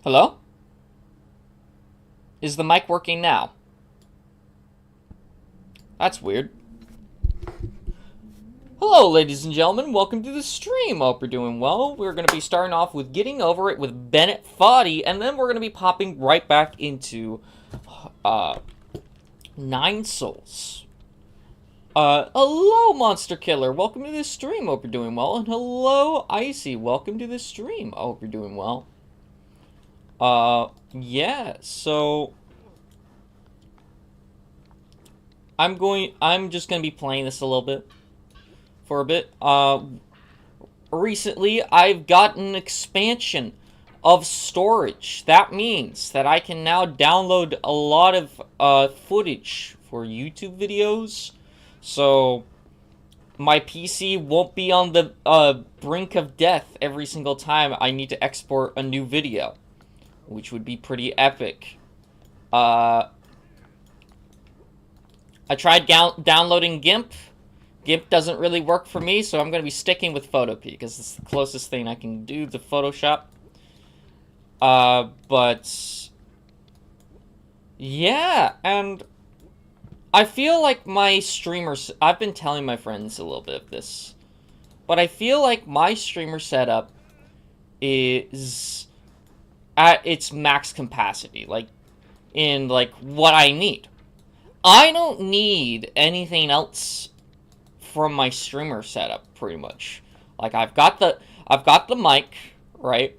Hello? Is the mic working now? That's weird. Hello, ladies and gentlemen. Welcome to the stream. Hope you're doing well. We're going to be starting off with Getting Over It with Bennett Foddy, and then we're going to be popping right back into Nine Souls. Hello, Monster Killer. Welcome to the stream. Hope you're doing well. And hello, Icy. Welcome to the stream. I hope you're doing well. Yeah, so I'm just gonna be playing this a little bit for a bit. Recently I've gotten an expansion of storage. That means that I can now download a lot of footage for YouTube videos. So my PC won't be on the brink of death every single time I need to export a new video, which would be pretty epic. I tried downloading GIMP. GIMP doesn't really work for me, so I'm going to be sticking with Photopea, because it's the closest thing I can do to Photoshop. But yeah, and I feel like my streamers, I've been telling my friends a little bit of this, but I feel like my streamer setup is at its max capacity, like, in, like, what I need. I don't need anything else from my streamer setup, pretty much. Like, I've got the mic, right?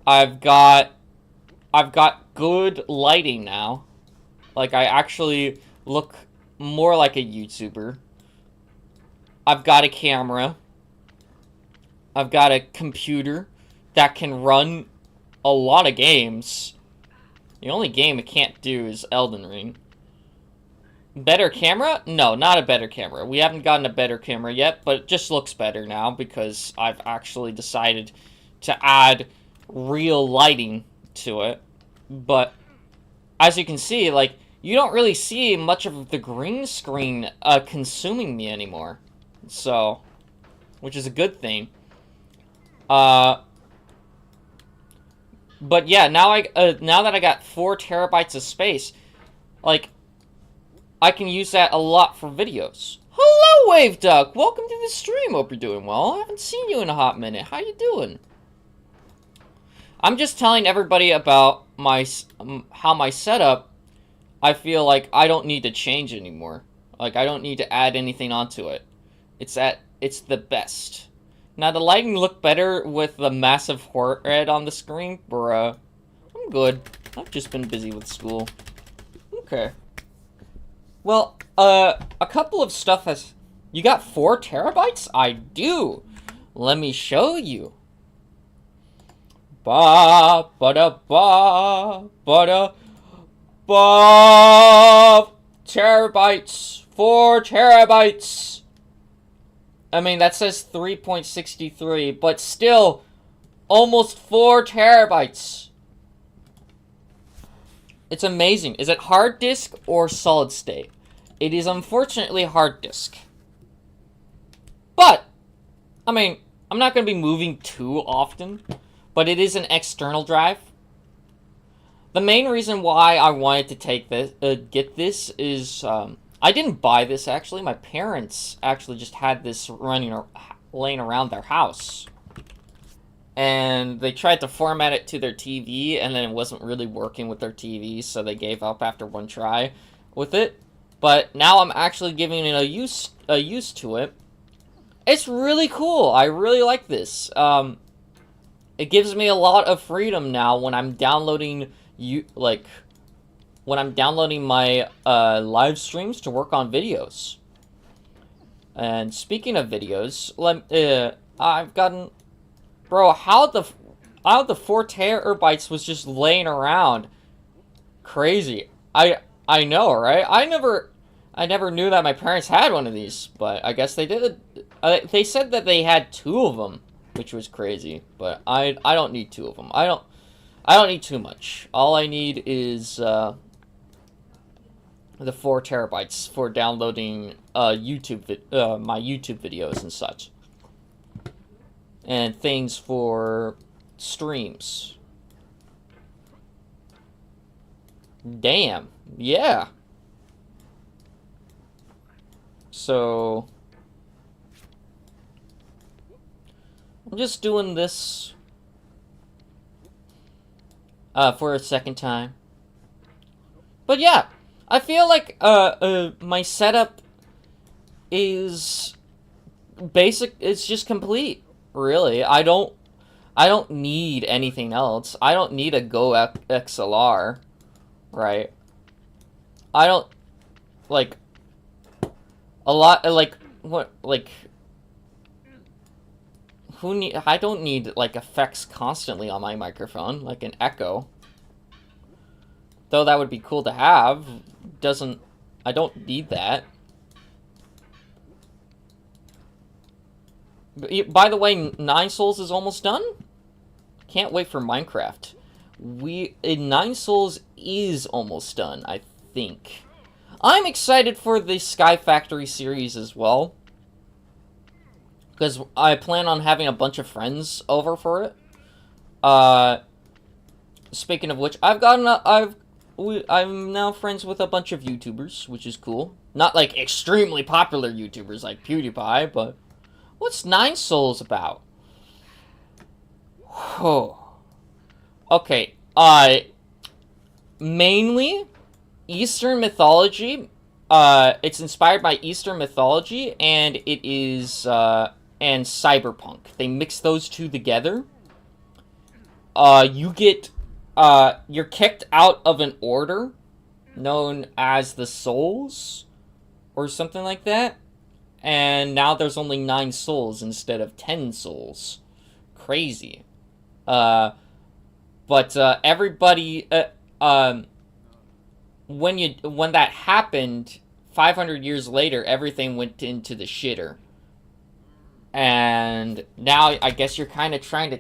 I've got good lighting now. Like, I actually look more like a YouTuber. I've got a camera. I've got a computer that can run a lot of games. The only game it can't do is Elden Ring. Better camera? No, not a better camera. We haven't gotten a better camera yet, but it just looks better now because I've actually decided to add real lighting to it. But as you can see, like, you don't really see much of the green screen consuming me anymore. So, which is a good thing. But yeah, now that I got 4 terabytes of space, like, I can use that a lot for videos. Hello, Wave Duck! Welcome to the stream. Hope you're doing well. I haven't seen you in a hot minute. How you doing? I'm just telling everybody about my how my setup, I feel like I don't need to change anymore. Like, I don't need to add anything onto it. It's the best. Now, the lighting look better with the massive red on the screen, bruh. I'm good. I've just been busy with school. Okay. Well, a couple of stuff has... You got 4 terabytes? I do. Let me show you. Ba ba da ba ba da ba. Terabytes. 4 terabytes. I mean, that says 3.63, but still, almost 4 terabytes. It's amazing. Is it hard disk or solid state? It is unfortunately hard disk. But, I mean, I'm not going to be moving too often, but it is an external drive. The main reason why I wanted to take this, get this is, I didn't buy this actually. My parents actually just had this laying around their house. And they tried to format it to their TV, and then it wasn't really working with their TV, so they gave up after one try with it. But now I'm actually giving it a use to it. It's really cool. I really like this. It gives me a lot of freedom now when I'm downloading when I'm downloading my live streams to work on videos. And speaking of videos, I've gotten, bro, how the 4 terabytes was just laying around. Crazy. I know, right? I never knew that my parents had one of these, but I guess they did. They said that they had 2 of them, which was crazy. But I don't need 2 of them. I don't need too much. All I need is the 4 terabytes for downloading my YouTube videos and such, and things for streams. Damn. Yeah. So I'm just doing this for a second time. But yeah, I feel like my setup is basic. It's just complete. Really, I don't need anything else. I don't need a Go XLR, right? I don't like a lot like what like who need I don't need like effects constantly on my microphone like an echo. Though that would be cool to have, I don't need that. By the way, Nine Souls is almost done. Can't wait for Minecraft. Nine Souls is almost done, I think. I'm excited for the Sky Factory series as well, because I plan on having a bunch of friends over for it. Speaking of which, I'm now friends with a bunch of YouTubers, which is cool. Not like extremely popular YouTubers like PewDiePie, but what's Nine Souls about? Oh. Okay, mainly Eastern mythology. It's inspired by Eastern mythology, and it is, and cyberpunk. They mix those two together. You're kicked out of an order known as the Souls, or something like that. And now there's only 9 souls instead of 10 souls. Crazy. But everybody, when that happened, 500 years later, everything went into the shitter. And now I guess you're kind of trying to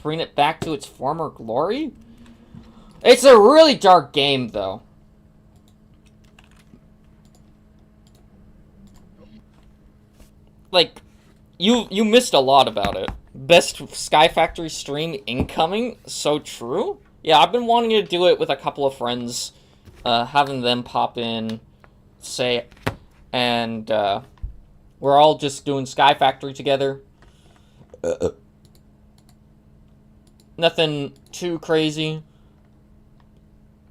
bring it back to its former glory? It's a really dark game, though. Like, you missed a lot about it. Best Sky Factory stream incoming? So true? Yeah, I've been wanting to do it with a couple of friends, having them pop in, say, and, we're all just doing Sky Factory together. Nothing too crazy.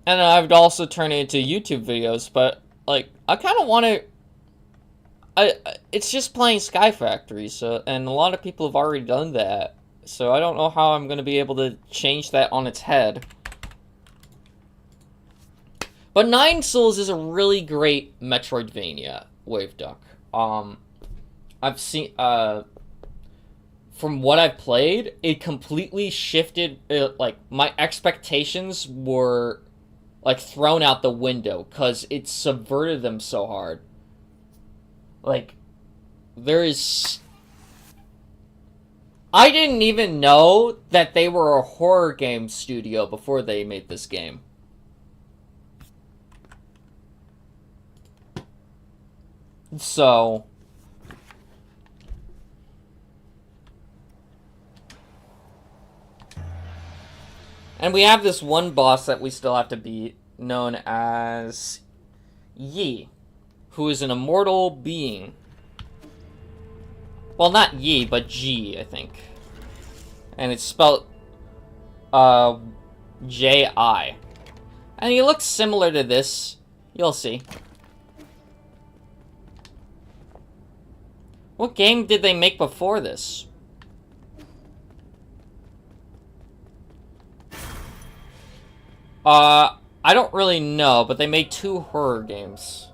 And I would also turn it into YouTube videos, but, like, I kind of want to... it's just playing Sky Factory, so, and a lot of people have already done that, so I don't know how I'm going to be able to change that on its head. But Nine Souls is a really great Metroidvania, Waveduck. I've seen, from what I've played, it completely shifted, like, my expectations were, like, thrown out the window, because it subverted them so hard. Like, there is... I didn't even know that they were a horror game studio before they made this game. So... And we have this one boss that we still have to beat, known as Yi, who is an immortal being. Well, not Yi, but G, I think. And it's spelled J-I. And he looks similar to this. You'll see. What game did they make before this? I don't really know, but they made 2 horror games.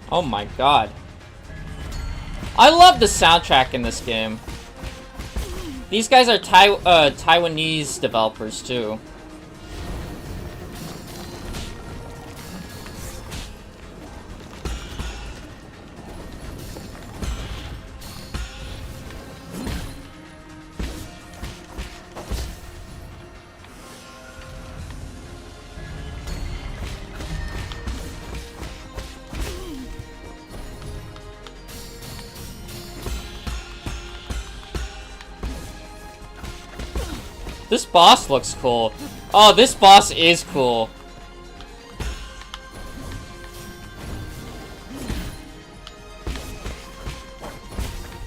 Oh my god. I love the soundtrack in this game. These guys are Taiwanese developers too. This boss looks cool. Oh, this boss is cool.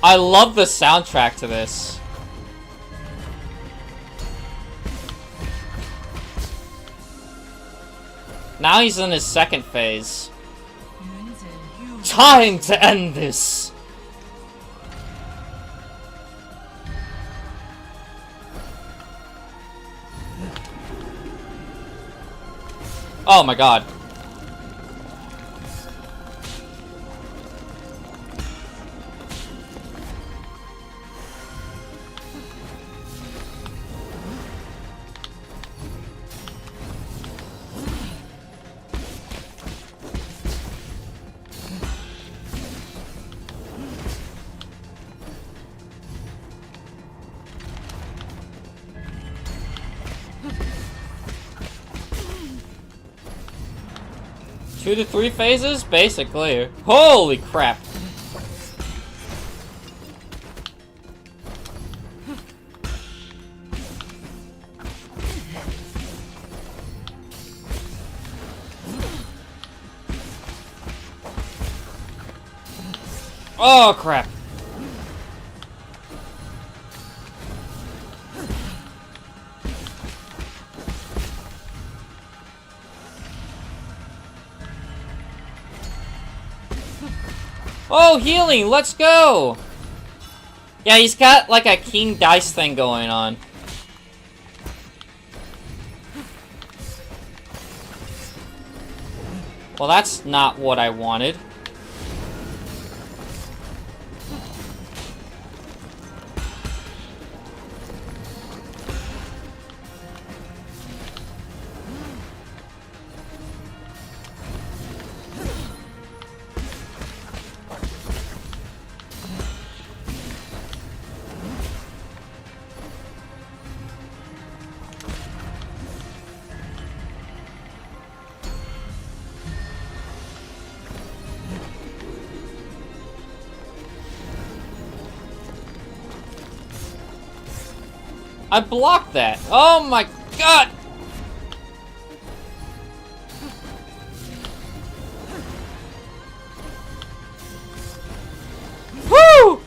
I love the soundtrack to this. Now he's in his second phase. Time to end this! Oh my god. Two to three phases? Basically. Holy crap. Oh crap. Oh, healing! Let's go! Yeah, he's got like a King Dice thing going on. Well, that's not what I wanted. I blocked that. Oh my god! Woo!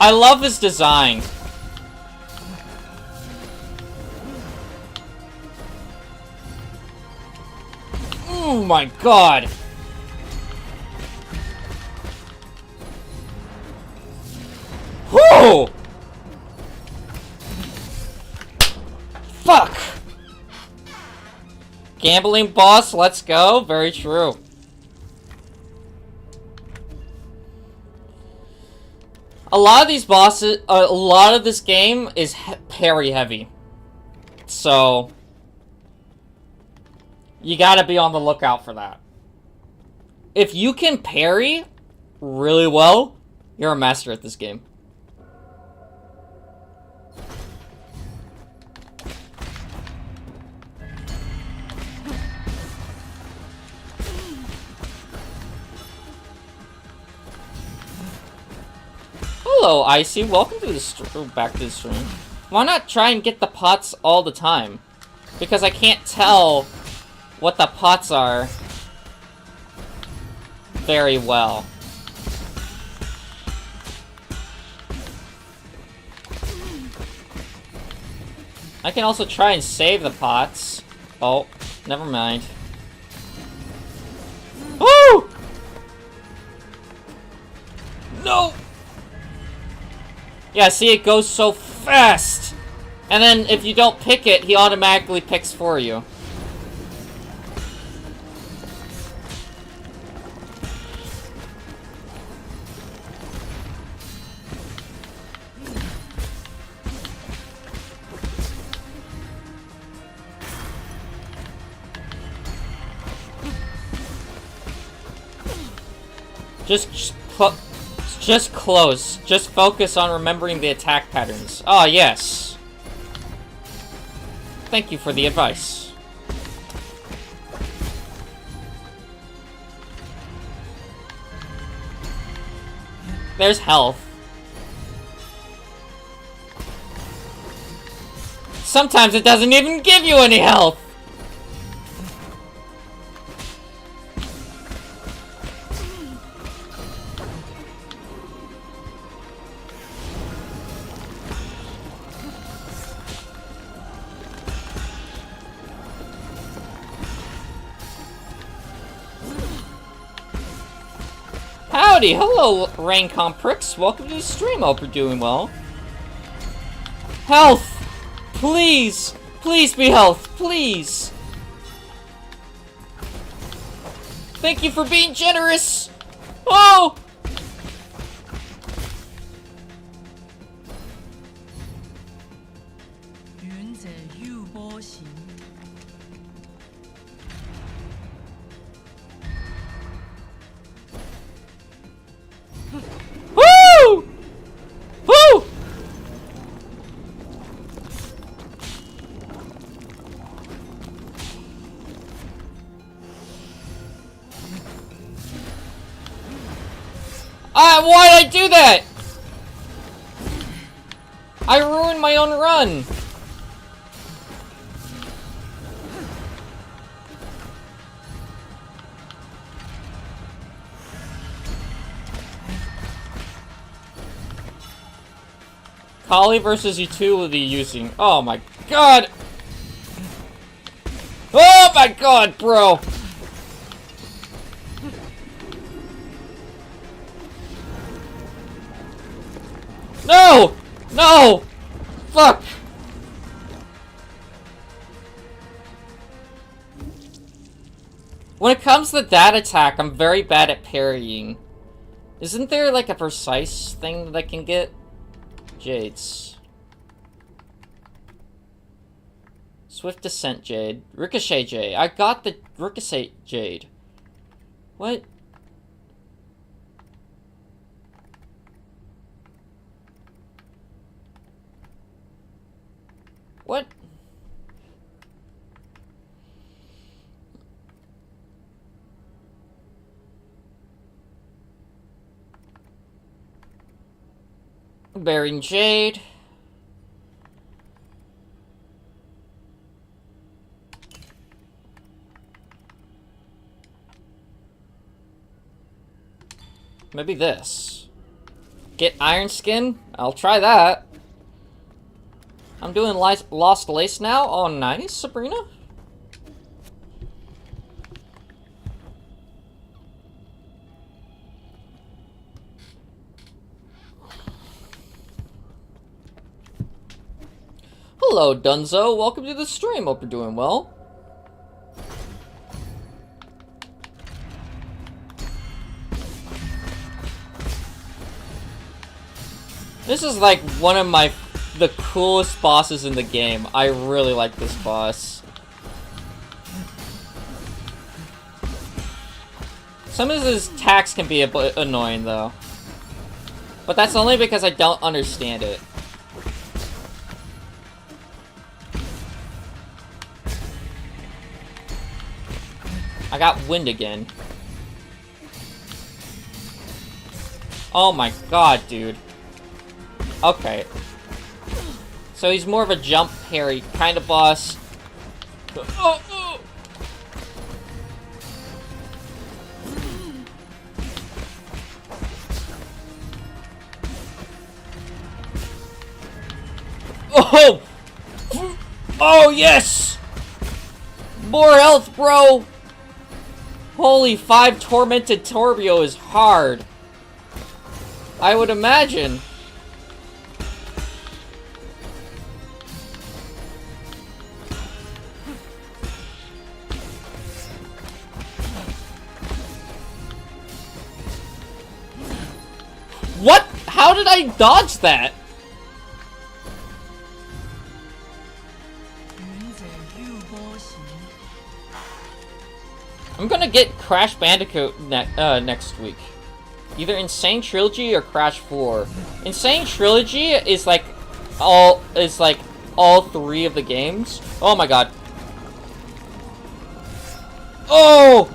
I love his design. Oh my god. Whoa! Fuck! Gambling boss, let's go. Very true. A lot of these bosses, a lot of this game is parry heavy. So, you gotta be on the lookout for that. If you can parry really well, you're a master at this game. Hello, Icy. Welcome to the back to the stream. Why not try and get the pots all the time? Because I can't tell what the pots are very well. I can also try and save the pots. Oh, never mind. Woo! No! Yeah, see, it goes so fast! And then, if you don't pick it, he automatically picks for you. Just close. Just focus on remembering the attack patterns. Ah, yes. Thank you for the advice. There's health. Sometimes it doesn't even give you any health. Howdy, hello, Raincom Pricks. Welcome to the stream. Hope you're doing well. Health! Please! Please be health, please! Thank you for being generous! Oh! Woo! Woo! Why'd I do that? I ruined my own run. Kali versus utility using. Oh my god! Oh my god, bro! No! No! Fuck! When it comes to that attack, I'm very bad at parrying. Isn't there like a precise thing that I can get? Jades. Swift Descent Jade. Ricochet Jade. I got the Ricochet Jade. What? What? Bearing Jade. Maybe this. Get Iron Skin? I'll try that. I'm doing Lost Lace now? Oh, nice, Sabrina. Hello, Dunzo. Welcome to the stream. Hope you're doing well. This is like one of the coolest bosses in the game. I really like this boss. Some of his attacks can be a bit annoying though. But that's only because I don't understand it. I got wind again. Oh my god, dude. Okay. So he's more of a jump parry kind of boss. Oh, oh. Oh! Oh, yes! More health, bro! Holy, 5 Tormented Torbio is hard. I would imagine. What? How did I dodge that? I'm gonna get Crash Bandicoot next week. Either Insane Trilogy or Crash 4. Insane Trilogy is like all 3 of the games. Oh my god. Oh!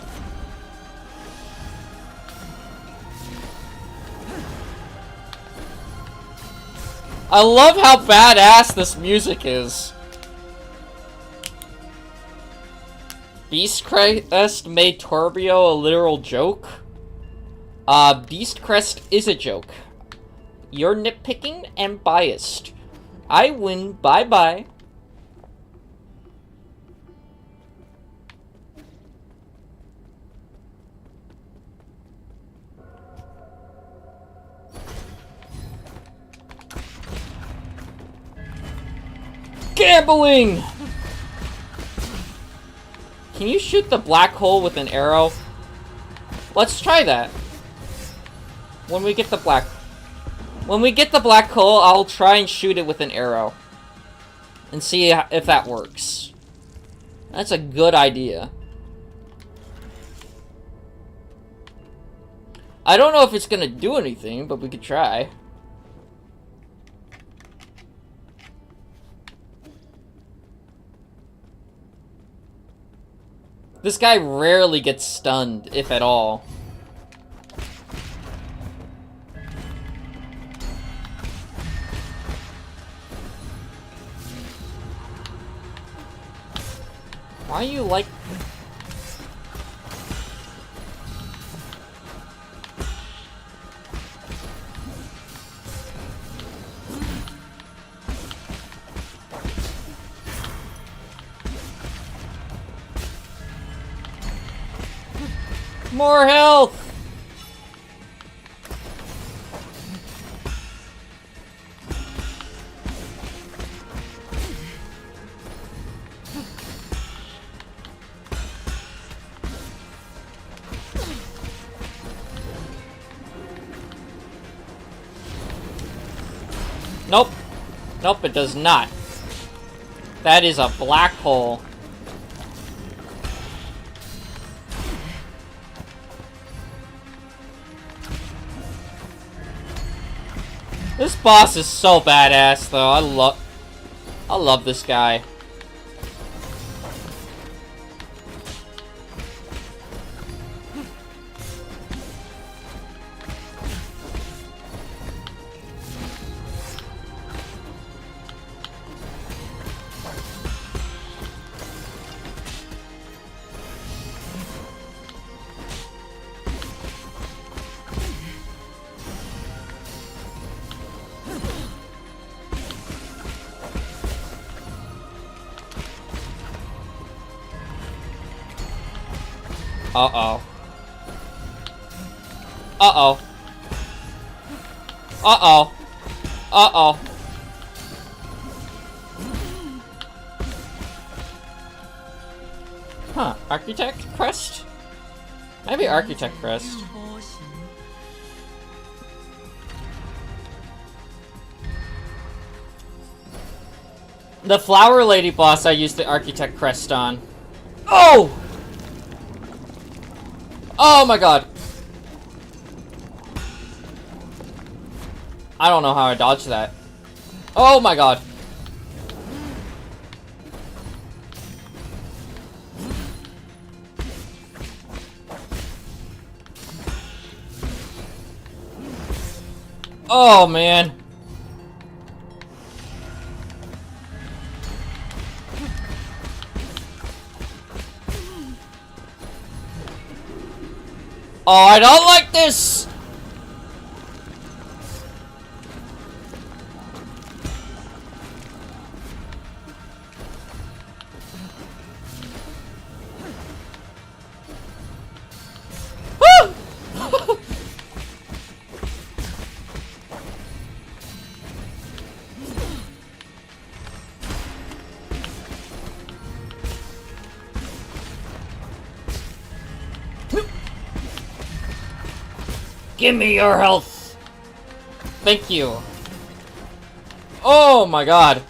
I love how badass this music is. Beast Crest made Torbio a literal joke. Beast Crest is a joke. You're nitpicking and biased. I win. Bye-bye. Gambling! Can you shoot the black hole with an arrow? Let's try that. When we get the black hole, I'll try and shoot it with an arrow. And see if that works. That's a good idea. I don't know if it's gonna do anything, but we could try. This guy rarely gets stunned, if at all. Why are you like... More health! Nope. Nope, it does not. That is a black hole. This boss is so badass, though. I love this guy. Uh-oh. Uh-oh. Uh-oh. Uh-oh. Huh. Architect Crest? Maybe Architect Crest. The Flower Lady boss I used the Architect Crest on. Oh! Oh my god. I don't know how I dodged that. Oh my god. Oh man. Oh, I don't like this! Give me your health! Thank you. Oh my god.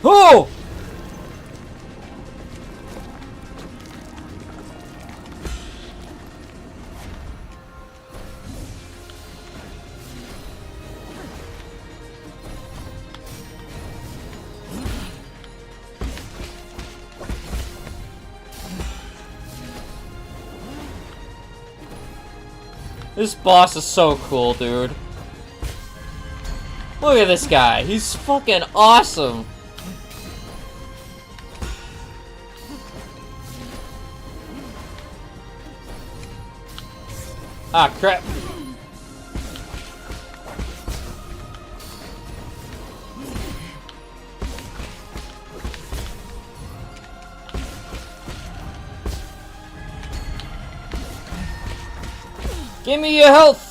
Oh! This boss is so cool, dude. Look at this guy. He's fucking awesome. Ah, crap. Give me your health!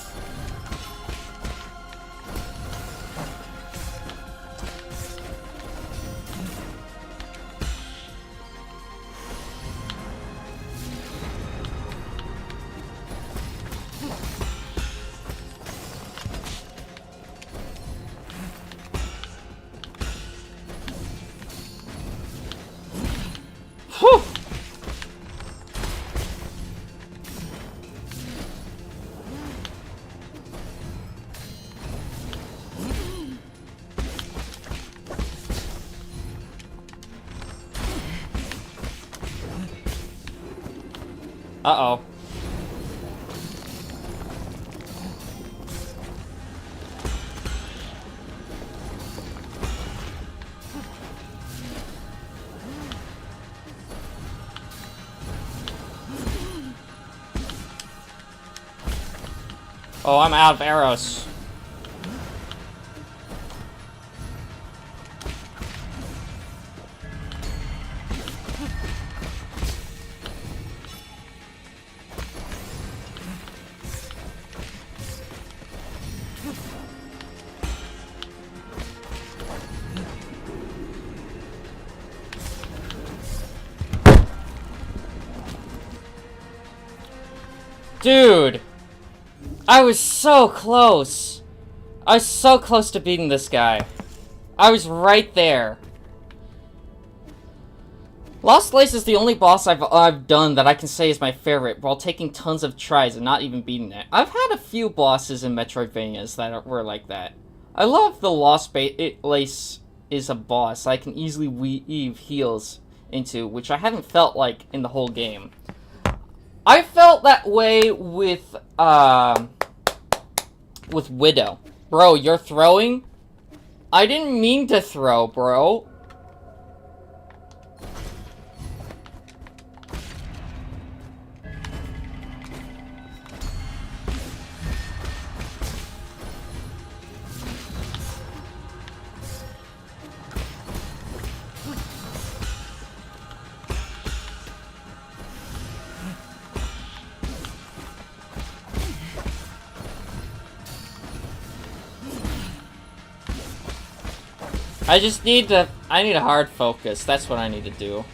Whew! Uh-oh. Oh, I'm out of arrows. Dude! I was so close! I was so close to beating this guy. I was right there. Lost Place is the only boss I've done that I can say is my favorite, while taking tons of tries and not even beating it. I've had a few bosses in Metroidvanias that were like that. I love the Lost Place is a boss I can easily weave heals into, which I haven't felt like in the whole game. I felt that way with Widow. Bro, you're throwing? I didn't mean to throw, bro. I need a hard focus. That's what I need to do.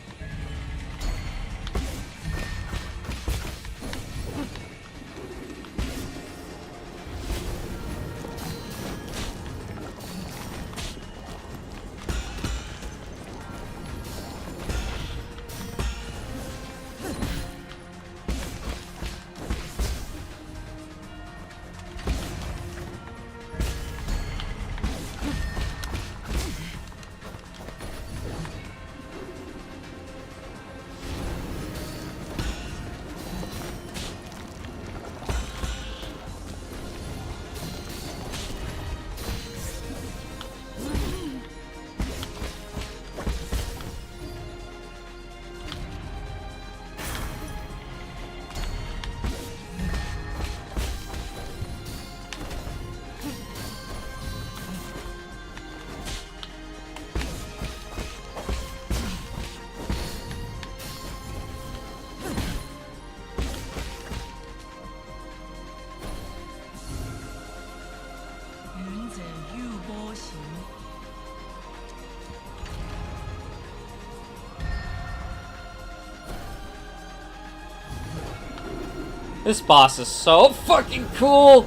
This boss is so fucking cool!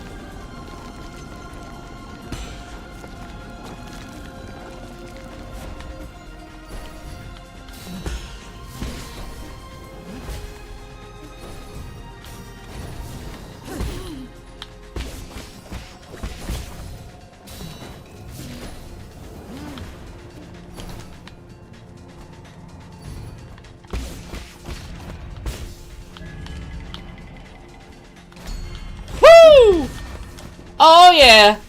Woo! Oh yeah!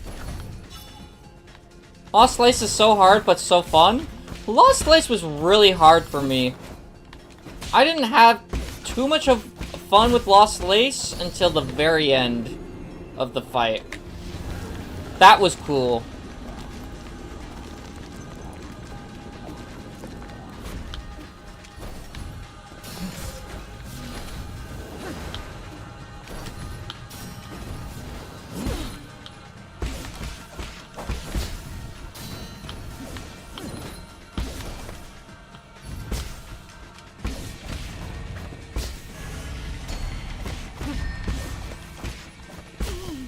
Lost Lace is so hard, but so fun. Lost Lace was really hard for me. I didn't have too much of fun with Lost Lace until the very end of the fight. That was cool.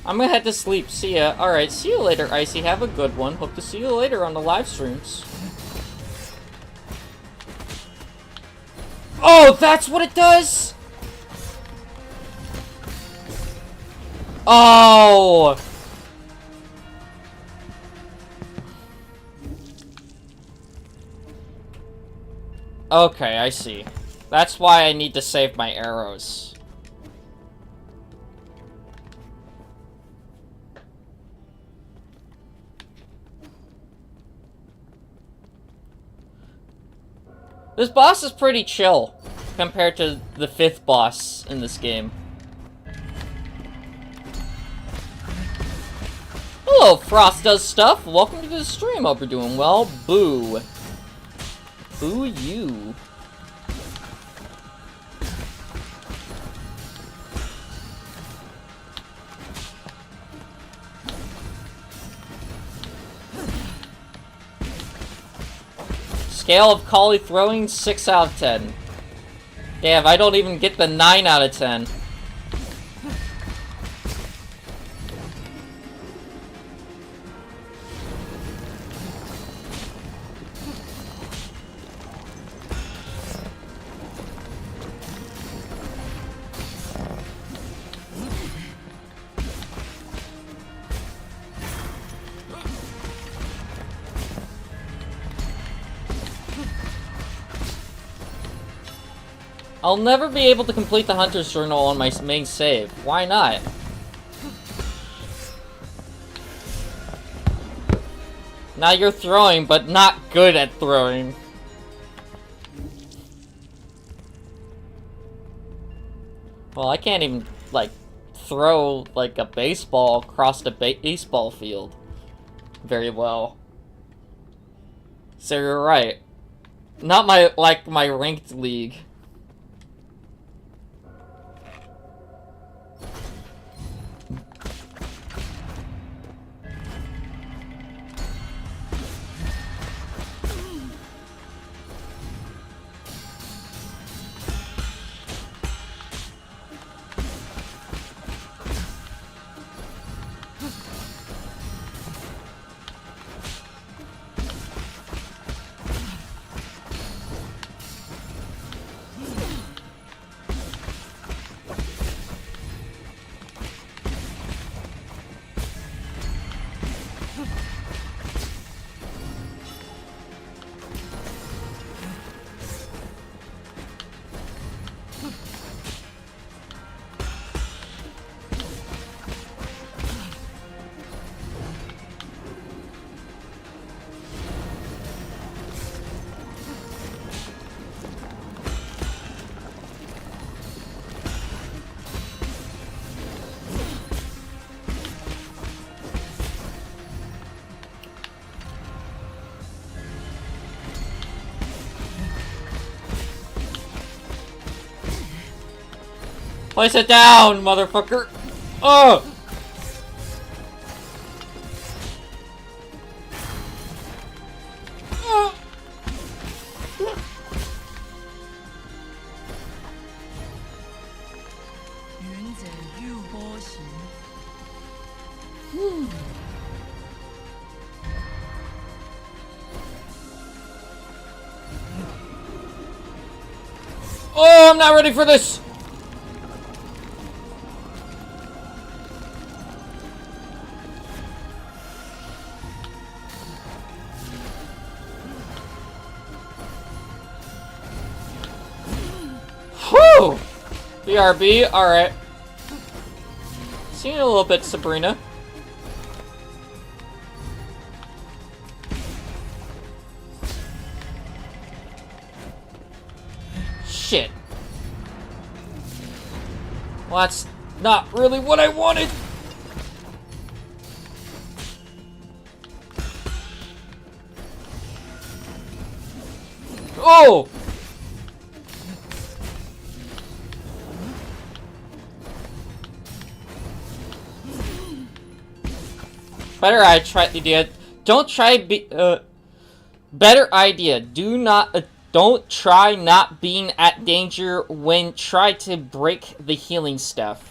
I'm gonna head to sleep. See ya. Alright, see you later, Icy. Have a good one. Hope to see you later on the live streams. Oh, that's what it does? Oh! Okay, I see. That's why I need to save my arrows. This boss is pretty chill compared to the 5th boss in this game. Hello, Frost Does Stuff. Welcome to the stream. Hope you're doing well. Boo. Boo you. Scale of Collie throwing, 6 out of 10. Damn, I don't even get the 9 out of 10. I'll never be able to complete the Hunter's Journal on my main save. Why not? Now you're throwing, but not good at throwing. Well, I can't even, like, throw, like, a baseball across the baseball field very well. So you're right. Not my ranked league. Place it down, motherfucker! Oh! Oh, I'm not ready for this! Whew! BRB, alright. Seen a little bit, Sabrina. Shit. Well, that's not really what I wanted. Oh! Better idea. Don't try better idea. Don't try not being at danger when try to break the healing stuff.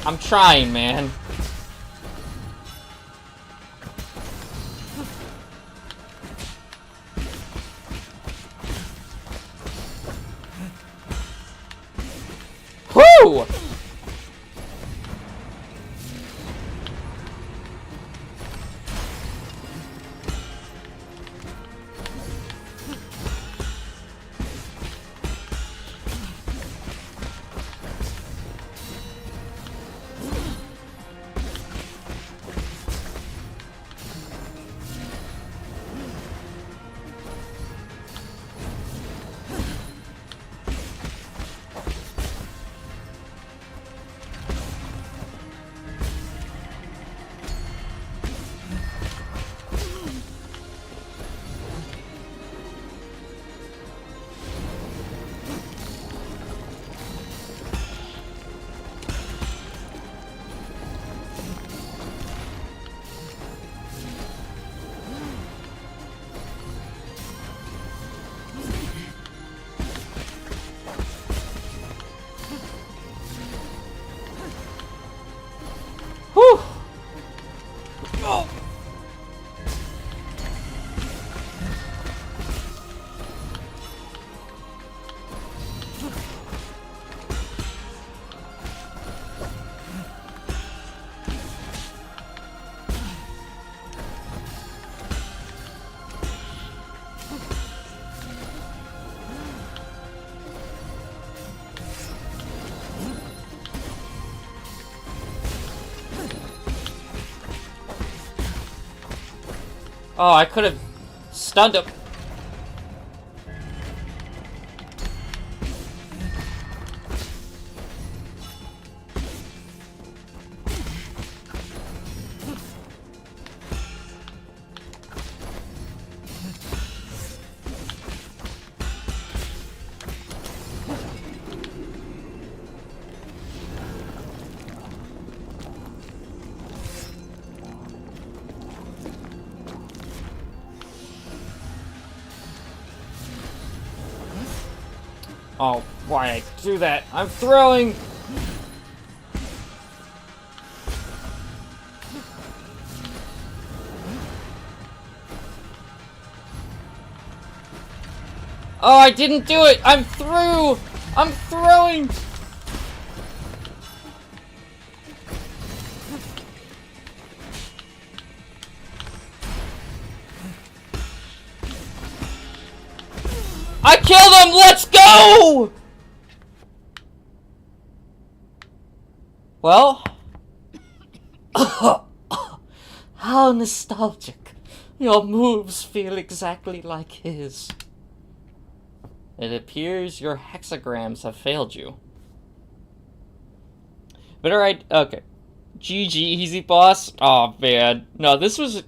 I'm trying, man. Whoo! Whew! Oh. Oh, I could have stunned him. Oh, why I do that? I'm throwing! Oh, I didn't do it! I'm through! I'm throwing! I killed him! Let's go! Well... How nostalgic. Your moves feel exactly like his. It appears your hexagrams have failed you. Better okay. GG, easy boss. Oh man. No, this is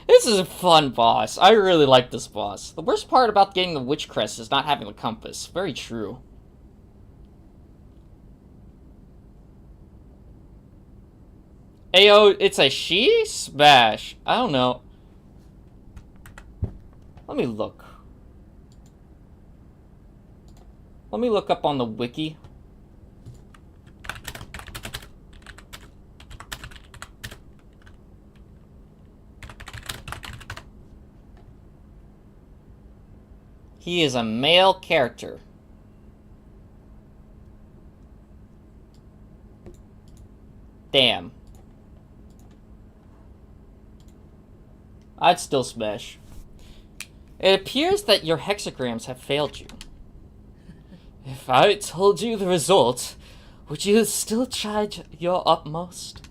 a fun boss. I really like this boss. The worst part about getting the Witch Crest is not having the compass. Very true. Ayo, it's a she? Smash. I don't know. Let me look. Let me look up on the wiki. He is a male character. Damn. I'd still smash. It appears that your hexagrams have failed you. If I told you the result, would you still try your utmost?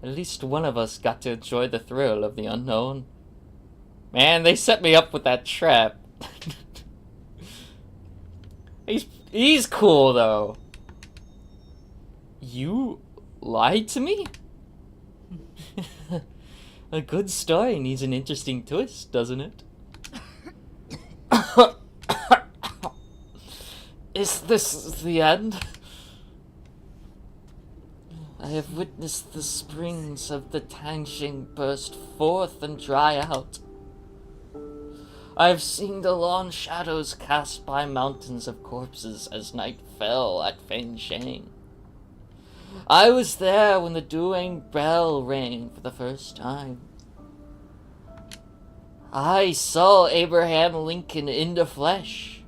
At least one of us got to enjoy the thrill of the unknown. Man, they set me up with that trap. He's cool, though. You lied to me? A good story needs an interesting twist, doesn't it? Is this the end? I have witnessed the springs of the Tangxing burst forth and dry out. I have seen the long shadows cast by mountains of corpses as night fell at Fengsheng. I was there when the Duang bell rang for the first time. I saw Abraham Lincoln in the flesh,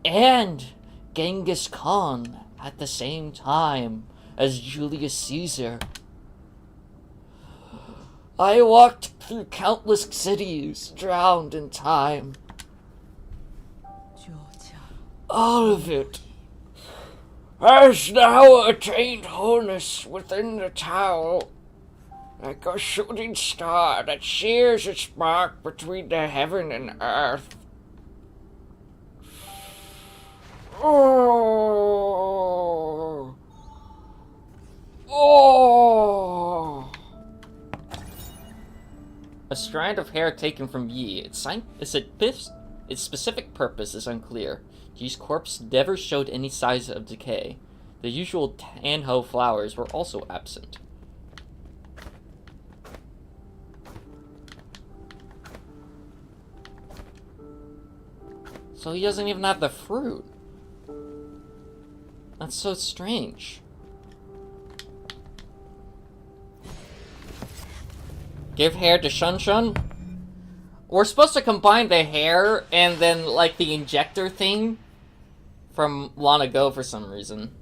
and Genghis Khan at the same time as Julius Caesar. I walked through countless cities, drowned in time. All of it has now attained wholeness within the Tao, like a shooting star that shares its mark between the heaven and earth. Oh. Oh. A strand of hair taken from Yi. Its specific purpose is unclear. Yi's corpse never showed any signs of decay. The usual Tanho flowers were also absent. So he doesn't even have the fruit. That's so strange. Give hair to Shun Shun? We're supposed to combine the hair and then, like, the injector thing from long ago for some reason.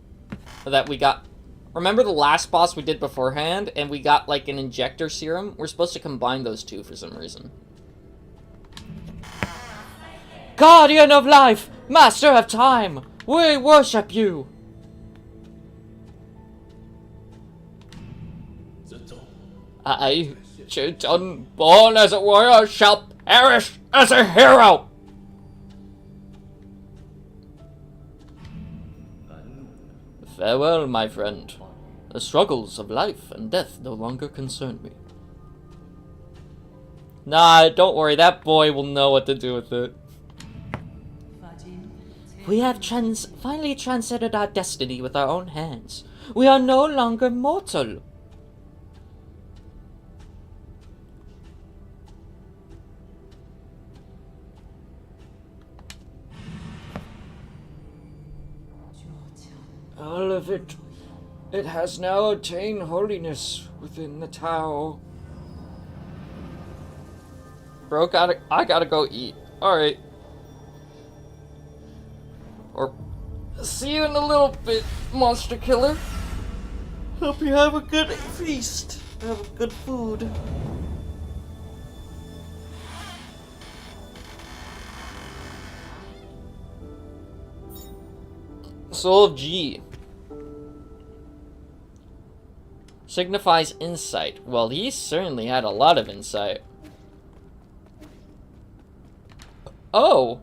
That we got... Remember the last boss we did beforehand, and we got, like, an injector serum? We're supposed to combine those two for some reason. Guardian of life! Master of time! We worship you! I, Chidun, born as a warrior, shall perish as a hero! Farewell, my friend. The struggles of life and death no longer concern me. Nah, don't worry, that boy will know what to do with it. We have finally transcended our destiny with our own hands. We are no longer mortal. All of it. It has now attained holiness within the Tao. Bro, I gotta go eat. Alright. Or see you in a little bit, monster killer. Hope you have a good feast. Have good food. Soul of G signifies insight. Well, he certainly had a lot of insight. Oh!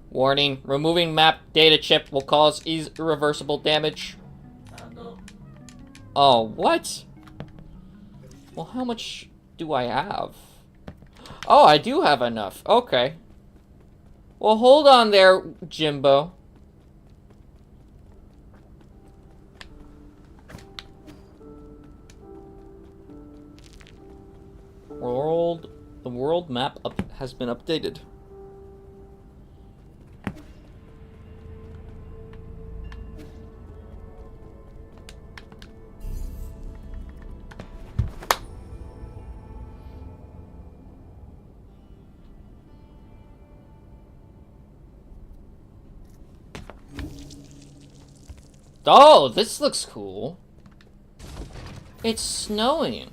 Warning, removing map data chip will cause irreversible damage. Oh, what? Well, how much do I have? Oh, I do have enough. Okay. Well, hold on there, Jimbo. The world map has been updated. Oh, this looks cool. It's snowing.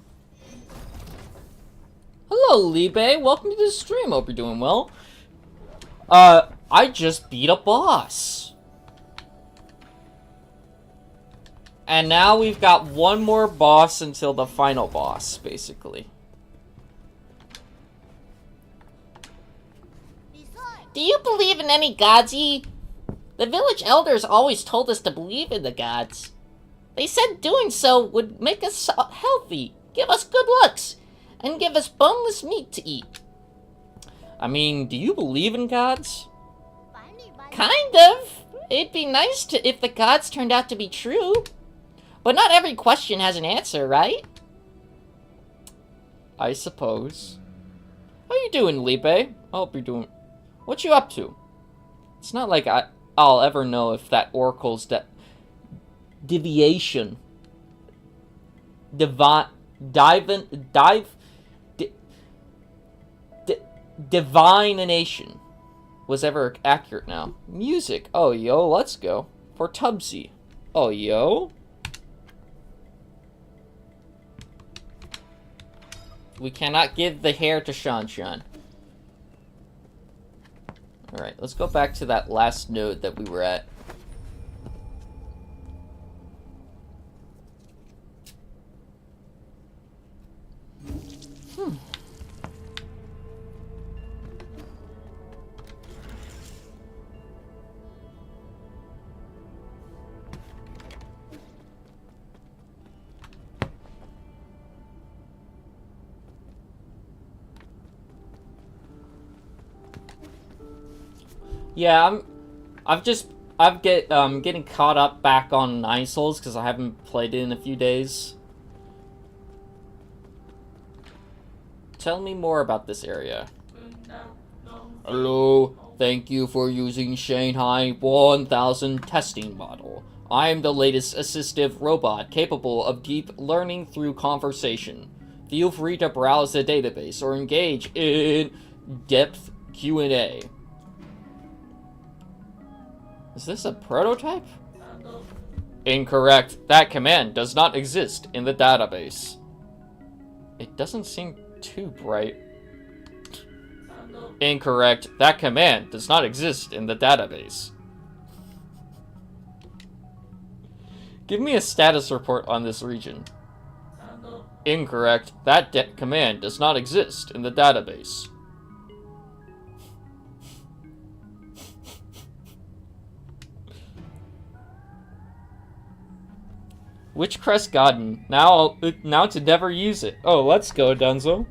Hello, Libe. Welcome to the stream. Hope you're doing well. I just beat a boss. And now we've got one more boss until the final boss, basically. Do you believe in any gods, Yi? The village elders always told us to believe in the gods. They said doing so would make us healthy, give us good looks, and give us boneless meat to eat. I mean, do you believe in gods? Kind of. It'd be nice if the gods turned out to be true. But not every question has an answer, right? I suppose. How you doing, Lipe? I hope you're doing... What you up to? It's not like I'll ever know if that oracle's deviation... Divination was ever accurate now. Music. Oh, yo, let's go. For Tubsy. Oh, yo. We cannot give the hair to Shanshan. Alright, let's go back to that last node that we were at. Yeah, I'm getting caught up back on Nine Souls because I haven't played it in a few days. Tell me more about this area. Hello, thank you for using Shanghai 1000 testing model. I am the latest assistive robot capable of deep learning through conversation. Feel free to browse the database or engage in depth Q&A. Is this a prototype? Incorrect. That command does not exist in the database. It doesn't seem too bright. Incorrect. That command does not exist in the database. Give me a status report on this region. Incorrect. That command does not exist in the database. Witchcrest Garden. Now to never use it. Oh, let's go, Dunzo.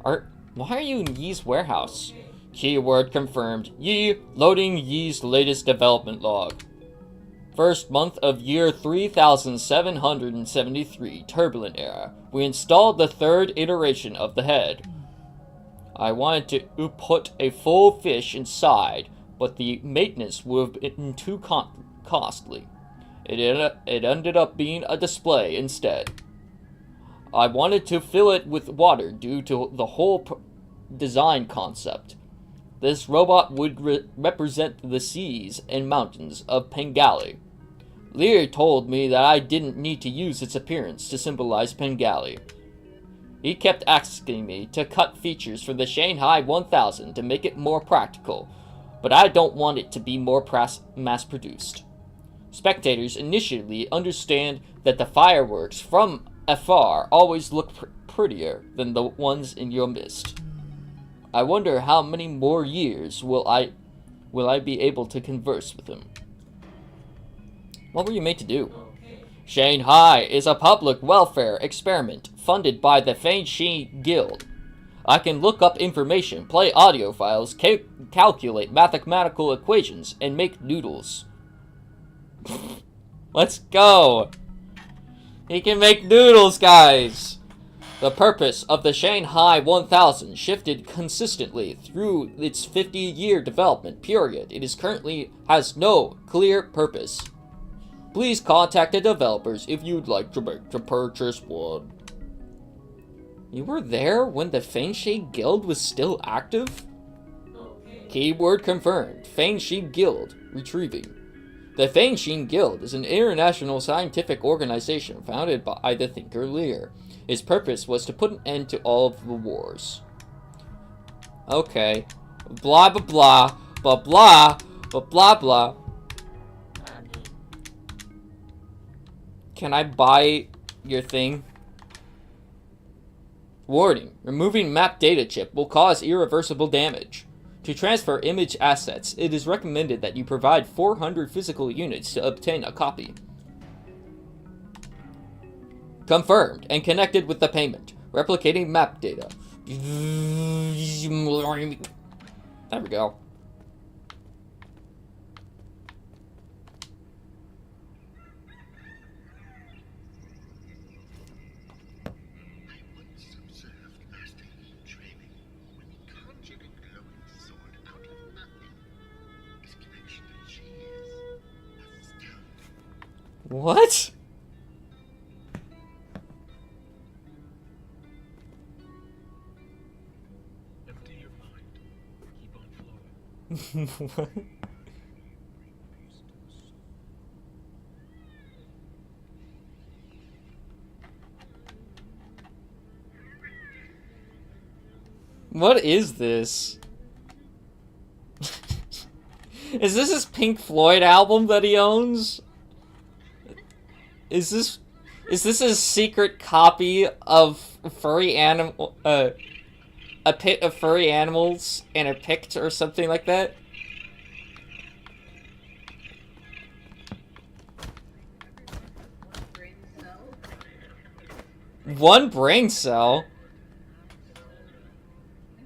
Why are you in Yi's warehouse? Keyword confirmed. Yi, loading Yi's latest development log. First month of year 3773, Turbulent Era. We installed the third iteration of the head. I wanted to put a full fish inside, but the maintenance would have been too costly. It ended up being a display instead. I wanted to fill it with water due to the whole design concept. This robot would represent the seas and mountains of Pengali. Lear told me that I didn't need to use its appearance to symbolize Pengali. He kept asking me to cut features from the Shanghai 1000 to make it more practical, but I don't want it to be more mass-produced. Spectators initially understand that the fireworks from afar always look prettier than the ones in your midst. I wonder how many more years will I be able to converse with him. What were you made to do? Shanghai is a public welfare experiment funded by the Fengxi Guild. I can look up information, play audio files, calculate mathematical equations, and make noodles. Let's go! He can make noodles, guys! The purpose of the Shanghai 1000 shifted consistently through its 50-year development period. It currently has no clear purpose. Please contact the developers if you'd like to purchase one. You were there when the Fengxi Guild was still active? Keyword confirmed. Fengxi Guild retrieving. The Fengshin Guild is an international scientific organization founded by the thinker Lear. Its purpose was to put an end to all of the wars. Okay. Blah blah blah. Blah blah. Blah blah blah. Can I buy your thing? Warning. Removing map data chip will cause irreversible damage. To transfer image assets, it is recommended that you provide 400 physical units to obtain a copy. Confirmed and connected with the payment. Replicating map data. There we go. What? Empty your mind. Keep on flowing. What? What is this? Is this his Pink Floyd album that he owns? Is this his secret copy of furry animal a pit of furry animals and a pict or something like that? One brain cell?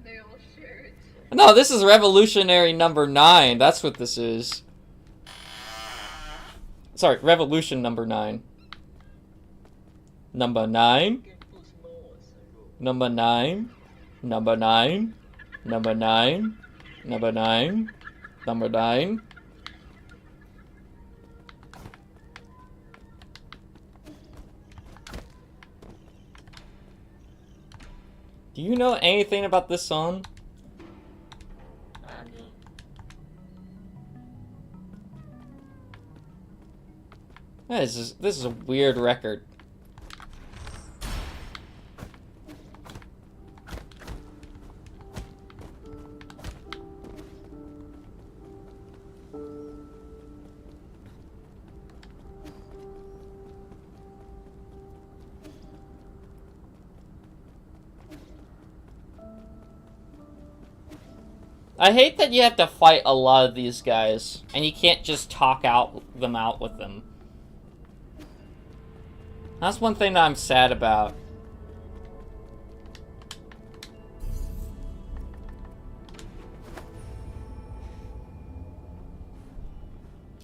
They all share it. No, this is Revolutionary number 9. That's what this is. Sorry, Revolution number 9. Number 9. Number 9. Number 9. Number 9. Number 9. Number 9. Do you know anything about this song? This is a weird record. I hate that you have to fight a lot of these guys, and you can't just talk them out with them. That's one thing that I'm sad about.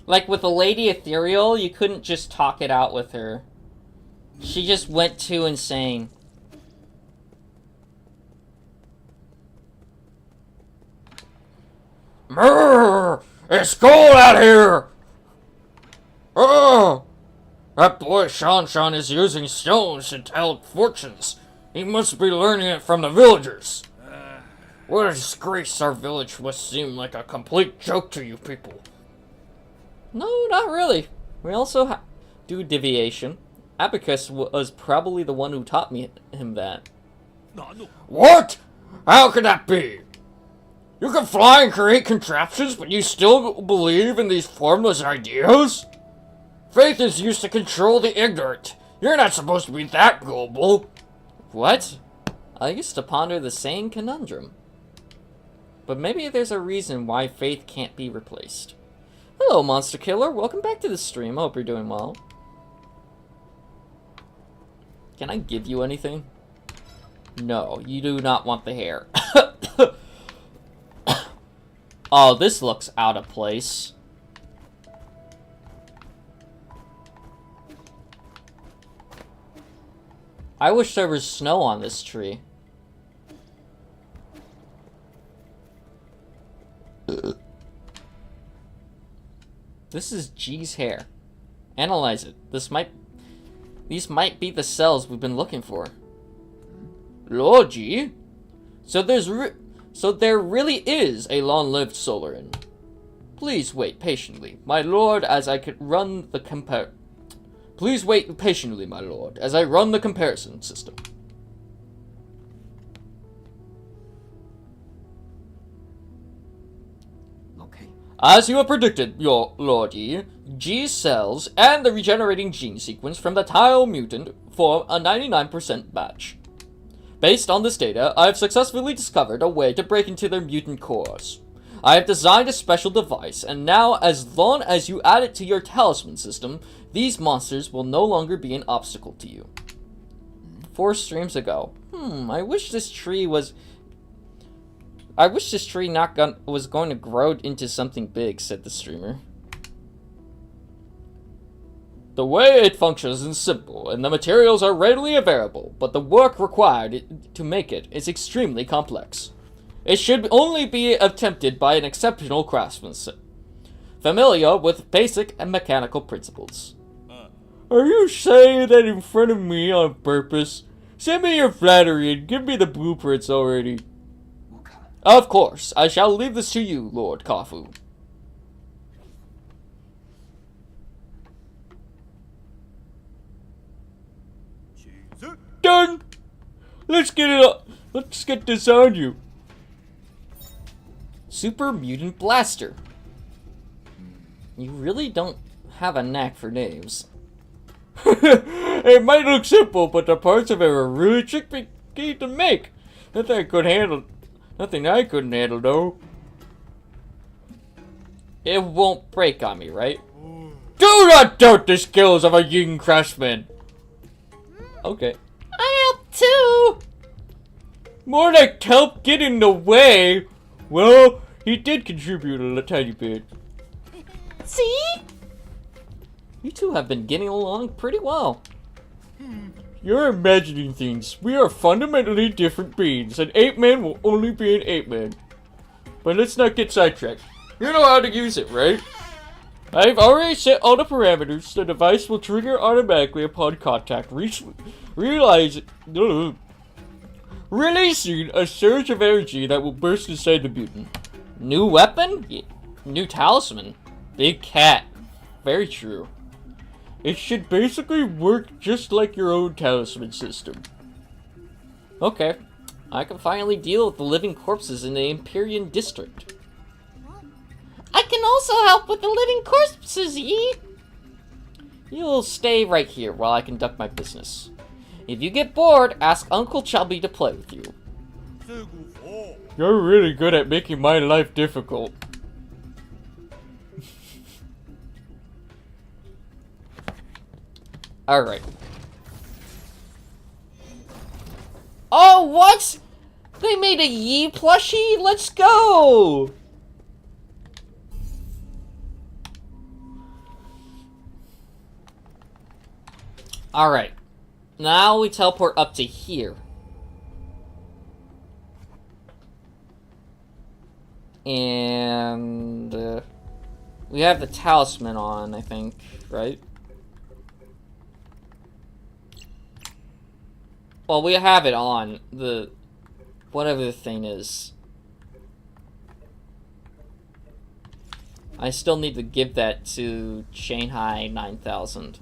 Like with the Lady Ethereal, you couldn't just talk it out with her. She just went too insane. Murr! It's cold out here! Oh! That boy Shanshan is using stones to tell fortunes. He must be learning it from the villagers. What a disgrace, our village must seem like a complete joke to you people. No, not really. We also do deviation. Abacus was probably the one who taught him that. What? How could that be? You can fly and create contraptions, but you still believe in these formless ideas? Faith is used to control the ignorant. You're not supposed to be that gullible. What? I used to ponder the same conundrum. But maybe there's a reason why Faith can't be replaced. Hello, Monster Killer. Welcome back to the stream. I hope you're doing well. Can I give you anything? No, you do not want the hair. Oh, this looks out of place. I wish there was snow on this tree. This is G's hair. Analyze it. These might be the cells we've been looking for. Lord G? So there really is a long-lived Solarin. Please wait patiently, my lord, as I could run the Please wait patiently, my lord, as I run the comparison system. Okay. As you have predicted, your lordy, G cells and the regenerating gene sequence from the Tile mutant form a 99% match. Based on this data, I have successfully discovered a way to break into their mutant cores. I have designed a special device, and now, as long as you add it to your talisman system, these monsters will no longer be an obstacle to you. 4 streams ago. I wish this tree was going to grow into something big, said the streamer. The way it functions is simple, and the materials are readily available, but the work required to make it is extremely complex. It should only be attempted by an exceptional craftsman, familiar with basic and mechanical principles. Are you saying that in front of me on purpose? Send me your flattery and give me the blueprints already. Of course, I shall leave this to you, Lord Kafu. Done! Let's get this on you. Super Mutant Blaster. You really don't have a knack for names. It might look simple, but the parts of it are really tricky to make. Nothing I couldn't handle, though. It won't break on me, right? Do not doubt the skills of a young craftsman. Okay. I help too! More like help get in the way. Well, he did contribute a tiny bit. See? You two have been getting along pretty well. You're imagining things. We are fundamentally different beings. An 8-man will only be an 8-man. But let's not get sidetracked. You know how to use it, right? I've already set all the parameters. The device will trigger automatically upon contact, releasing a surge of energy that will burst inside the mutant. New weapon? Yeah. New talisman. Big cat. Very true. It should basically work just like your own talisman system. Okay. I can finally deal with the living corpses in the Empyrean district. I can also help with the living corpses, Yi. You'll stay right here while I conduct my business. If you get bored, ask Uncle Chubby to play with you. You're really good at making my life difficult. Alright. Oh, what? They made a Yi plushie? Let's go! Alright. Now we teleport up to here. And we have the talisman on, I think, right? Well, we have it on, whatever the thing is. I still need to give that to Shanghai 9000.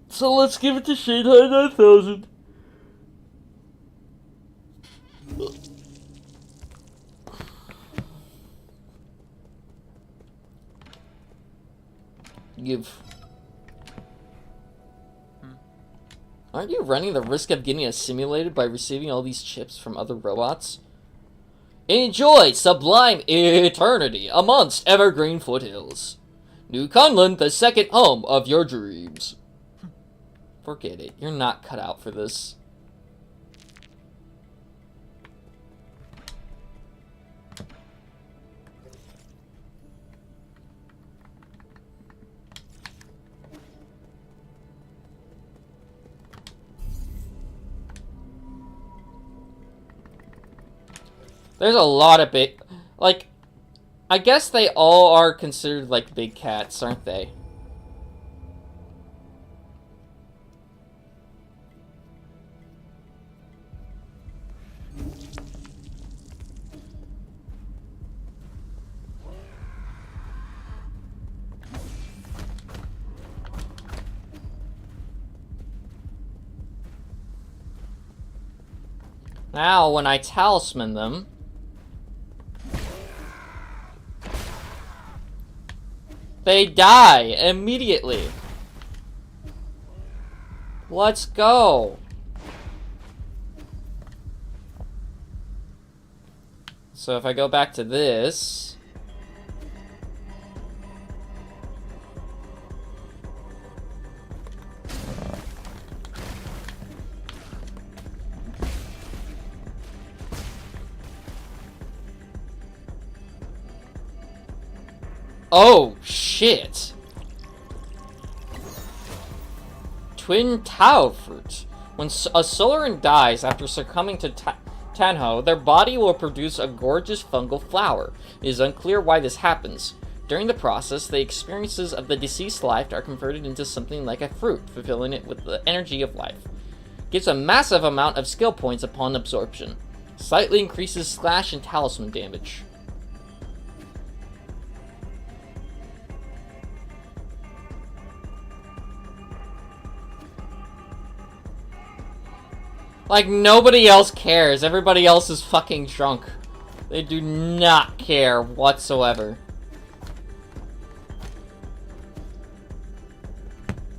So let's give it to Shanghai 9000. Give. Aren't you running the risk of getting assimilated by receiving all these chips from other robots? Enjoy sublime eternity amongst evergreen foothills. New Kunlun, the second home of your dreams. Forget it. You're not cut out for this. There's a lot of big... Like, I guess they all are considered, like, big cats, aren't they? Now, when I talisman them... they die immediately. Let's go. So if I go back to this... oh, shit. Twin Tao Fruit. When a Solaran dies after succumbing to Tanho, their body will produce a gorgeous fungal flower. It is unclear why this happens. During the process, the experiences of the deceased life are converted into something like a fruit, fulfilling it with the energy of life. Gives a massive amount of skill points upon absorption. Slightly increases slash and talisman damage. Like, nobody else cares. Everybody else is fucking drunk. They do not care whatsoever.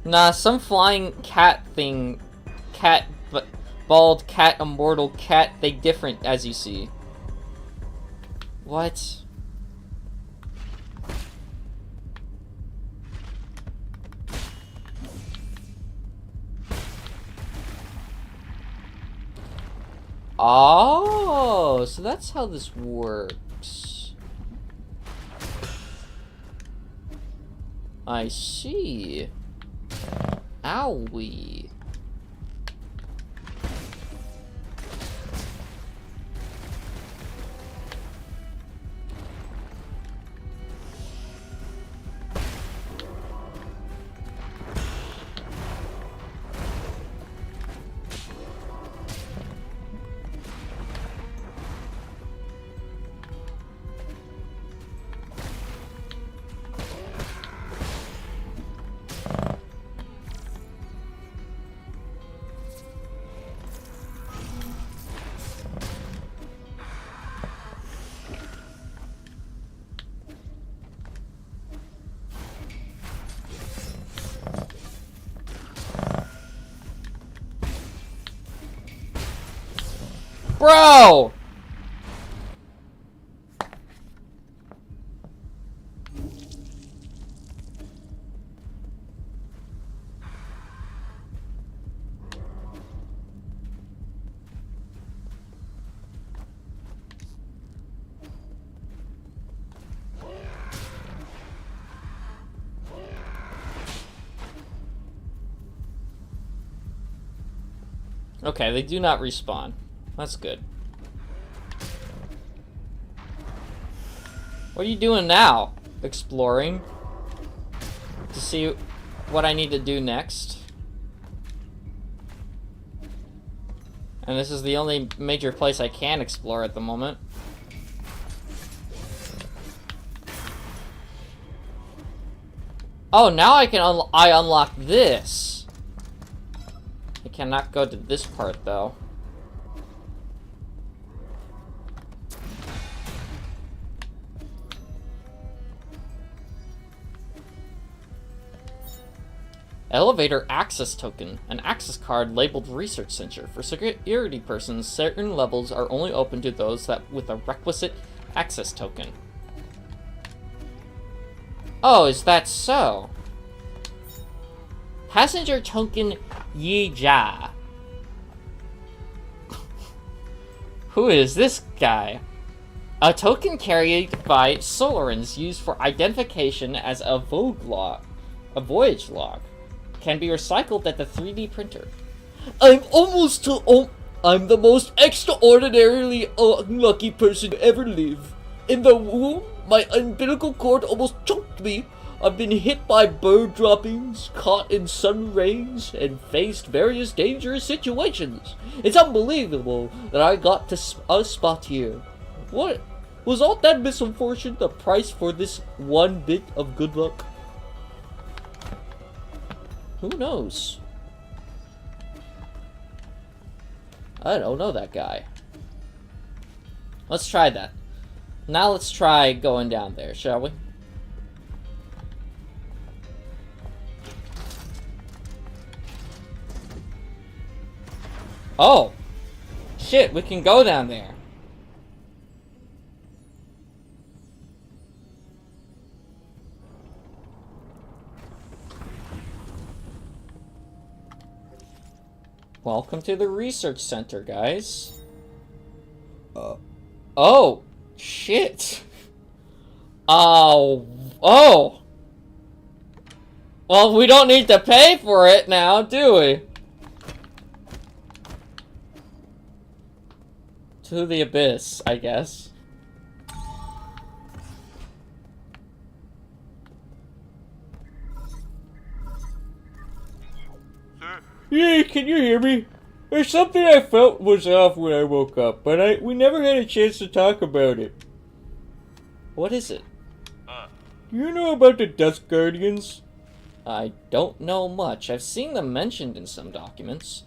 Nah, some flying cat thing... bald cat, immortal cat, they different, as you see. What? Oh, so that's how this works. I see. Owie. Bro! Okay, they do not respawn. That's good. What are you doing now? Exploring? To see what I need to do next? And this is the only major place I can explore at the moment. Oh, now I can unlock this. I cannot go to this part though. Elevator Access Token, an access card labeled Research Center. For security persons, certain levels are only open to those with a requisite access token. Oh, is that so? Passenger Token Yija. Who is this guy? A token carried by Solarans used for identification as a voyage log. Can be recycled at the 3D printer. I'm the most extraordinarily unlucky person to ever live. In the womb, my umbilical cord almost choked me. I've been hit by bird droppings, caught in sun rays, and faced various dangerous situations. It's unbelievable that I got to a spot here. What? Was all that misfortune the price for this one bit of good luck? Who knows? I don't know that guy. Let's try that. Now let's try going down there, shall we? Oh! Shit, we can go down there. Welcome to the research center, guys. Oh! Shit! Oh! Well, we don't need to pay for it now, do we? To the abyss, I guess. Yeah, can you hear me? There's something I felt was off when I woke up, but we never had a chance to talk about it. What is it? Do you know about the Dusk Guardians? I don't know much. I've seen them mentioned in some documents.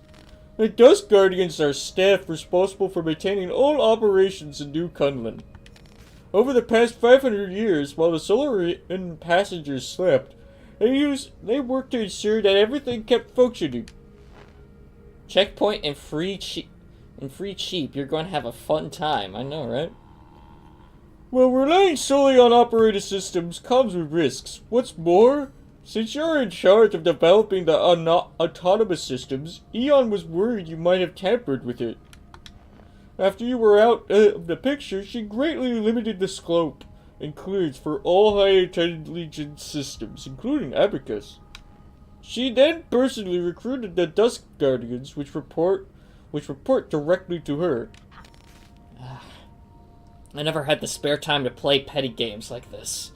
The Dusk Guardians are staff responsible for maintaining all operations in New Kunlun. Over the past 500 years, while the Solarian passengers slept, they worked to ensure that everything kept functioning. Checkpoint and free cheap. You're going to have a fun time. I know, right? Well, relying solely on operator systems comes with risks. What's more, since you're in charge of developing the autonomous systems, Eon was worried you might have tampered with it. After you were out of the picture, she greatly limited the scope and clearance for all high intelligence systems, including Abacus. She then personally recruited the Dusk Guardians, which report directly to her. I never had the spare time to play petty games like this.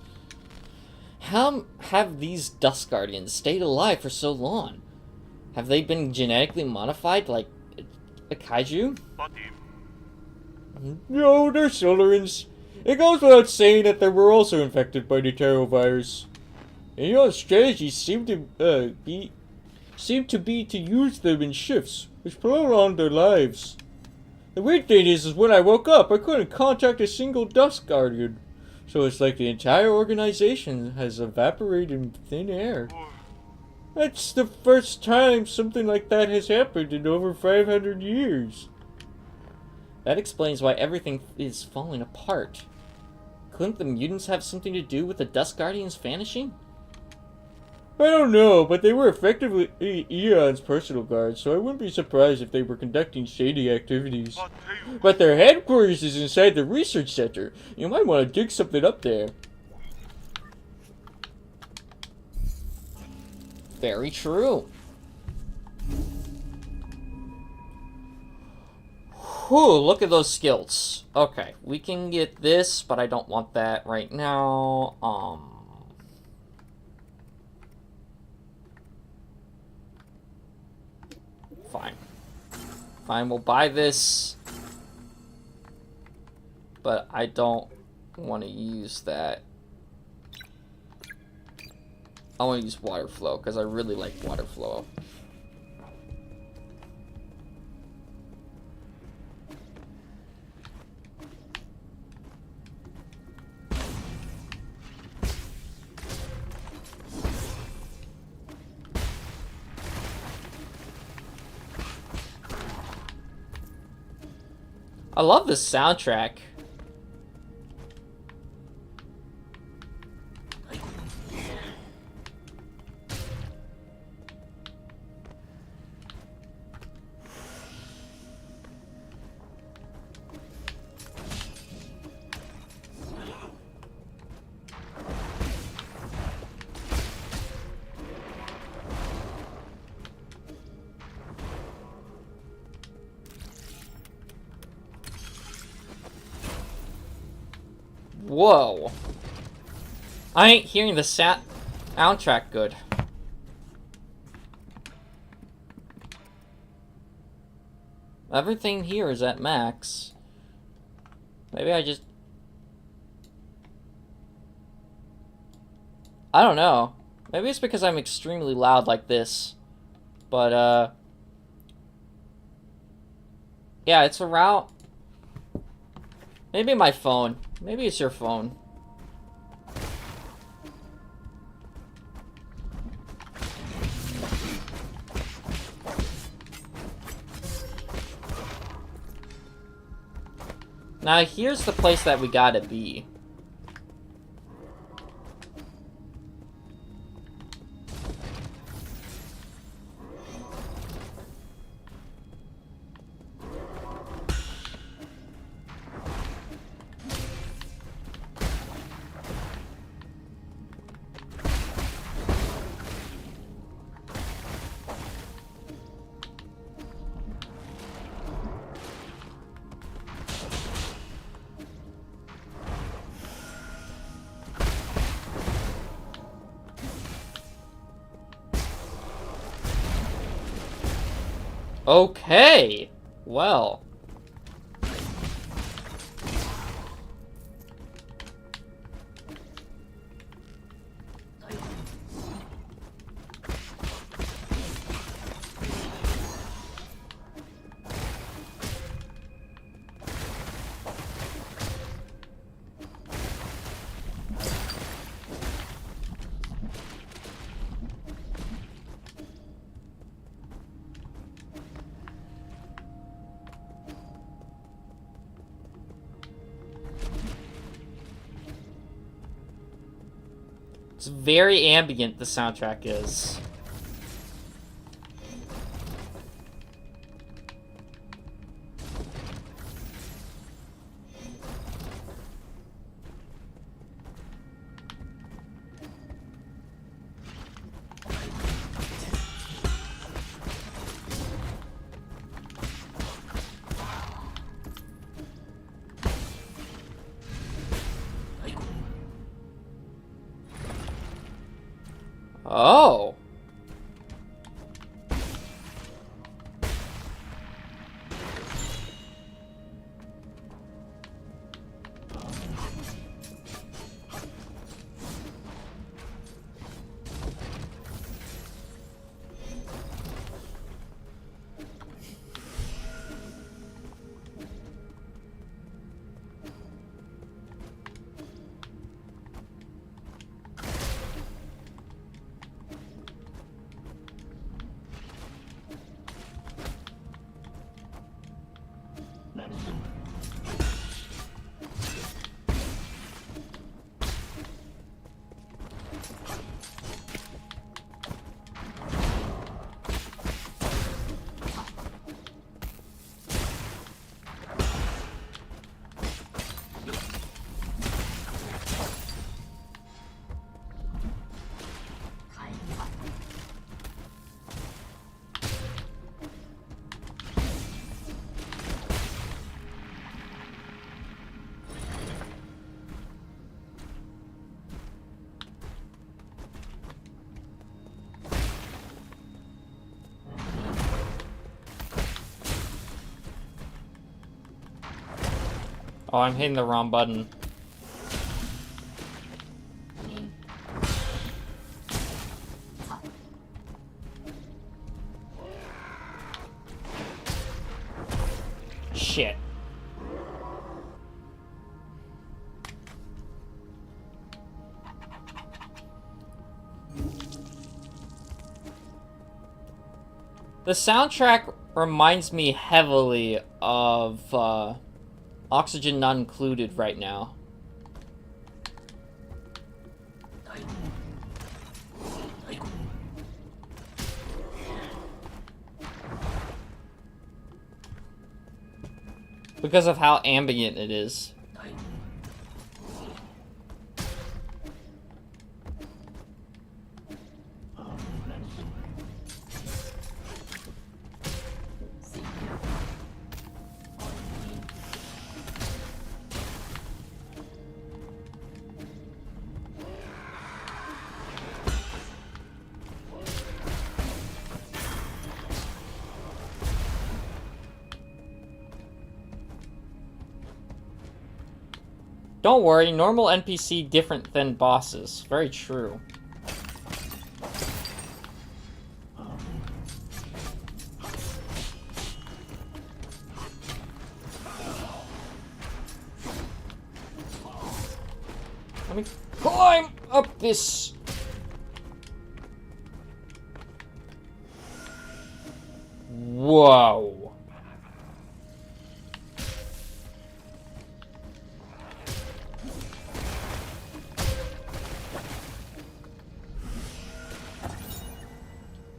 How have these Dusk Guardians stayed alive for so long? Have they been genetically modified like a kaiju? No, they're Solarians. It goes without saying that they were also infected by the Taro virus. Eon's strategy seemed to be to use them in shifts, which prolonged their lives. The weird thing is when I woke up, I couldn't contact a single Dusk Guardian. So it's like the entire organization has evaporated in thin air. That's the first time something like that has happened in over 500 years. That explains why everything is falling apart. Couldn't the mutants have something to do with the Dusk Guardians vanishing? I don't know, but they were effectively Eon's personal guards, so I wouldn't be surprised if they were conducting shady activities. But their headquarters is inside the research center. You might want to dig something up there. Very true. Whew, look at those skills. Okay, we can get this, but I don't want that right now. Fine. Fine, we'll buy this. But I don't want to use that. I want to use water flow, because I really like water flow. I love this soundtrack. Whoa. I ain't hearing the soundtrack good. Everything here is at max. Maybe I just... I don't know. Maybe it's because I'm extremely loud like this. But, yeah, it's around... Maybe my phone. Maybe it's your phone. Now here's the place that we gotta be. Okay, well. It's very ambient, the soundtrack is. Oh. Oh, I'm hitting the wrong button. Shit. The soundtrack reminds me heavily of, Oxygen Not Included right now. Because of how ambient it is. Don't worry, normal NPC different than bosses. Very true. me climb up this. Whoa.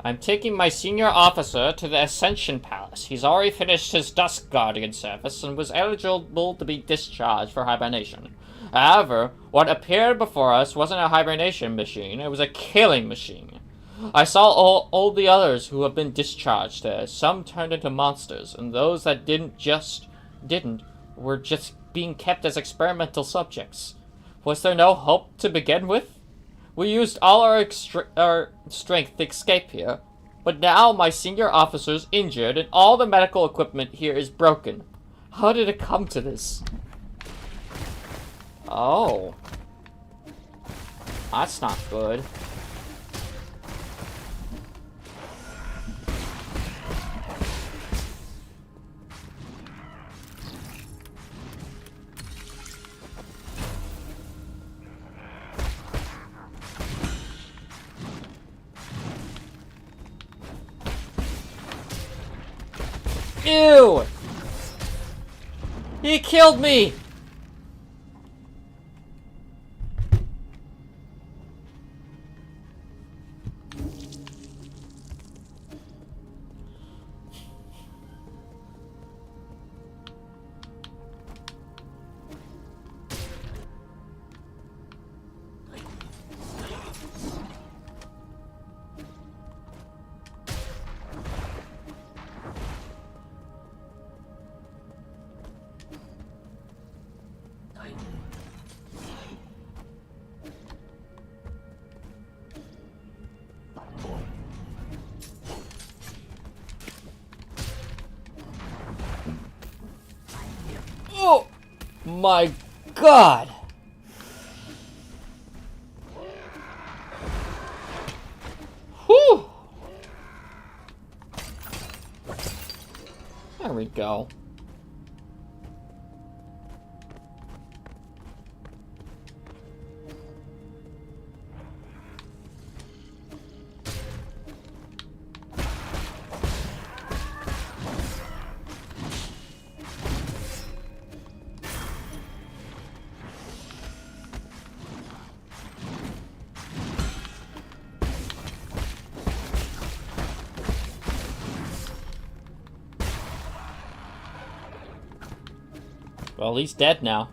I'm taking my senior officer to the Ascension Palace. He's already finished his Dusk Guardian service and was eligible to be discharged for hibernation. However, what appeared before us wasn't a hibernation machine, it was a killing machine. I saw all the others who have been discharged there. Some turned into monsters, and those that didn't were just being kept as experimental subjects. Was there no hope to begin with? We used all our strength to escape here, but now my senior officer's injured and all the medical equipment here is broken. How did it come to this? Oh. That's not good. Ew! He killed me! Oh my god! Whew! There we go. Well, he's dead now.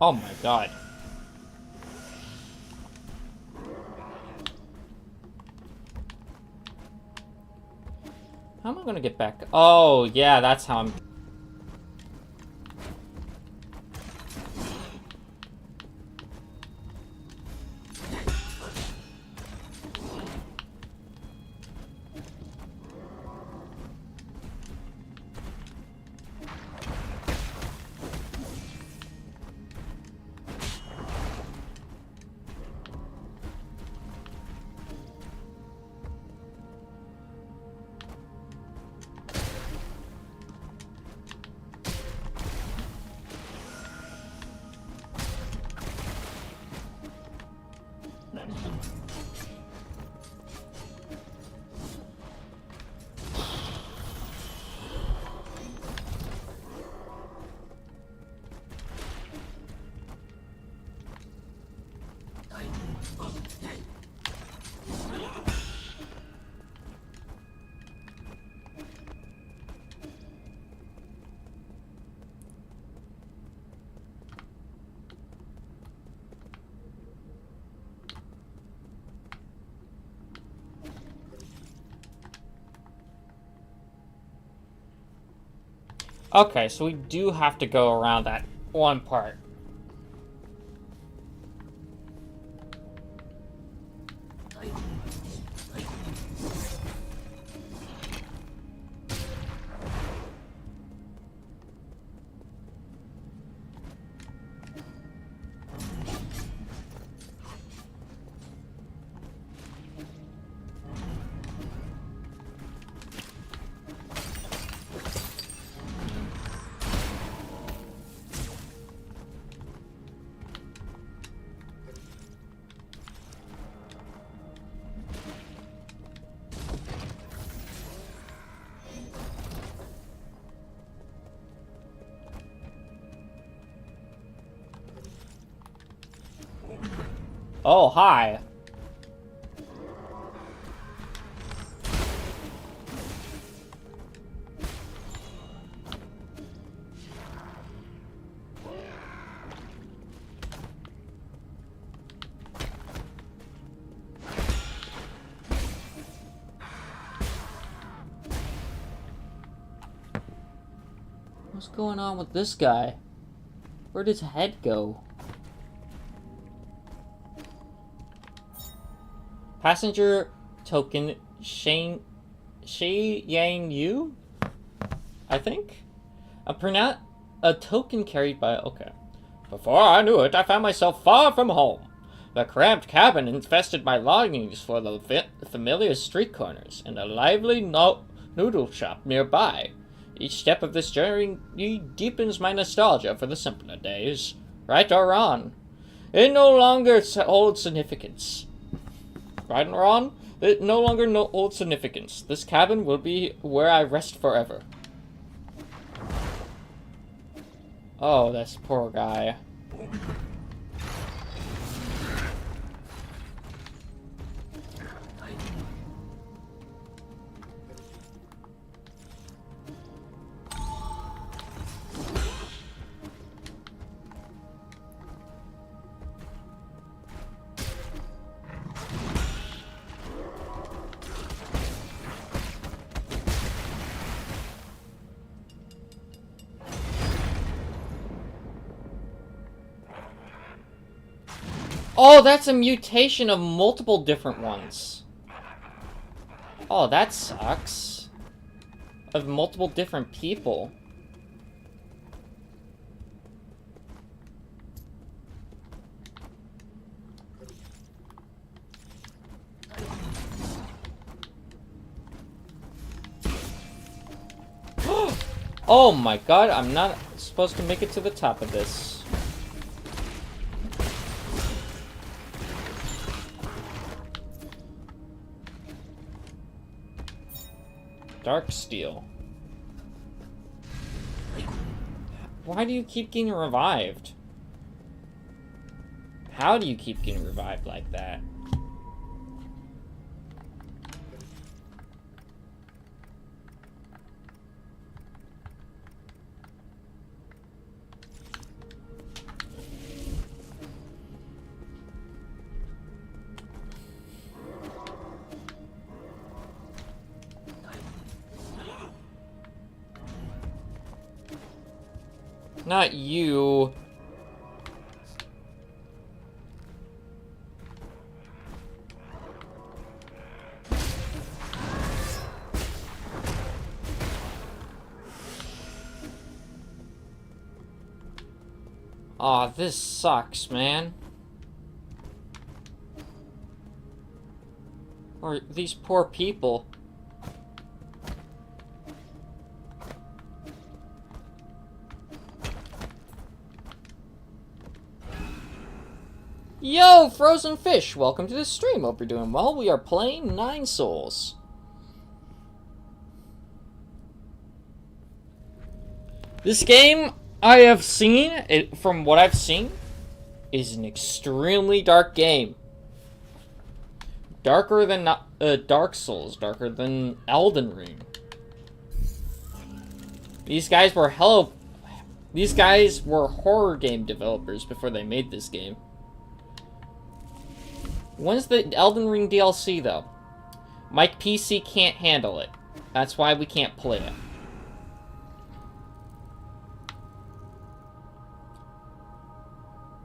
Oh my god. How am I gonna get back? Oh, yeah, that's how I'm... Okay, so we do have to go around that one part. Oh, hi. What's going on with this guy? Where'd his head go? Passenger token Shi Yang Yu? I think? A token carried by... Okay. Before I knew it, I found myself far from home. The cramped cabin infested my longings for the familiar street corners and a lively noodle shop nearby. Each step of this journey deepens my nostalgia for the simpler days. Right or wrong, it no longer holds significance. Right or wrong, it no longer holds significance. This cabin will be where I rest forever. Oh, this poor guy. Oh, that's a mutation of multiple different ones. Oh, that sucks. Of multiple different people. Oh my god, I'm not supposed to make it to the top of this. Dark Steel. Why do you keep getting revived? How do you keep getting revived like that? Not you. Aw, this sucks, man. Or these poor people. Yo, Frozen Fish! Welcome to the stream. Hope you're doing well. We are playing Nine Souls. This game, I have seen, from what I've seen, is an extremely dark game. Darker than Dark Souls, darker than Elden Ring. These guys were horror game developers before they made this game. When's the Elden Ring DLC, though? My PC can't handle it. That's why we can't play it.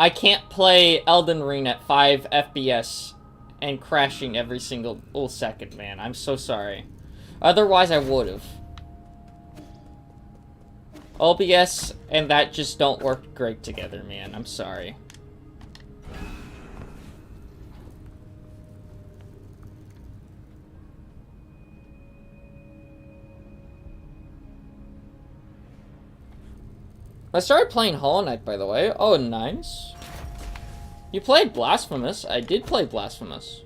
I can't play Elden Ring at 5 FPS and crashing every single second, man. I'm so sorry. Otherwise, I would've. OBS and that just don't work great together, man. I'm sorry. I started playing Hollow Knight, by the way. Oh, nice. You played Blasphemous. I did play Blasphemous.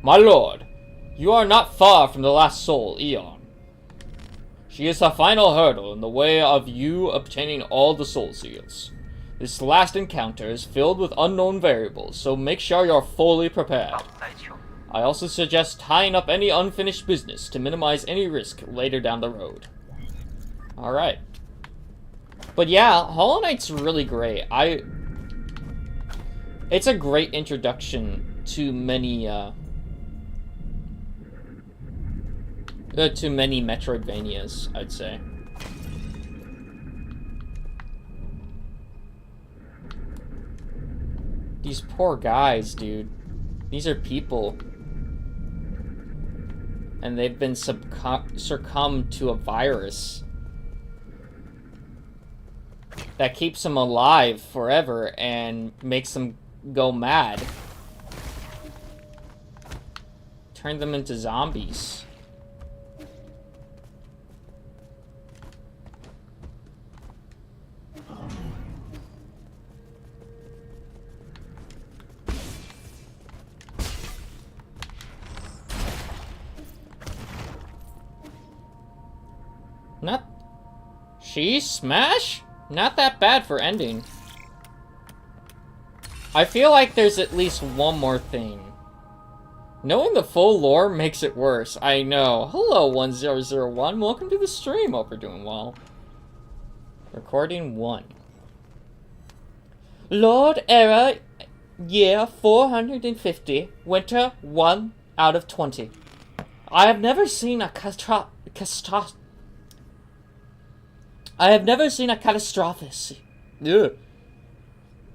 My lord, you are not far from the last soul, Eon. She is the final hurdle in the way of you obtaining all the soul seals. This last encounter is filled with unknown variables, so make sure you're fully prepared. I also suggest tying up any unfinished business to minimize any risk later down the road. Alright. But yeah, Hollow Knight's really great. It's a great introduction to many Metroidvanias, I'd say. These poor guys, dude. These are people. And they've been succumbed to a virus that keeps them alive forever and makes them go mad. Turn them into zombies. Not... She smash? Not that bad for ending. I feel like there's at least one more thing. Knowing the full lore makes it worse. I know. Hello, 1001. Welcome to the stream. Hope you're doing well. Recording 1. Lord Era, year 450, winter 1 out of 20. I have never seen a catastrophe. Ugh.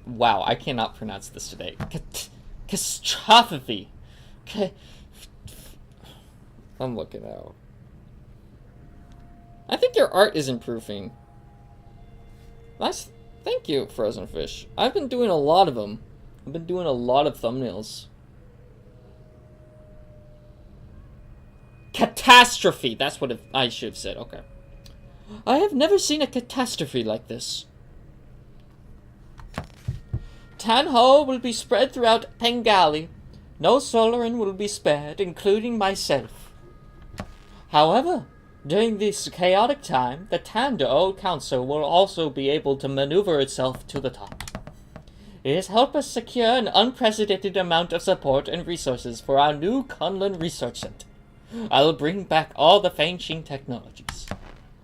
Wow, I cannot pronounce this today. Catastrophe. I'm looking out. I think your art is improving. Nice. Thank you, Frozen Fish. I've been doing a lot of them. I've been doing a lot of thumbnails. Catastrophe. That's what I should have said. Okay. I have never seen a catastrophe like this. Tanho will be spread throughout Pengali. No Solaran will be spared, including myself. However, during this chaotic time, the Tando Council will also be able to maneuver itself to the top. It has helped us secure an unprecedented amount of support and resources for our new Kunlun Research Center. I will bring back all the Feng-Shing technologies.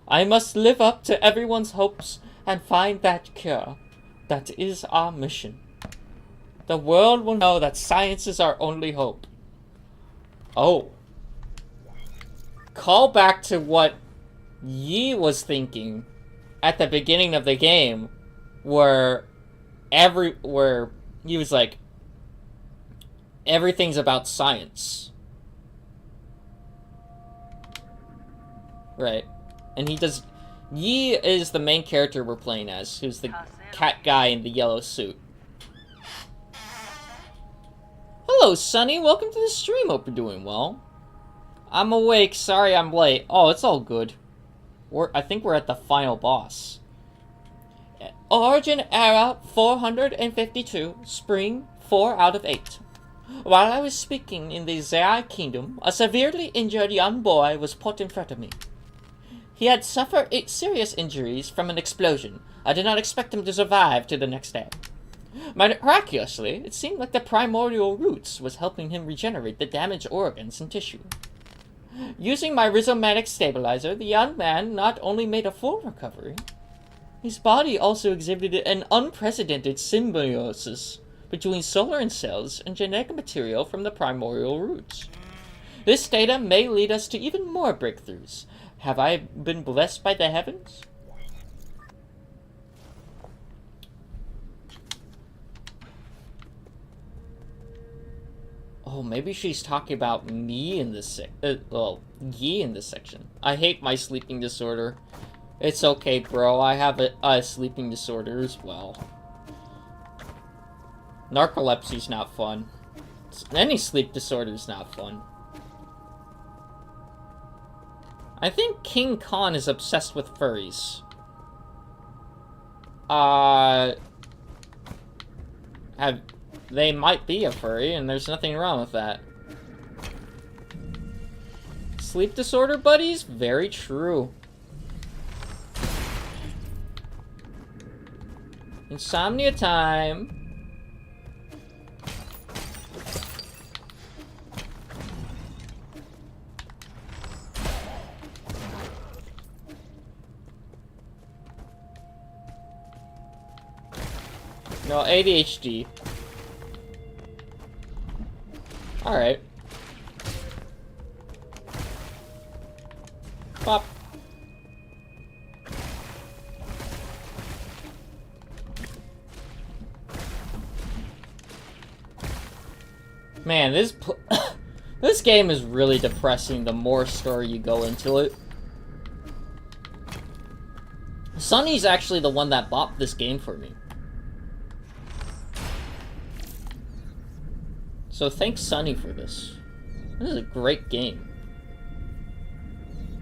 I must live up to everyone's hopes and find that cure. That is our mission. The world will know that science is our only hope. Oh. Call back to what Yi was thinking at the beginning of the game, where he was like, everything's about science. Right. And Yi is the main character we're playing as, who's the cat guy in the yellow suit. Hello, Sunny. Welcome to the stream. Hope you're doing well. I'm awake. Sorry I'm late. Oh, it's all good. I think we're at the final boss. Origin Era 452, Spring 4 out of 8. While I was speaking in the Zei Kingdom, a severely injured young boy was put in front of me. He had suffered serious injuries from an explosion. I did not expect him to survive to the next day. Miraculously, it seemed like the primordial roots was helping him regenerate the damaged organs and tissue. Using my rhizomatic stabilizer, the young man not only made a full recovery, his body also exhibited an unprecedented symbiosis between Solaran cells and genetic material from the primordial roots. This data may lead us to even more breakthroughs. Have I been blessed by the heavens? Oh, maybe she's talking about me in this Yi in this section. I hate my sleeping disorder. It's okay, bro. I have a sleeping disorder as well. Narcolepsy's not fun. Any sleep disorder is not fun. I think King Khan is obsessed with furries. They might be a furry, and there's nothing wrong with that. Sleep disorder buddies? Very true. Insomnia time. No, ADHD. Alright. Pop. Man, this this game is really depressing the more story you go into it. Sunny's actually the one that bought this game for me. So thanks Sunny for this. This is a great game.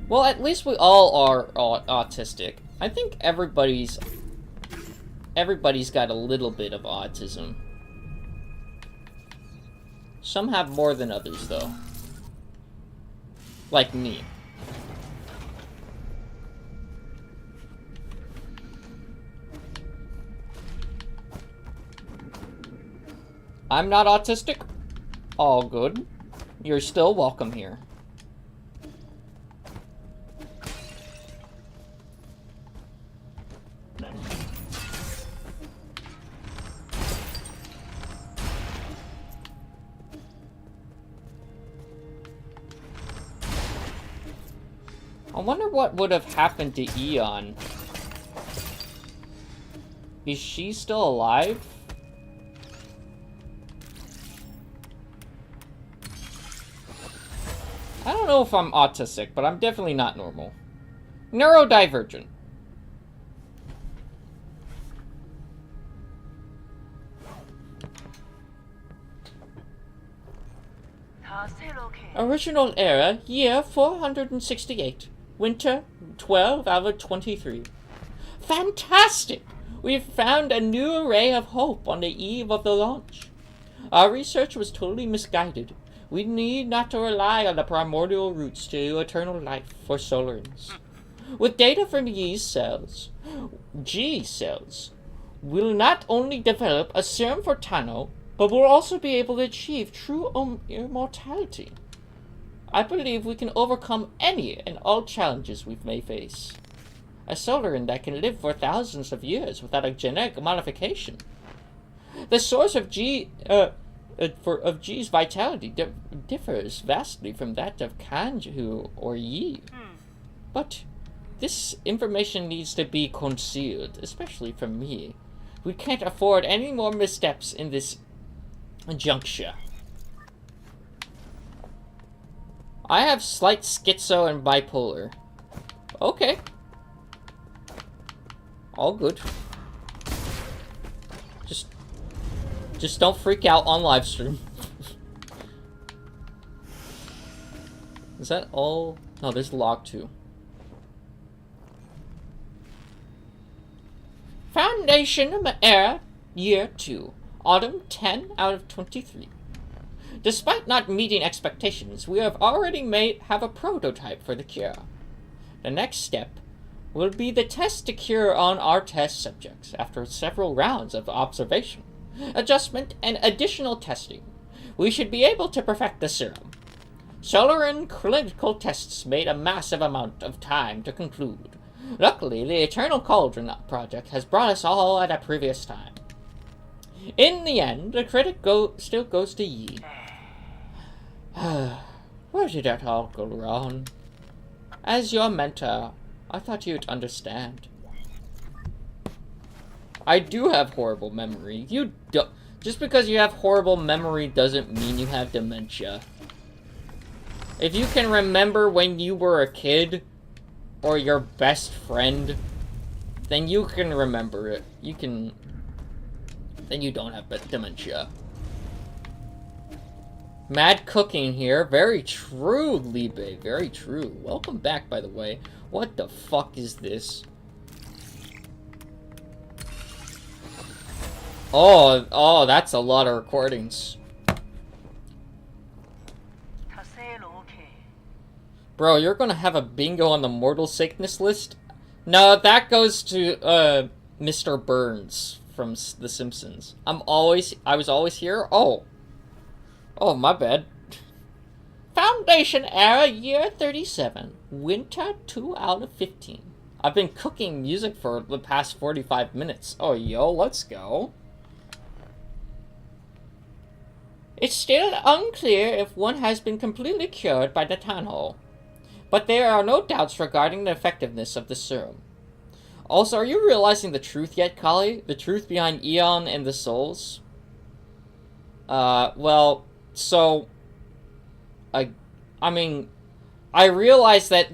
Well, at least we all are autistic. I think everybody's got a little bit of autism. Some have more than others, though. Like me. I'm not autistic. All good. You're still welcome here. I wonder what would have happened to Eon. Is she still alive? I don't know if I'm autistic, but I'm definitely not normal. Neurodivergent. Original era, year 468. Winter, 12 out of 23. Fantastic! We've found a new array of hope on the eve of the launch. Our research was totally misguided. We need not to rely on the primordial roots to eternal life for Solarans. With data from G cells, we'll not only develop a serum for Tano, but we'll also be able to achieve true immortality. I believe we can overcome any and all challenges we may face. A Solaran that can live for thousands of years without a genetic modification. The source of G's vitality differs vastly from that of Kanju or Yi. But this information needs to be concealed, especially from me. We can't afford any more missteps in this juncture. I have slight schizo and bipolar. Okay. All good. Just don't freak out on live stream. Is that all? No, there's log 2. Foundation era, year 2. Autumn 10 out of 23. Despite not meeting expectations, we have already have a prototype for the cure. The next step will be the test to cure on our test subjects after several rounds of observation, adjustment, and additional testing. We should be able to perfect the serum. Solaran clinical tests made a massive amount of time to conclude. Luckily, the Eternal Cauldron project has brought us all at a previous time. In the end, the credit still goes to Yi. We're How did it all go wrong? As your mentor, I thought you'd understand. I do have horrible memory. You don't. Just because you have horrible memory doesn't mean you have dementia. If you can remember when you were a kid, or your best friend, then you can remember it. Then you don't have dementia. Mad cooking here. Very true, Libe. Very true. Welcome back, by the way. What the fuck is this? Oh, that's a lot of recordings. Bro, you're gonna have a bingo on the mortal sickness list? No, that goes to, Mr. Burns from The Simpsons. I was always here? Oh, my bad. Foundation era, year 37. Winter, 2 out of 15. I've been cooking music for the past 45 minutes. Oh, yo, let's go. It's still unclear if one has been completely cured by the Tanho, but there are no doubts regarding the effectiveness of the serum. Also, are you realizing the truth yet, Kali? The truth behind Eon and the souls? Well, so... I mean, I realize that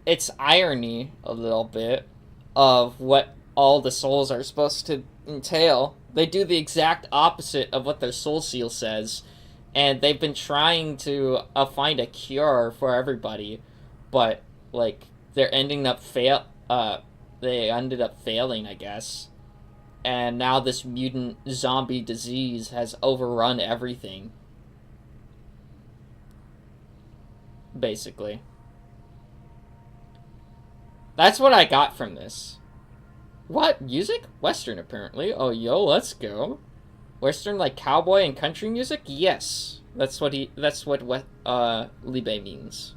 it's irony, a little bit, of what all the souls are supposed to entail. They do the exact opposite of what their soul seal says, and they've been trying to find a cure for everybody, but, like, they ended up failing, I guess. And now this mutant zombie disease has overrun everything. Basically. That's what I got from this. What? Music? Western, apparently. Oh, yo, let's go. Western, like cowboy and country music? Yes. That's what Libe means.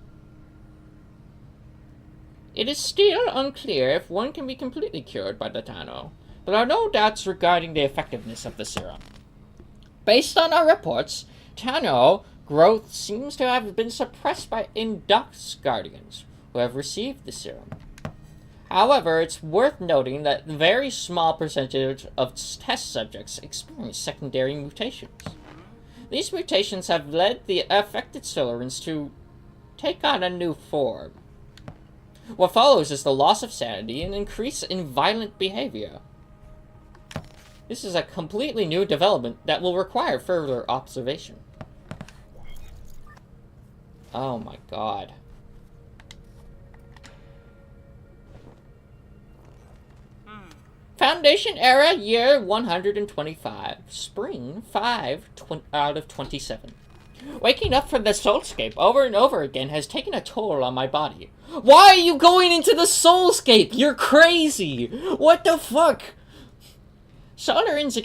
It is still unclear if one can be completely cured by the Tanho. There are no doubts regarding the effectiveness of the serum. Based on our reports, Tanho growth seems to have been suppressed by Induct's guardians, who have received the serum. However, it's worth noting that a very small percentage of test subjects experience secondary mutations. These mutations have led the affected Solarans to take on a new form. What follows is the loss of sanity and increase in violent behavior. This is a completely new development that will require further observation. Oh my god. Foundation era, year 125. Spring, 5 out of 27. Waking up from the soulscape over and over again has taken a toll on my body. Why are you going into the soulscape? You're crazy! What the fuck? Solarans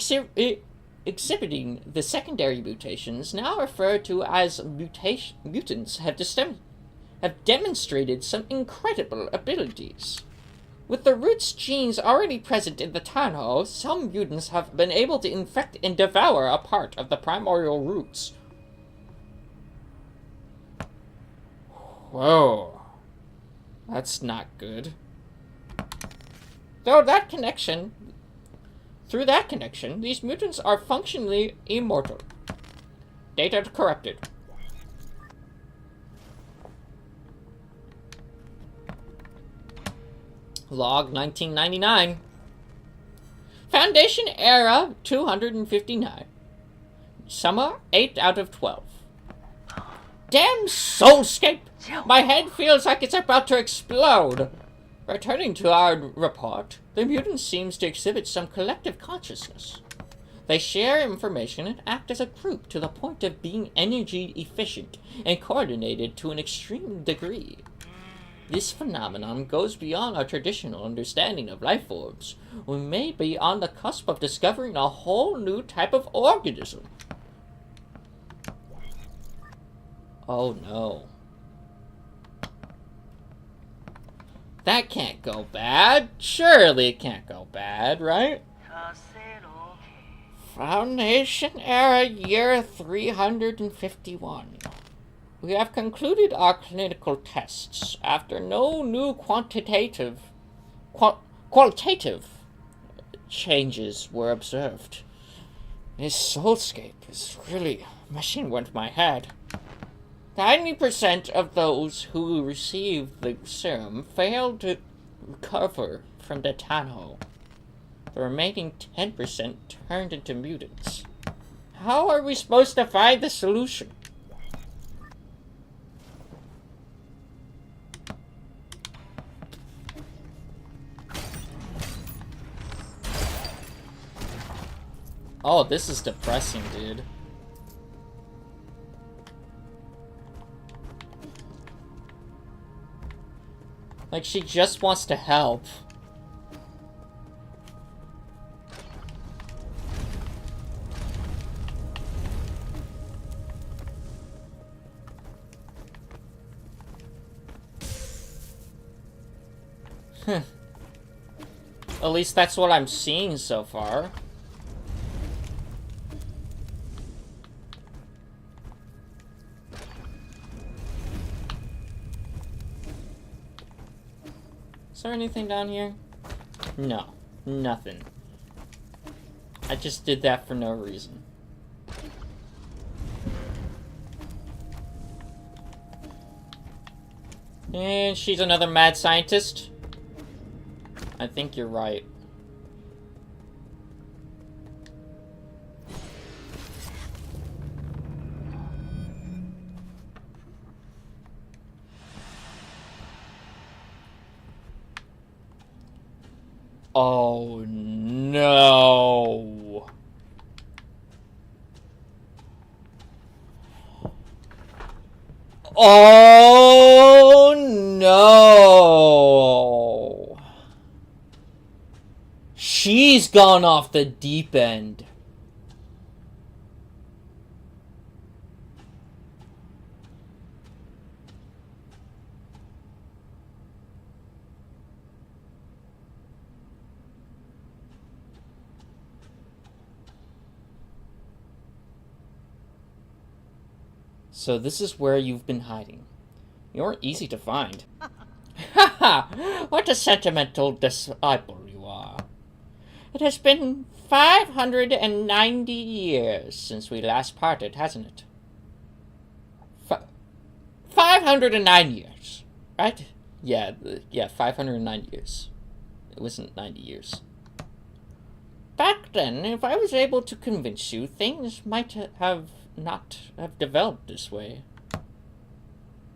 exhibiting the secondary mutations, now referred to as mutants, have demonstrated some incredible abilities. With the roots genes already present in the Tanho, some mutants have been able to infect and devour a part of the primordial roots. Whoa. That's not good. Through that connection, these mutants are functionally immortal. Data corrupted. Log 1999. Foundation era 259. Summer 8 out of 12. Damn soulscape! My head feels like it's about to explode. Returning to our report, the mutant seems to exhibit some collective consciousness. They share information and act as a group to the point of being energy efficient and coordinated to an extreme degree. This phenomenon goes beyond our traditional understanding of life forms. We may be on the cusp of discovering a whole new type of organism. Oh no. That can't go bad. Surely it can't go bad, right? Foundation era, year 351. We have concluded our clinical tests after no new qualitative changes were observed. This soulscape is really messing with my head. 90% of those who received the serum failed to recover from the tunnel. The remaining 10% turned into mutants. How are we supposed to find the solution? Oh, this is depressing, dude. Like, she just wants to help. At least that's what I'm seeing so far. Is there anything down here? No, nothing. I just did that for no reason. And she's another mad scientist. I think you're right. Oh no. Oh no. She's gone off the deep end. So this is where you've been hiding. You're easy to find. Haha! What a sentimental disciple you are. It has been 590 years since we last parted, hasn't it? 509 years, right? Yeah, 509 years. It wasn't 90 years. Back then, if I was able to convince you, things might not have developed this way.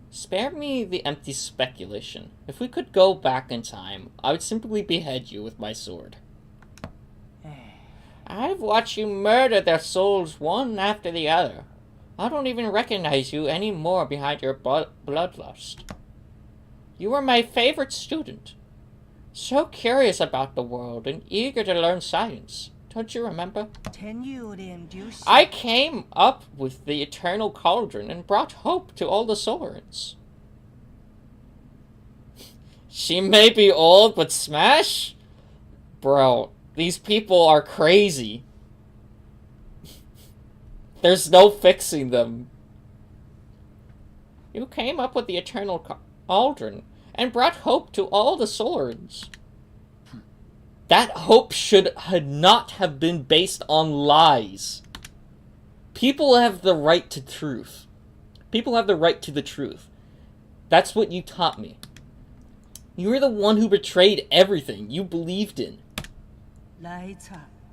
Spare me the empty speculation. If we could go back in time, I would simply behead you with my sword. I've watched you murder their souls one after the other. I don't even recognize you anymore behind your bloodlust. You were my favorite student. So curious about the world and eager to learn science. Don't you remember? I came up with the Eternal Cauldron and brought hope to all the Solarians. She may be old, but smash? Bro, these people are crazy. There's no fixing them. You came up with the Eternal Cauldron and brought hope to all the Solarians. That hope should not have been based on lies. People have the right to truth. People have the right to the truth. That's what you taught me. You were the one who betrayed everything you believed in.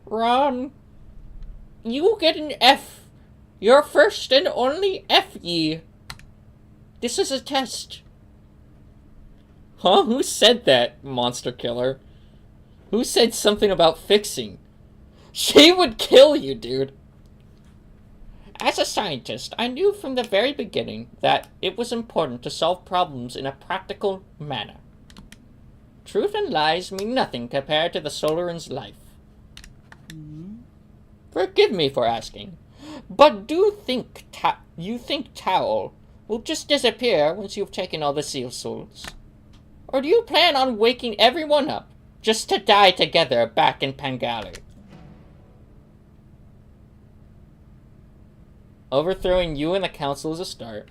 Ron, you get an F. Your first and only F, ye. This is a test. Huh? Who said that, monster killer? Who said something about fixing? She would kill you, dude. As a scientist, I knew from the very beginning that it was important to solve problems in a practical manner. Truth and lies mean nothing compared to the Solarian's life. Forgive me for asking, but do you think Tao will just disappear once you've taken all the Seal Souls? Or do you plan on waking everyone up just to die together back in Pangali? Overthrowing you and the council is a start.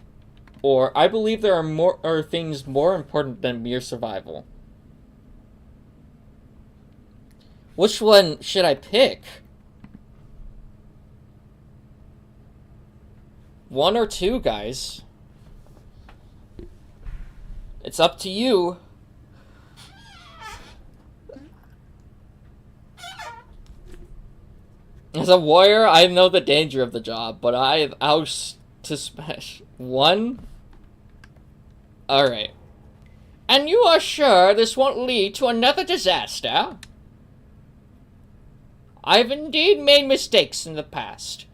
or I believe there are things more important than mere survival. Which one should I pick? One or two, guys. It's up to you. As a warrior, I know the danger of the job, but I'll to smash one. Alright. And you are sure this won't lead to another disaster? I've indeed made mistakes in the past.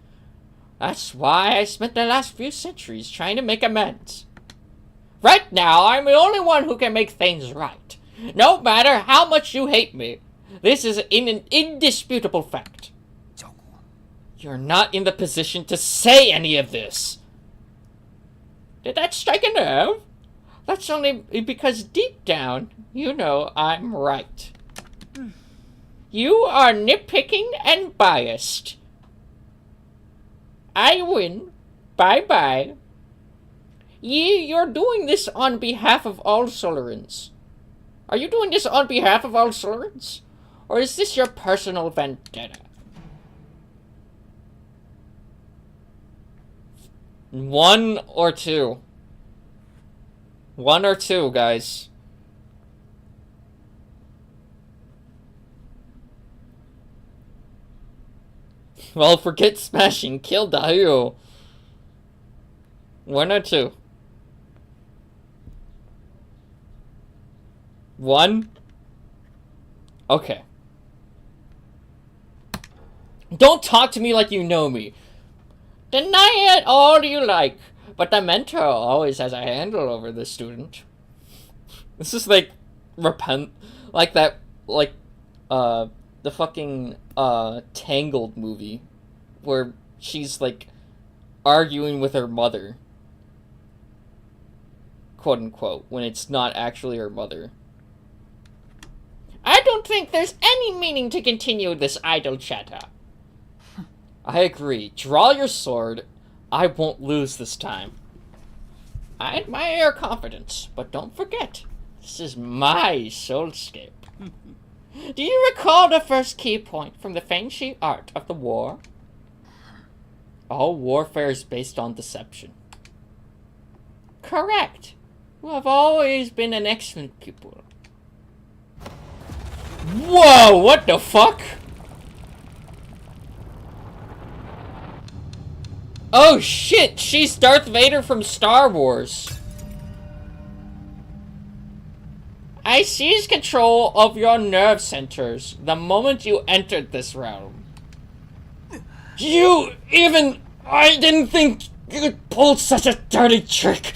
That's why I spent the last few centuries trying to make amends. Right now, I'm the only one who can make things right. No matter how much you hate me, this is an indisputable fact. You're not in the position to say any of this. Did that strike a nerve? That's only because deep down, you know I'm right. You are nitpicking and biased. I win. Bye-bye. You're doing this on behalf of all Solarans. Are you doing this on behalf of all Solarans? Or is this your personal vendetta? One or two. One or two, guys. Well, forget smashing. Kill Daiyo. One or two. One? Okay. Don't talk to me like you know me. Deny it all you like, but the mentor always has a handle over the student. This is like like that, like, the fucking, Tangled movie, where she's, like, arguing with her mother. Quote unquote, when it's not actually her mother. I don't think there's any meaning to continue this idle chatter. I agree. Draw your sword. I won't lose this time. I admire your confidence, but don't forget, this is my soulscape. Do you recall the first key point from the Fengshi art of the war? All warfare is based on deception. Correct. You have always been an excellent pupil. Whoa, what the fuck? Oh shit, she's Darth Vader from Star Wars. I seized control of your nerve centers the moment you entered this realm. I didn't think you could pull such a dirty trick.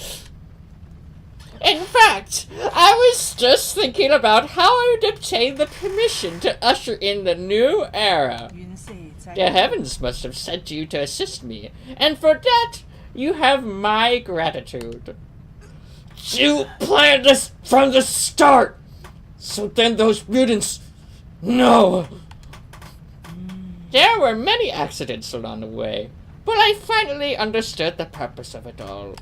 In fact, I was just thinking about how I would obtain the permission to usher in the new era. The heavens must have sent you to assist me, and for that, you have my gratitude. You planned this from the start, so then those mutants... No! There were many accidents along the way, but I finally understood the purpose of it all.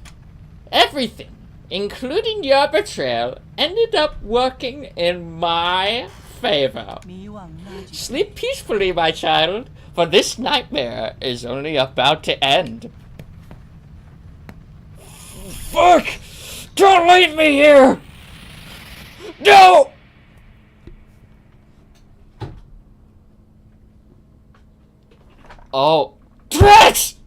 Everything, including your betrayal, ended up working in my favor. Sleep peacefully, my child, for this nightmare is only about to end. Fuck! Don't leave me here! No! Oh. Drax!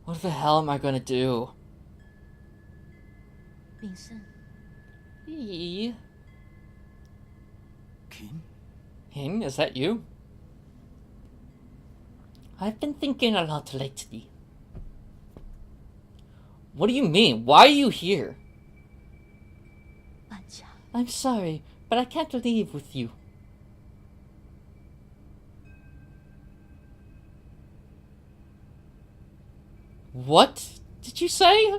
What the hell am I gonna do? 秉胜， Hing, is that you? I've been thinking a lot lately. What do you mean? Why are you here? 半家， I'm sorry, but I can't leave with you. What did you say?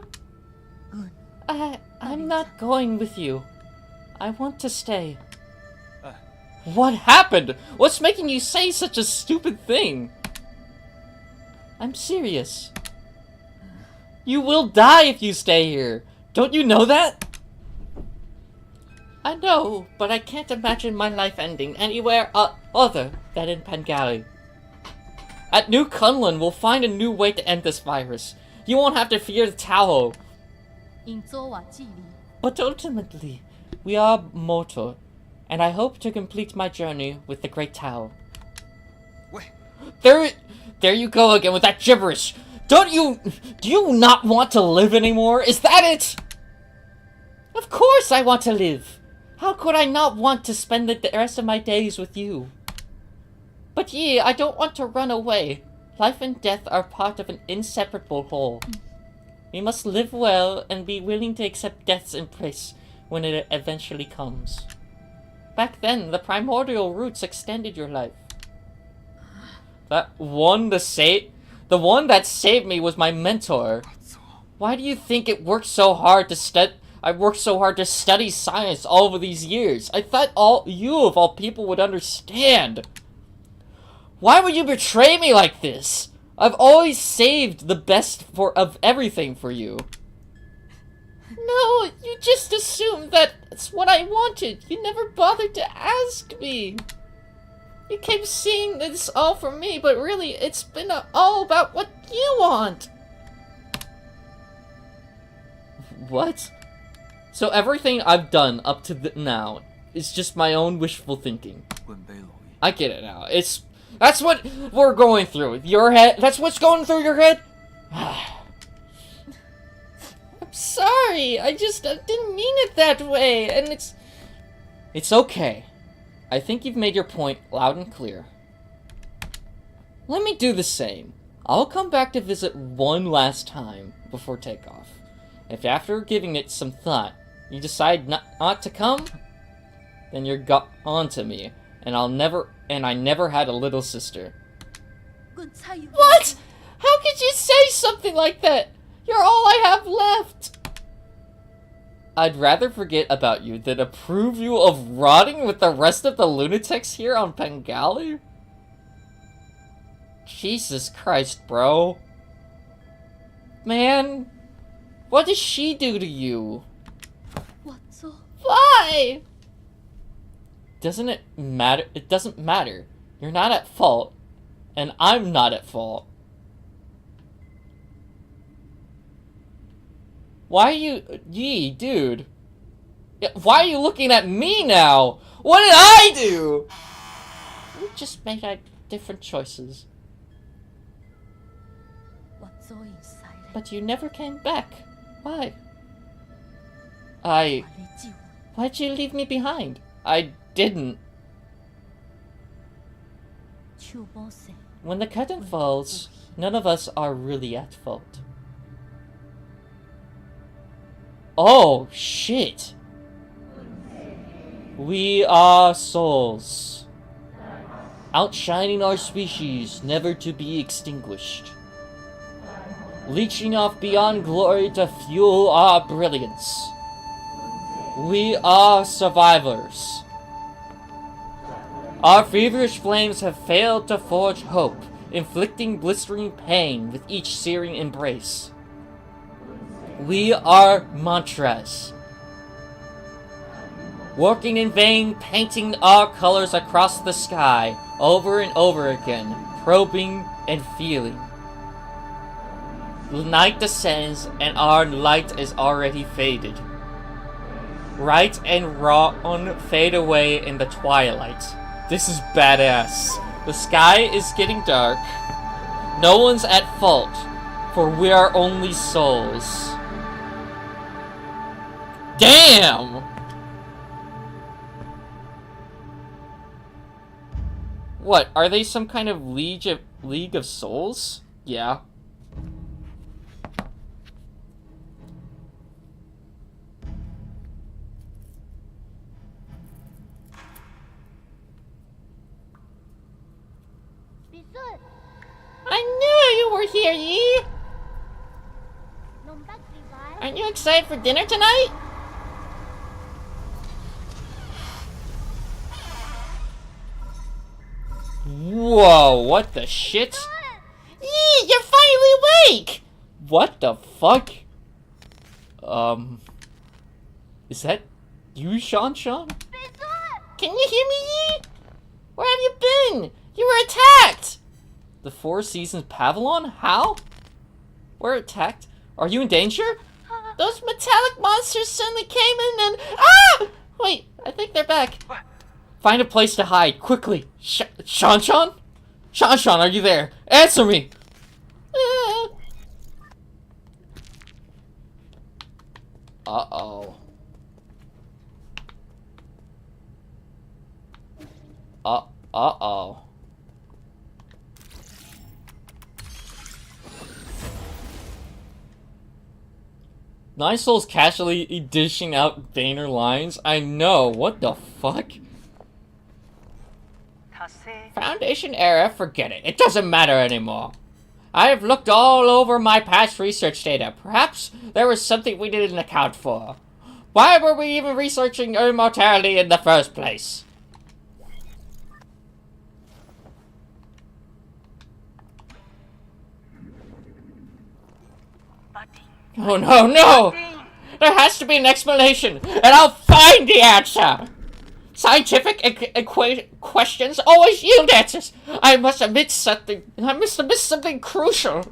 Good. I'm not going with you. I want to stay. What happened? What's making you say such a stupid thing? I'm serious. You will die if you stay here. Don't you know that? I know, but I can't imagine my life ending anywhere other than in Pengali. At New Kunlun, we'll find a new way to end this virus. You won't have to fear the Tahoe. 因做我纪律， But ultimately, we are mortal, and I hope to complete my journey with the Great Tao. Wait. There you go again with that gibberish. Do you not want to live anymore? Is that it? Of course I want to live. How could I not want to spend the rest of my days with you? But I don't want to run away. Life and death are part of an inseparable whole. We must live well and be willing to accept death's embrace when it eventually comes. Back then, the primordial roots extended your life. The one that saved me was my mentor. Why do you think I worked so hard to study science all over these years? I thought you of all people would understand. Why would you betray me like this? I've always saved the best of everything for you. No, you just assumed that's what I wanted. You never bothered to ask me. You kept seeing this all for me, but really, it's been all about what you want. What? So everything I've done up to now is just my own wishful thinking. I get it now. That's what we're going through. Your head. That's what's going through your head? I'm sorry. I didn't mean it that way. And it's okay. I think you've made your point loud and clear. Let me do the same. I'll come back to visit one last time before takeoff. If after giving it some thought, you decide not to come, then you're gone to me, and I never had a little sister. 滚菜油。 What? How could you say something like that? You're all I have left. I'd rather forget about you than approve you of rotting with the rest of the lunatics here on Pengali? Jesus Christ, bro. Man, what did she do to you? 我做 Why? Doesn't it matter? It doesn't matter. You're not at fault, and I'm not at fault. Why are you... dude. Why are you looking at me now? What did I do? We just made different choices. 我做 inside But you never came back. Why? 我你救我 Why'd you leave me behind? I didn't. 手无神 When the curtain falls, none of us are really at fault. Oh, shit. We are souls, outshining our species, never to be extinguished. Leeching off beyond glory to fuel our brilliance. We are survivors. Our feverish flames have failed to forge hope, inflicting blistering pain with each searing embrace. We are mantras. Working in vain, painting our colors across the sky, over and over again, probing and feeling. The night descends, and our light is already faded. Right and wrong fade away in the twilight. This is badass. The sky is getting dark. No one's at fault, for we are only souls. Damn! What, are they some kind of League of Souls? Yeah. I knew you were here, Yi! Aren't you excited for dinner tonight? Whoa, what the shit? Yee, you're finally awake! What the fuck? Is that you, Sean? Can you hear me, Yee? Where have you been? You were attacked! The Four Seasons Pavilion? How? We're attacked? Are you in danger? Those metallic monsters suddenly came in and... Ah! Wait, I think they're back. Find a place to hide, quickly. Sean? Sean, are you there? Answer me! Uh, Uh-oh. Uh-oh. Nine Souls casually dishing out Vayner lines? I know, what the fuck? Foundation era, forget it. It doesn't matter anymore. I have looked all over my past research data. Perhaps there was something we didn't account for. Why were we even researching immortality in the first place? Oh no! There has to be an explanation, and I'll find the answer! Scientific questions always yield answers! I must have missed something crucial!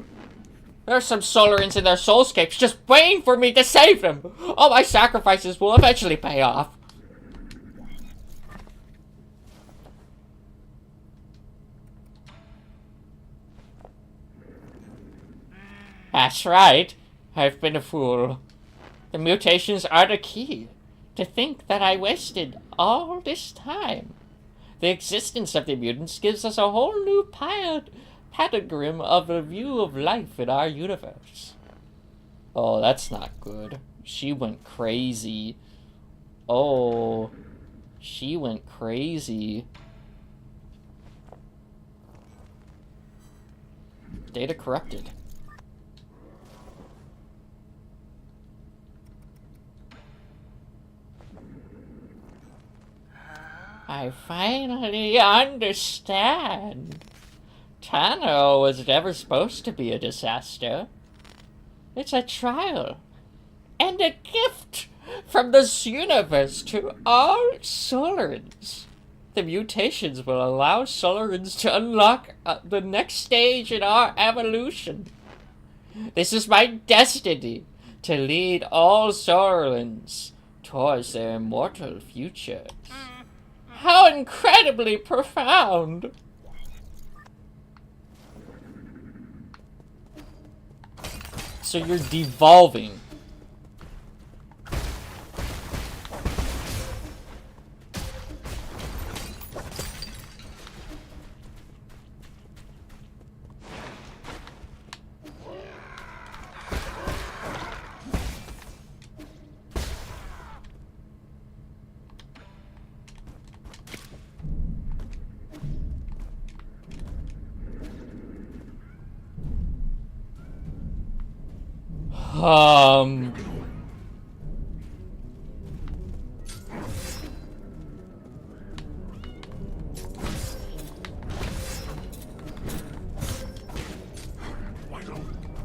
There are some Solarians in their soulscapes just waiting for me to save them! All my sacrifices will eventually pay off. That's right. I've been a fool. The mutations are the key. To think that I wasted all this time. The existence of the mutants gives us a whole new pentagram of a view of life in our universe. Oh, that's not good. She went crazy. Oh, she went crazy. Data corrupted. I finally understand. Tano was never supposed to be a disaster. It's a trial. And a gift from this universe to all Solarians. The mutations will allow Solarians to unlock the next stage in our evolution. This is my destiny, to lead all Solarians towards their immortal futures. How incredibly profound! So you're devolving.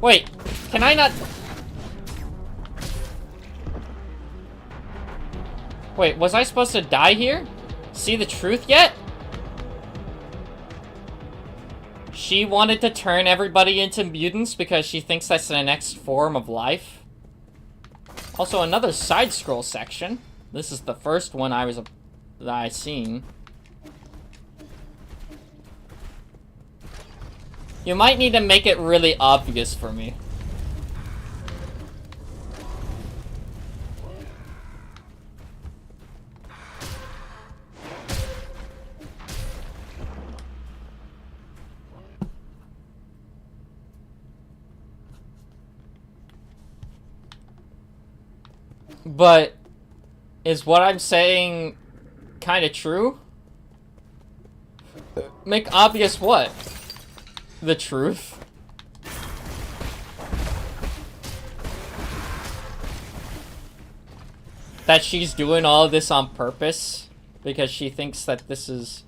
Wait, can I not... Wait, was I supposed to die here? See the truth yet? She wanted to turn everybody into mutants because she thinks that's the next form of life. Also, another side-scroll section. This is the first one that I seen. You might need to make it really obvious for me. But is what I'm saying kind of true? Make obvious what? The truth? that she's doing all of this on purpose because she thinks that this is...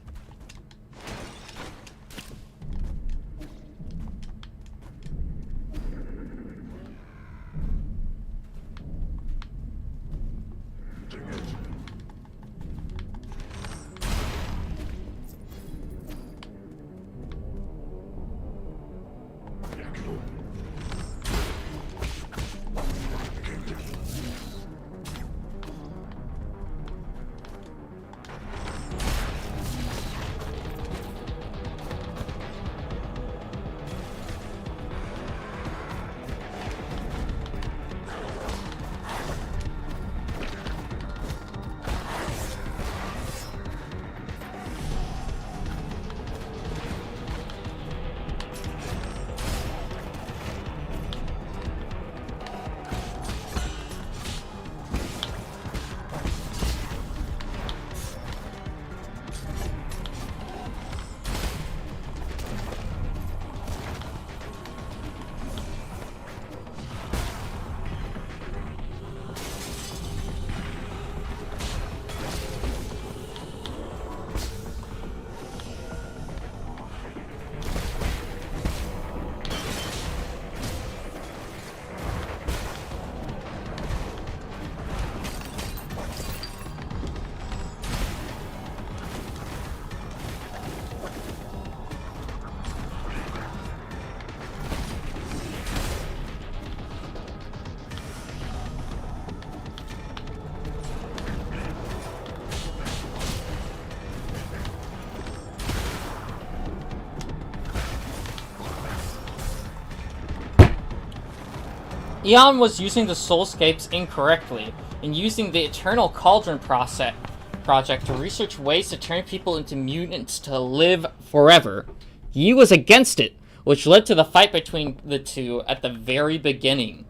Eon was using the soulscapes incorrectly, and using the Eternal Cauldron project to research ways to turn people into mutants to live forever. Yi was against it, which led to the fight between the two at the very beginning.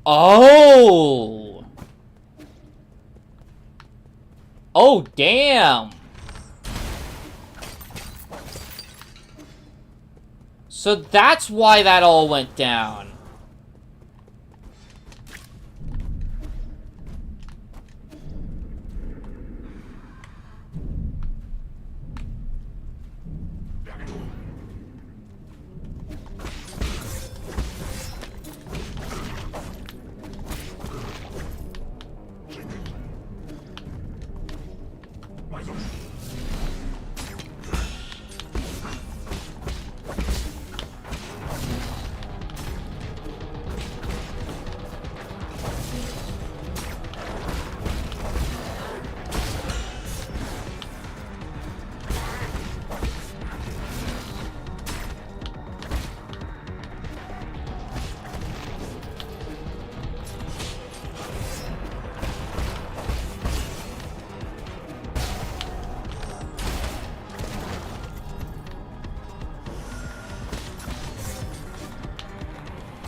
Oh! Oh, damn! So that's why that all went down.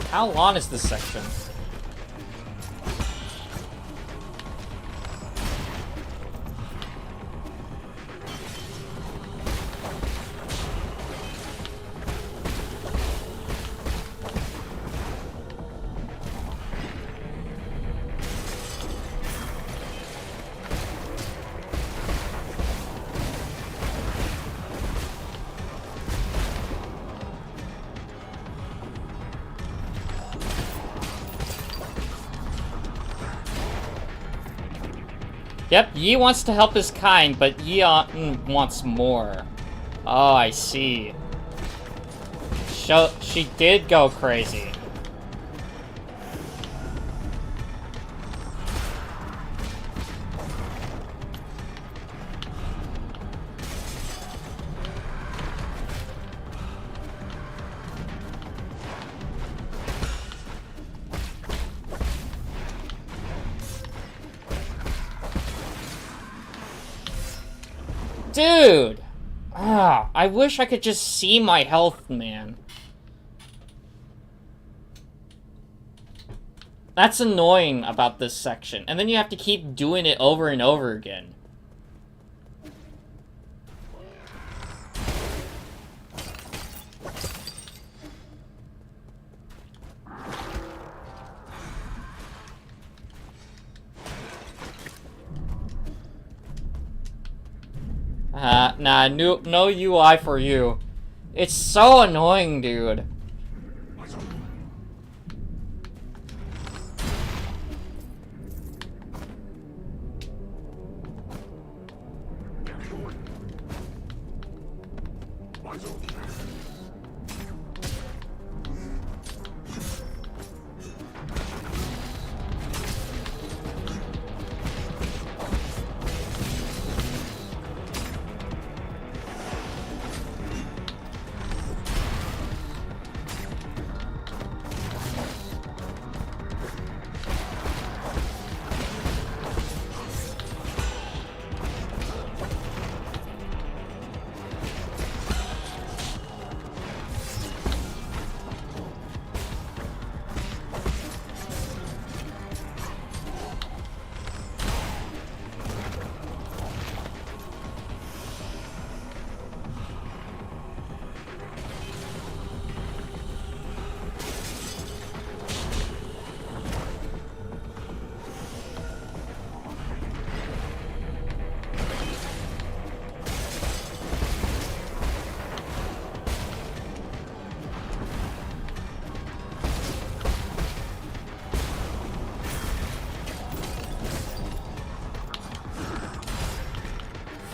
How long is this section? Yep, Yi wants to help his kind, but Yeon wants more. Oh, I see. She did go crazy. Dude! I wish I could just see my health, man. That's annoying about this section. And then you have to keep doing it over and over again. Nah, no UI for you. It's so annoying, dude.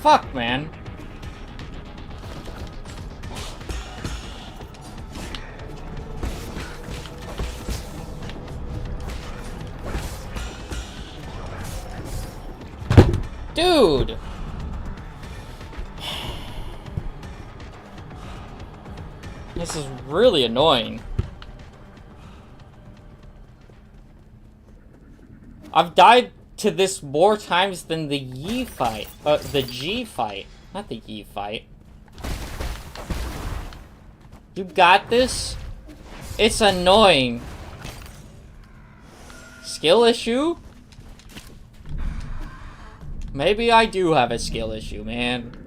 Fuck, man. Dude! This is really annoying. I've died to this more times than the Yi fight. The G fight. Not the Yi fight. You got this? It's annoying. Skill issue? Maybe I do have a skill issue, man.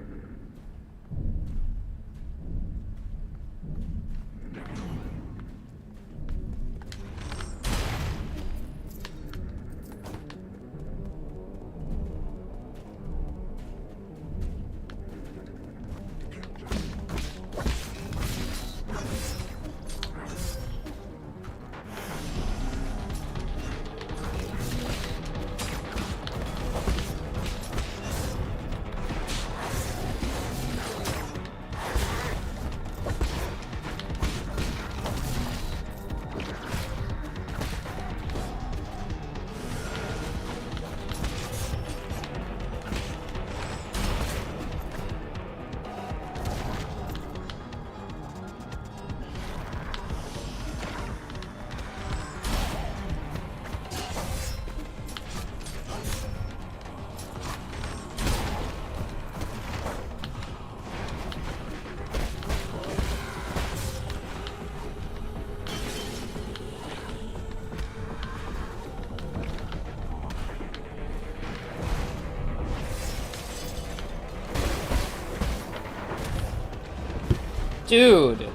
Dude.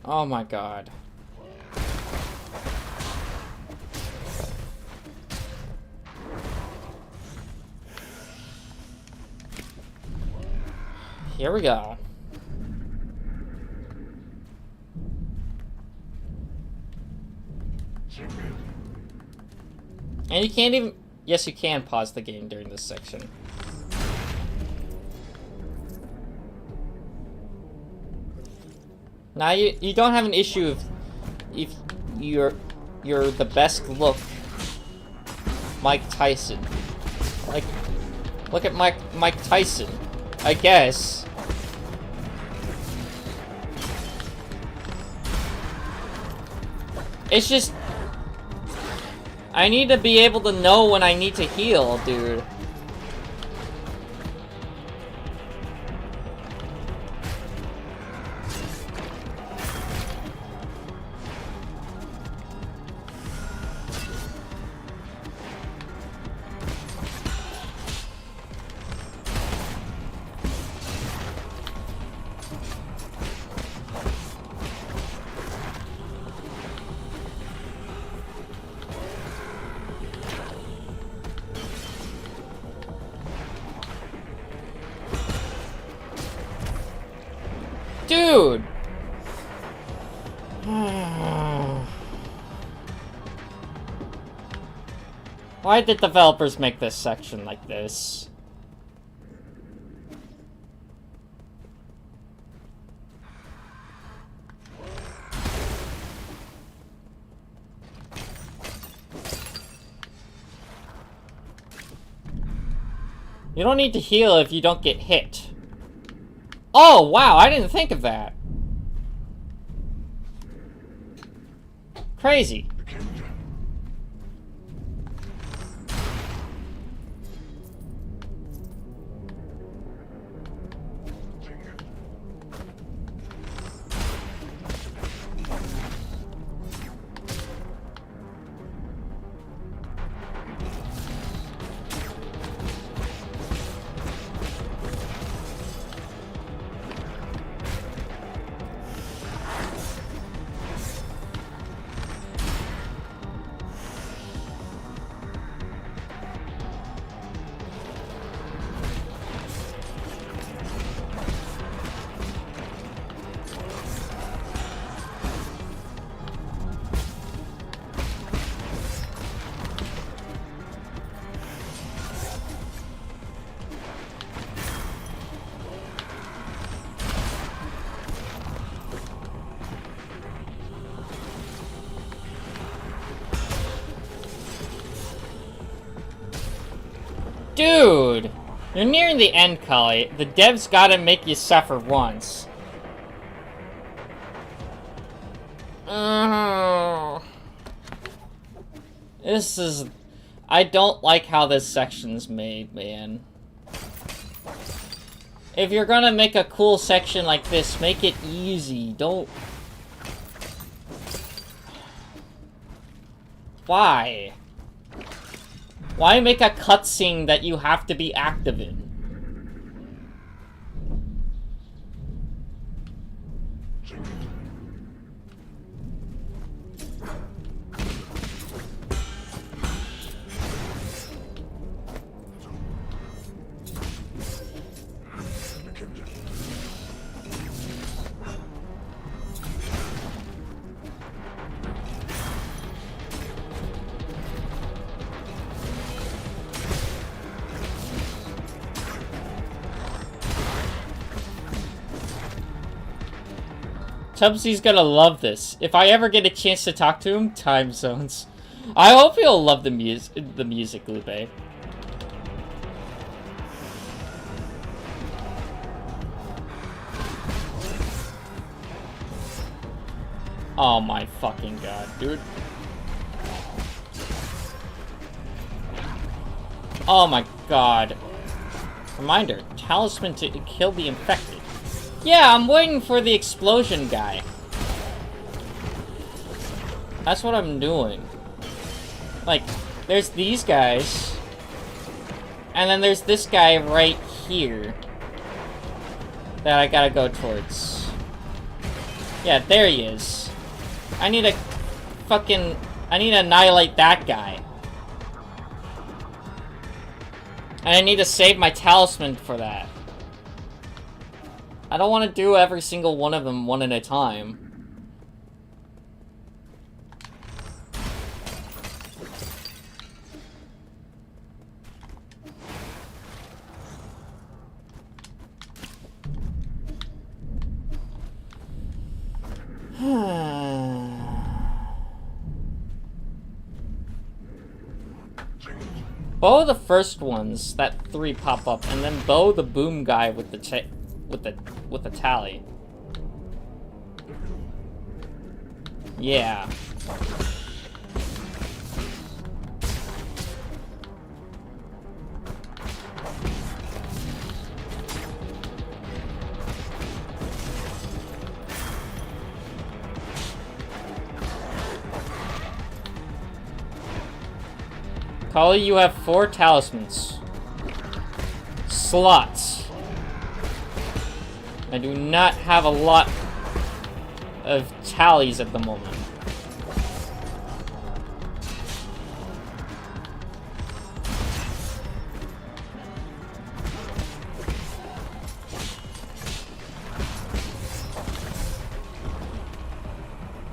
Oh my god. Here we go. And you can't even... Yes, you can pause the game during this section. Now you don't have an issue if you're the best look Mike Tyson. Like, look at Mike Tyson, I guess. It's just I need to be able to know when I need to heal, dude. Dude! Why did developers make this section like this? You don't need to heal if you don't get hit. Oh, wow, I didn't think of that. Crazy. Dude! You're nearing the end, Cully. The devs gotta make you suffer once. This is... I don't like how this section's made, man. If you're gonna make a cool section like this, make it easy. Don't... Why? Why make a cutscene that you have to be active in? Tubbsy's gonna love this. If I ever get a chance to talk to him, time zones. I hope he'll love the music, Lupe. Oh my fucking god, dude. Oh my god. Reminder, talisman to kill the infected. Yeah, I'm waiting for the explosion guy. That's what I'm doing. Like, there's these guys. And then there's this guy right here. That I gotta go towards. Yeah, there he is. I need to fucking... I need to annihilate that guy. And I need to save my talisman for that. I don't want to do every single one of them one at a time. Bow the first ones, that 3 pop up, and then bow the boom guy with the tally. Yeah. Kali, you have 4 talismans. Slots. I do not have a lot of tallies at the moment.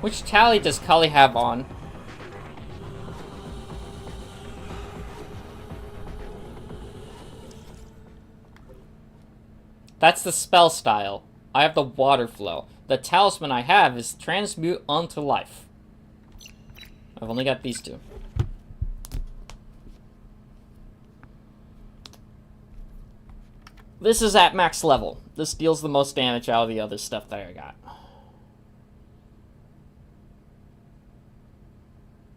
Which tally does Kali have on? That's the spell style. I have the water flow. The talisman I have is transmute unto life. I've only got these two. This is at max level. This deals the most damage out of the other stuff that I got.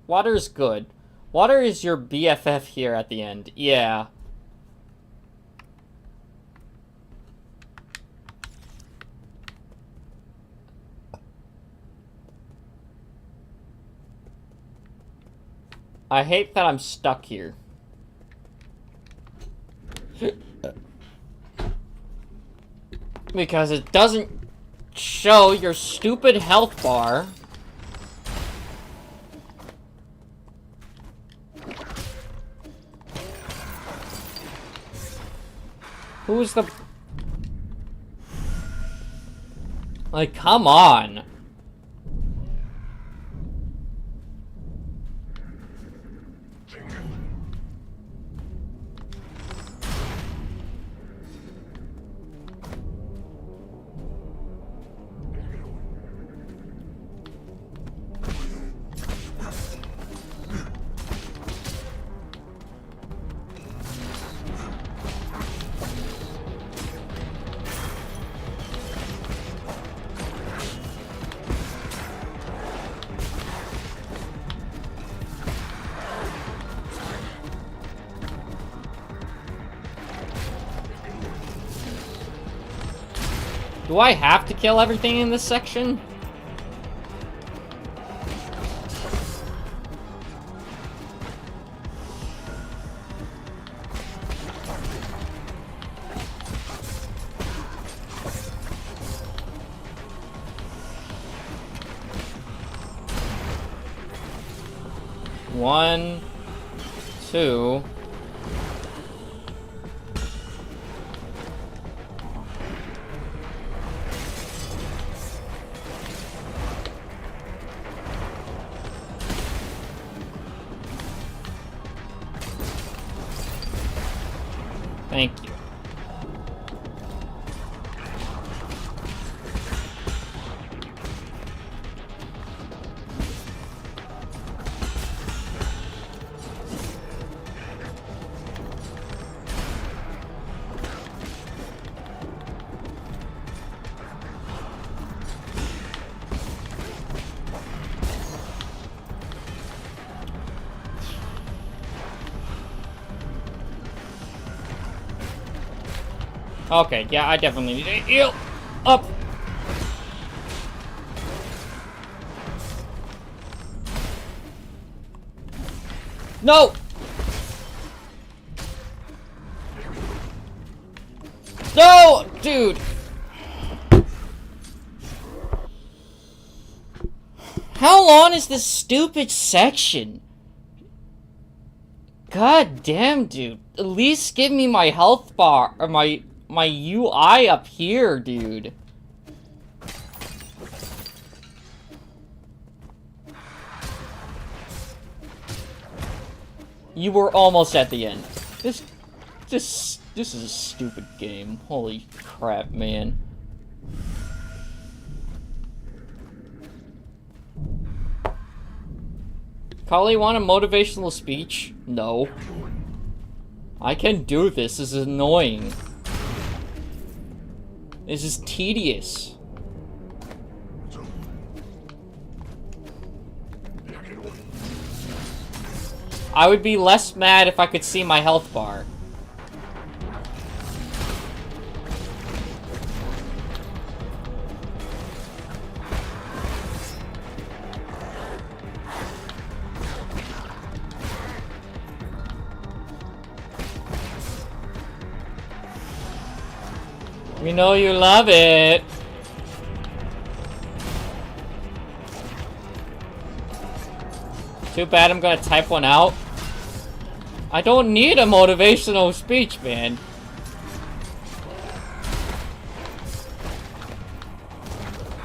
Water is good. Water is your BFF here at the end. Yeah. I hate that I'm stuck here. Because it doesn't show your stupid health bar. Who's the... Like, come on. Do I have to kill everything in this section? One, two. Thank you. Okay, yeah, I definitely need to heal up. No! No! Dude! How long is this stupid section? God damn, dude. At least give me my health bar, or my UI up here, dude. You were almost at the end. This is a stupid game. Holy crap, man. Kali, want a motivational speech? No. I can do this. This is annoying. This is tedious. I would be less mad if I could see my health bar. We know you love it. Too bad I'm gonna type one out. I don't need a motivational speech, man.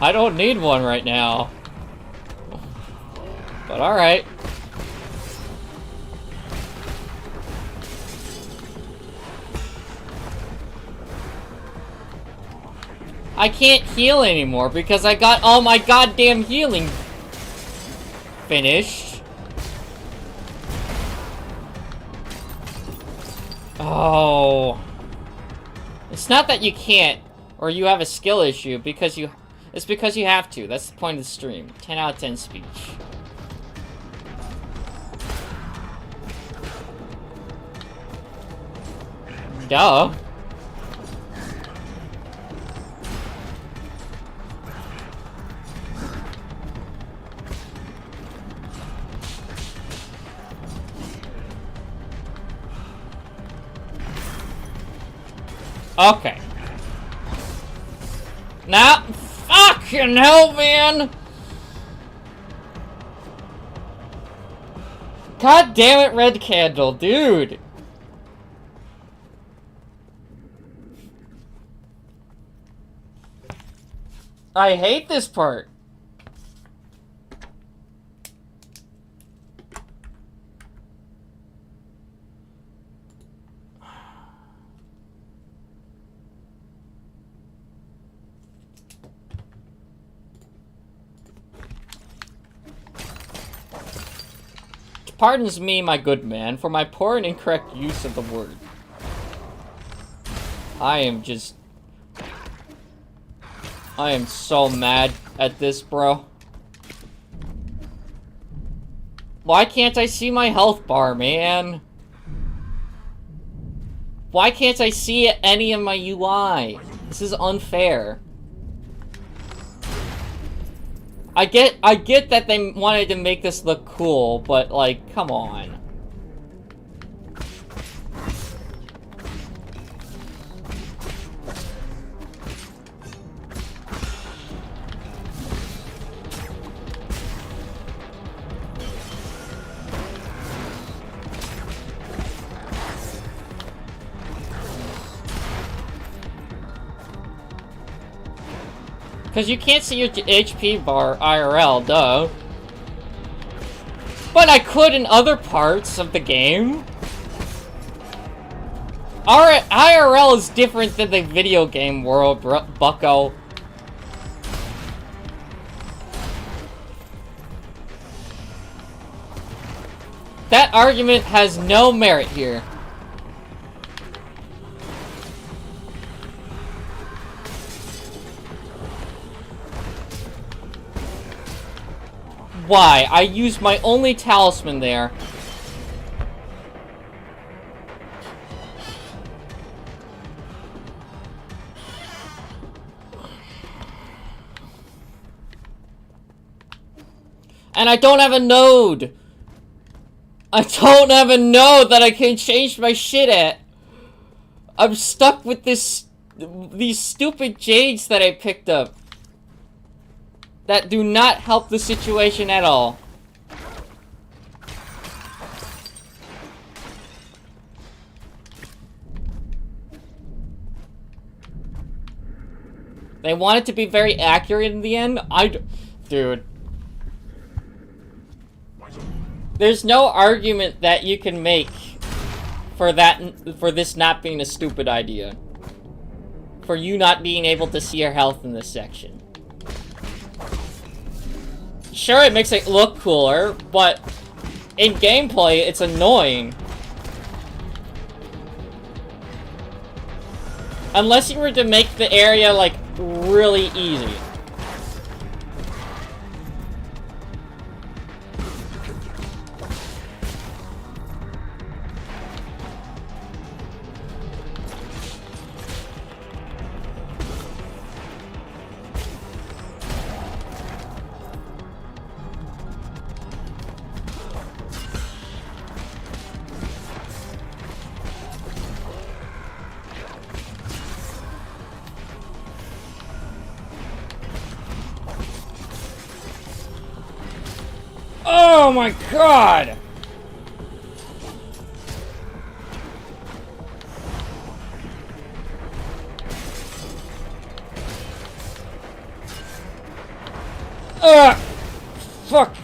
I don't need one right now. But alright. I can't heal anymore because I got all my goddamn healing finished. Oh. It's not that you can't, or you have a skill issue, because it's because you have to. That's the point of the stream. 10 out of 10 speech. Duh. Okay. Now, fucking hell, man! God damn it, Red Candle, dude! I hate this part. Pardons me, my good man, for my poor and incorrect use of the word. I am so mad at this, bro. Why can't I see my health bar, man? Why can't I see any of my UI? This is unfair. I get that they wanted to make this look cool, but like, come on. Because you can't see your HP bar IRL, duh. But I could in other parts of the game. IRL is different than the video game world, bucko. That argument has no merit here. Why? I used my only talisman there. And I don't have a node. I don't have a node that I can change my shit at. I'm stuck with these stupid jades that I picked up. That do not help the situation at all. They want it to be very accurate in the end. Dude. There's no argument that you can make for this not being a stupid idea. For you not being able to see your health in this section. Sure, it makes it look cooler, but in gameplay, it's annoying. Unless you were to make the area, like, really easy. Oh my god! Fuck!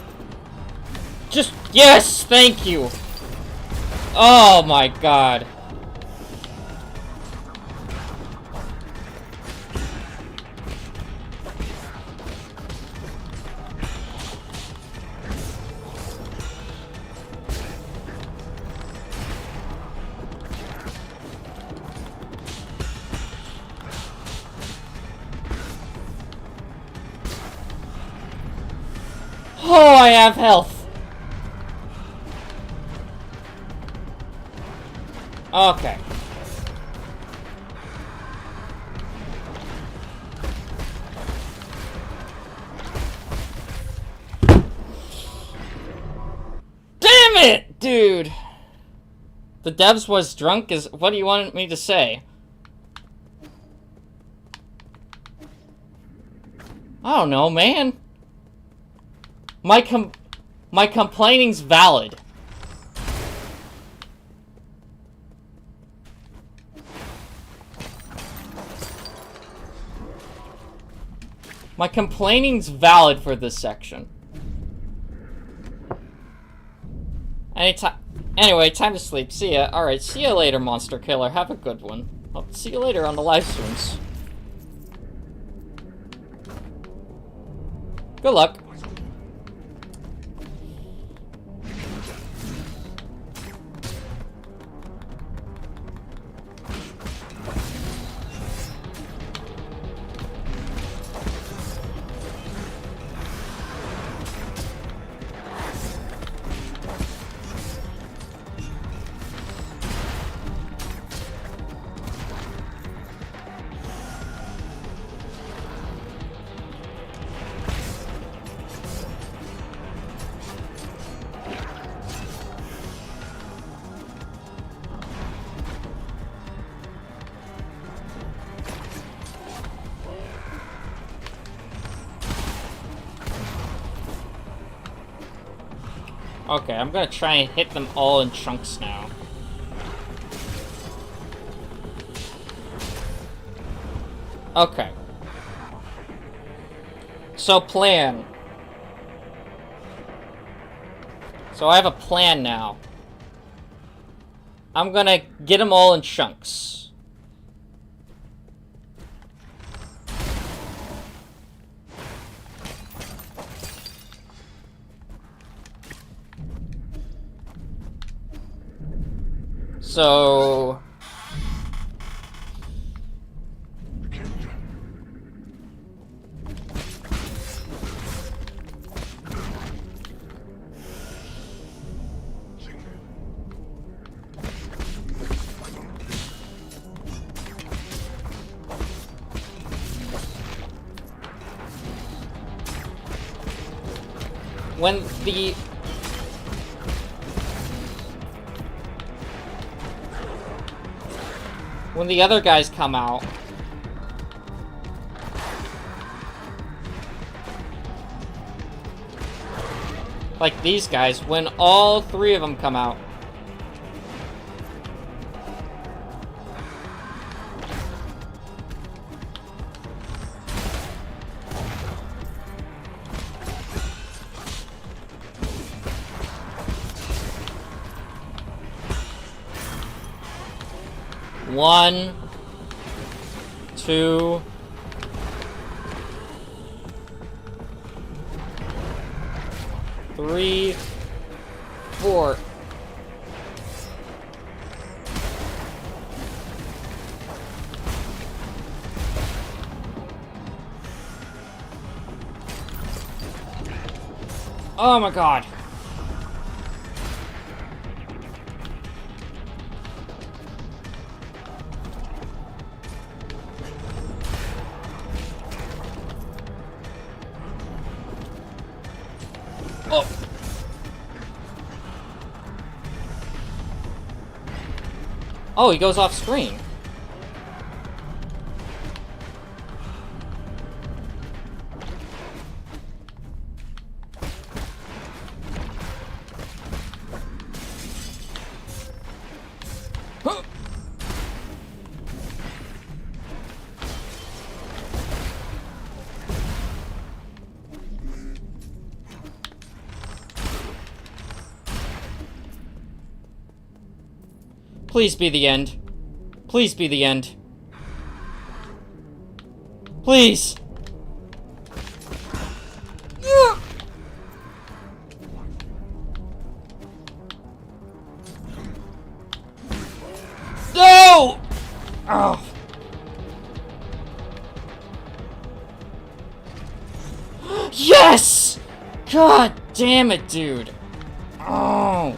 Just, yes, thank you. Oh my god. Oh, I have health. Okay. Damn it, dude. The devs was drunk is what do you want me to say? I don't know, man. My complaining's valid. My complaining's valid for this section. Anyway, time to sleep. See ya. Alright, see ya later, Monster Killer. Have a good one. I'll see you later on the live streams. Good luck. Okay, I'm gonna try and hit them all in chunks now. Okay. So, plan. So I have a plan now. I'm gonna get them all in chunks. So... when the other guys come out, like these guys, when all three of them come out, one, two, three, four. Oh my god. Oh. Oh, he goes off screen. Huh. Please be the end. Please be the end. Please. No! Oh. Yes! God damn it, dude. Oh.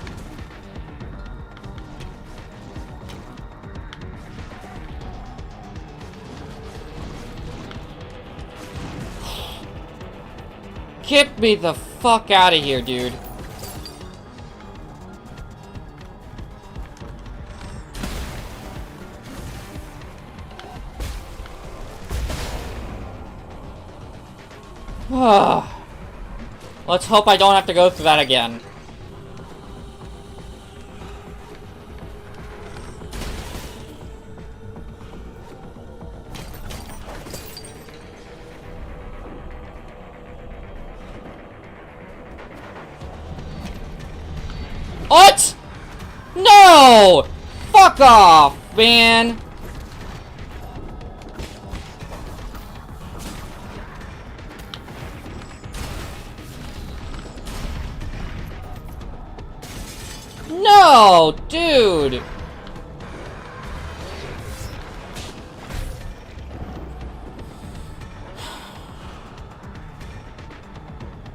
Get me the fuck out of here, dude. Let's hope I don't have to go through that again. What? No! Fuck off, man! No, dude!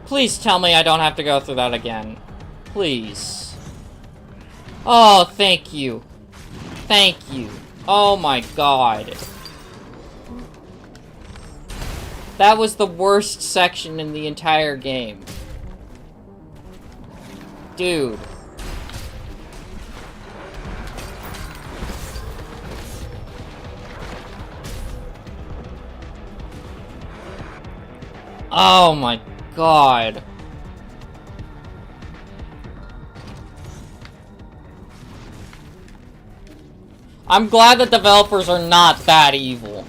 Please tell me I don't have to go through that again. Please. Oh, thank you. Thank you. Oh my god. That was the worst section in the entire game. Dude. Oh my god. I'm glad that developers are not that evil.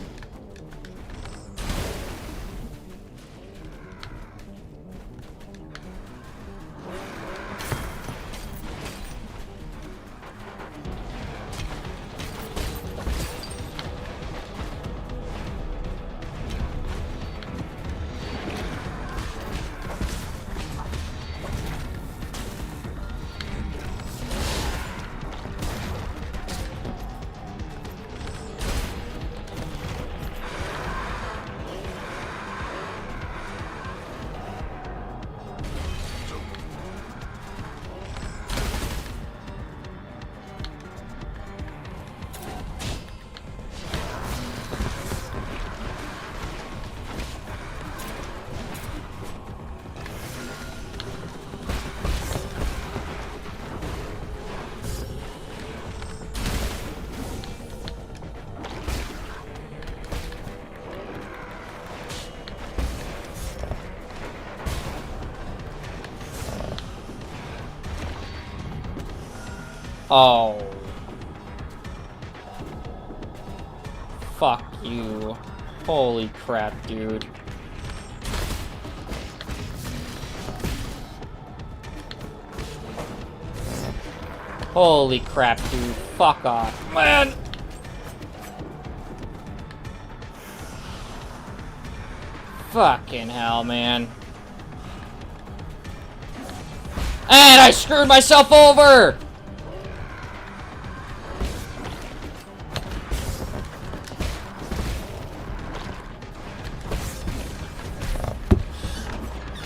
Oh. Fuck you. Holy crap, dude. Holy crap, dude. Fuck off. Man! Fucking hell, man. And I screwed myself over!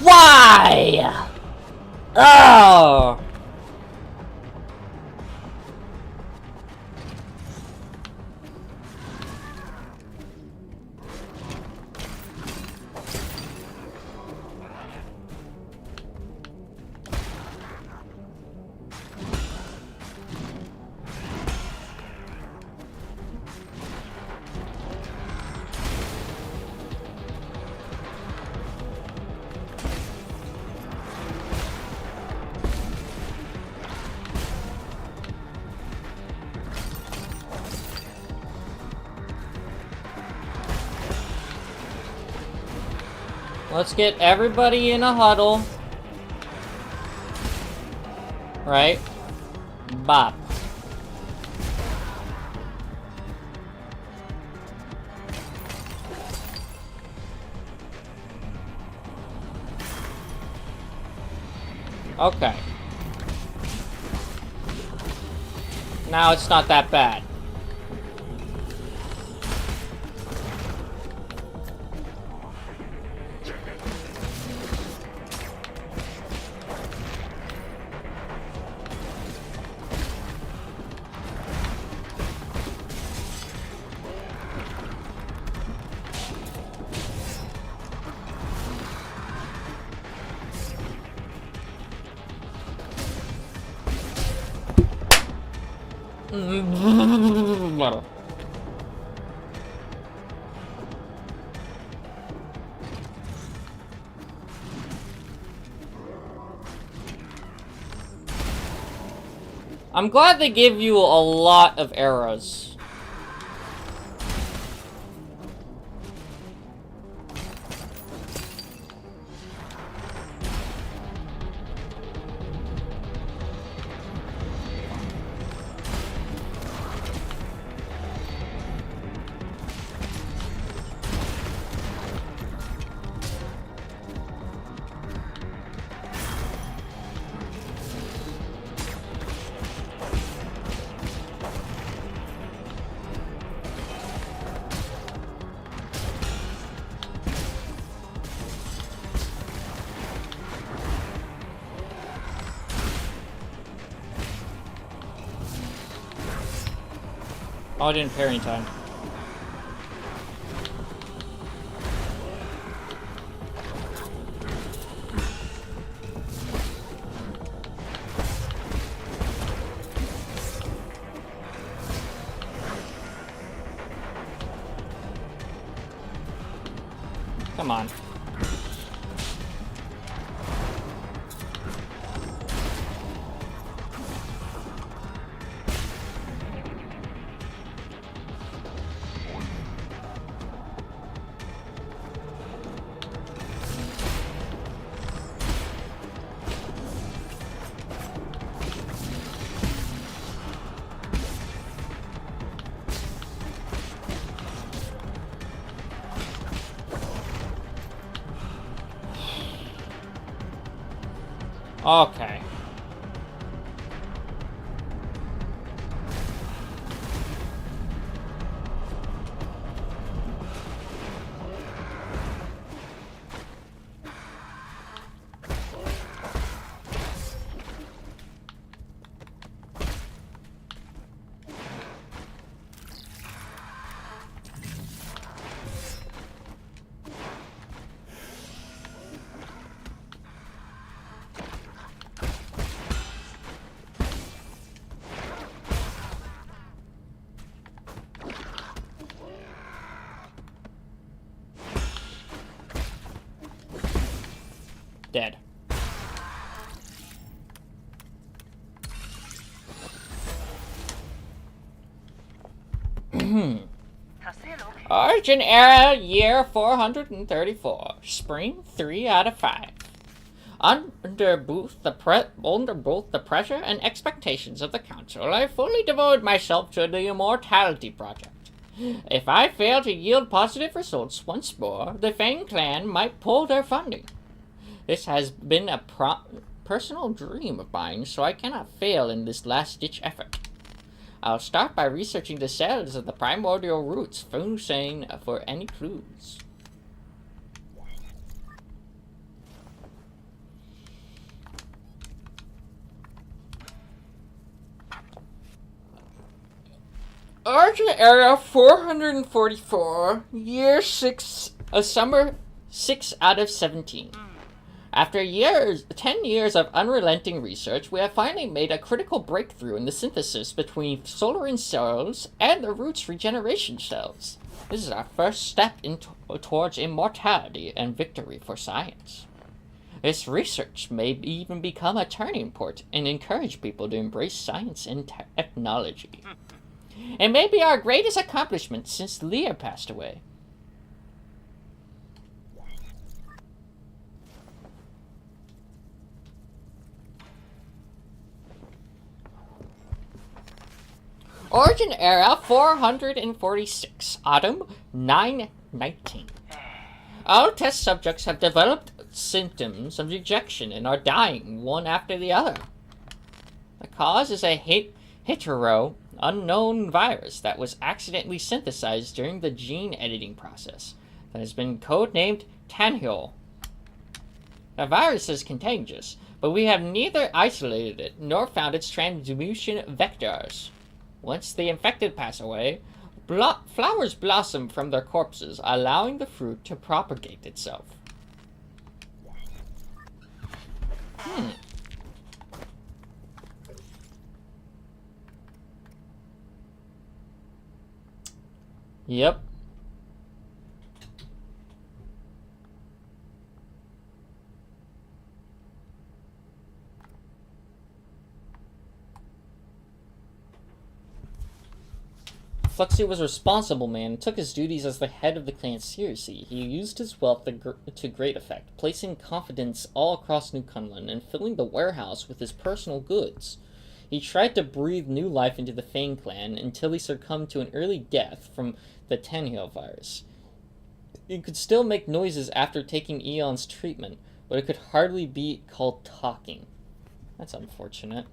Why? Oh! Let's get everybody in a huddle. Right? Bop. Okay. Now it's not that bad. I'm glad they give you a lot of arrows. Oh, I didn't parry in time. Come on. Okay. Dead. Origin era, year 434. Spring, 3 out of 5. Under both the pressure and expectations of the Council, I fully devoted myself to the Immortality Project. If I fail to yield positive results once more, the Fang clan might pull their funding. This has been a personal dream of mine, so I cannot fail in this last-ditch effort. I'll start by researching the cells of the primordial roots, focusing for any clues. Origin area 444, year 6, summer 6 out of 17. After 10 years of unrelenting research, we have finally made a critical breakthrough in the synthesis between Solarin cells and the Roots regeneration cells. This is our first step towards immortality and victory for science. This research may even become a turning point and encourage people to embrace science and technology. It may be our greatest accomplishment since Leah passed away. Origin era 446, autumn 919. All test subjects have developed symptoms of rejection and are dying one after the other. The cause is a hetero unknown virus that was accidentally synthesized during the gene editing process that has been codenamed Tanhill. The virus is contagious, but we have neither isolated it nor found its transmission vectors. Once the infected pass away, flowers blossom from their corpses, allowing the fruit to propagate itself. Yep. Fluxy was a responsible man and took his duties as the head of the clan seriously. He used his wealth to great effect, placing confidence all across New Kunlun and filling the warehouse with his personal goods. He tried to breathe new life into the Fang clan until he succumbed to an early death from the Tanhill virus. He could still make noises after taking Eon's treatment, but it could hardly be called talking. That's unfortunate.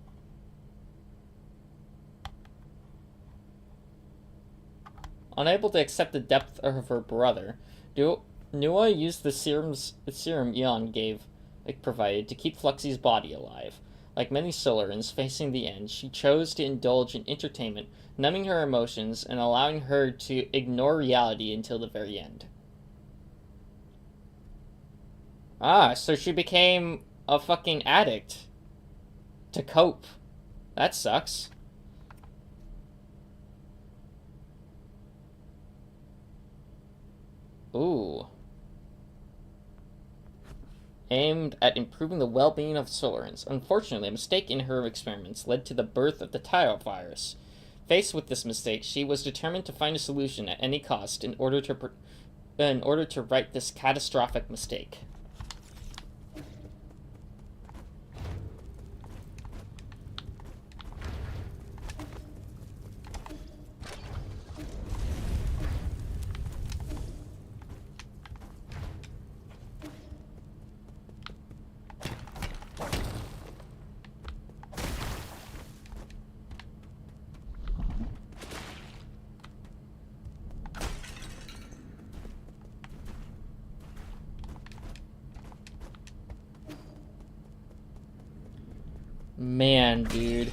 Unable to accept the depth of her brother, Nua used the serum Eon provided to keep Fluxy's body alive. Like many Solarans facing the end, she chose to indulge in entertainment, numbing her emotions and allowing her to ignore reality until the very end. Ah, so she became a fucking addict to cope. That sucks. Ooh. Aimed at improving the well-being of Solarans. Unfortunately, a mistake in her experiments led to the birth of the Tile virus. Faced with this mistake, she was determined to find a solution at any cost in order to right this catastrophic mistake. Man, dude.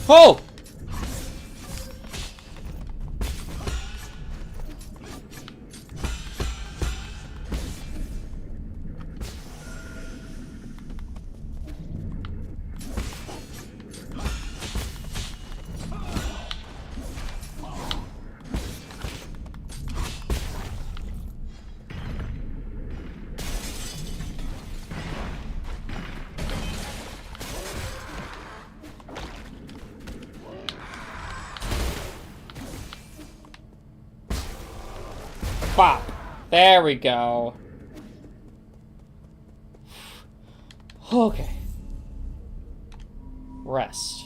Oh! Bop. There we go. Okay. Rest.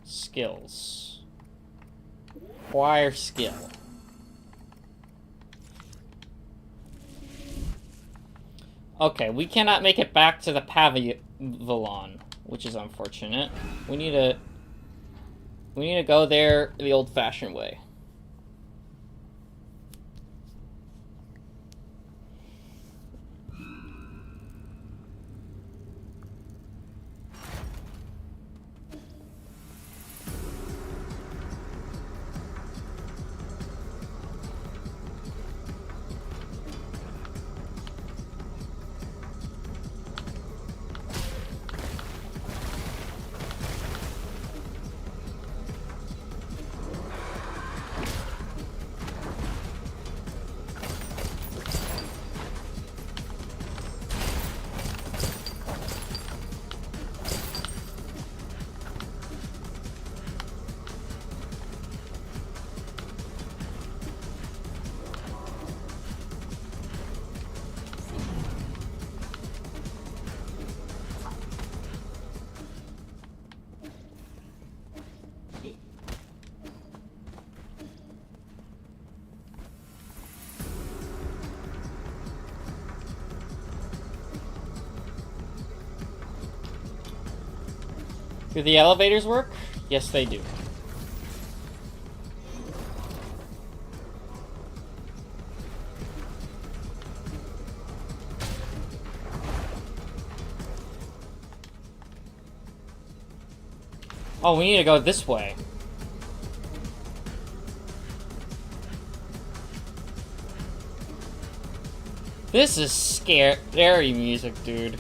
Skills. Acquire skill. Okay, we cannot make it back to the Pavilion, which is unfortunate. We need to go there the old-fashioned way. Do the elevators work? Yes, they do. Oh, we need to go this way. This is scary music, dude.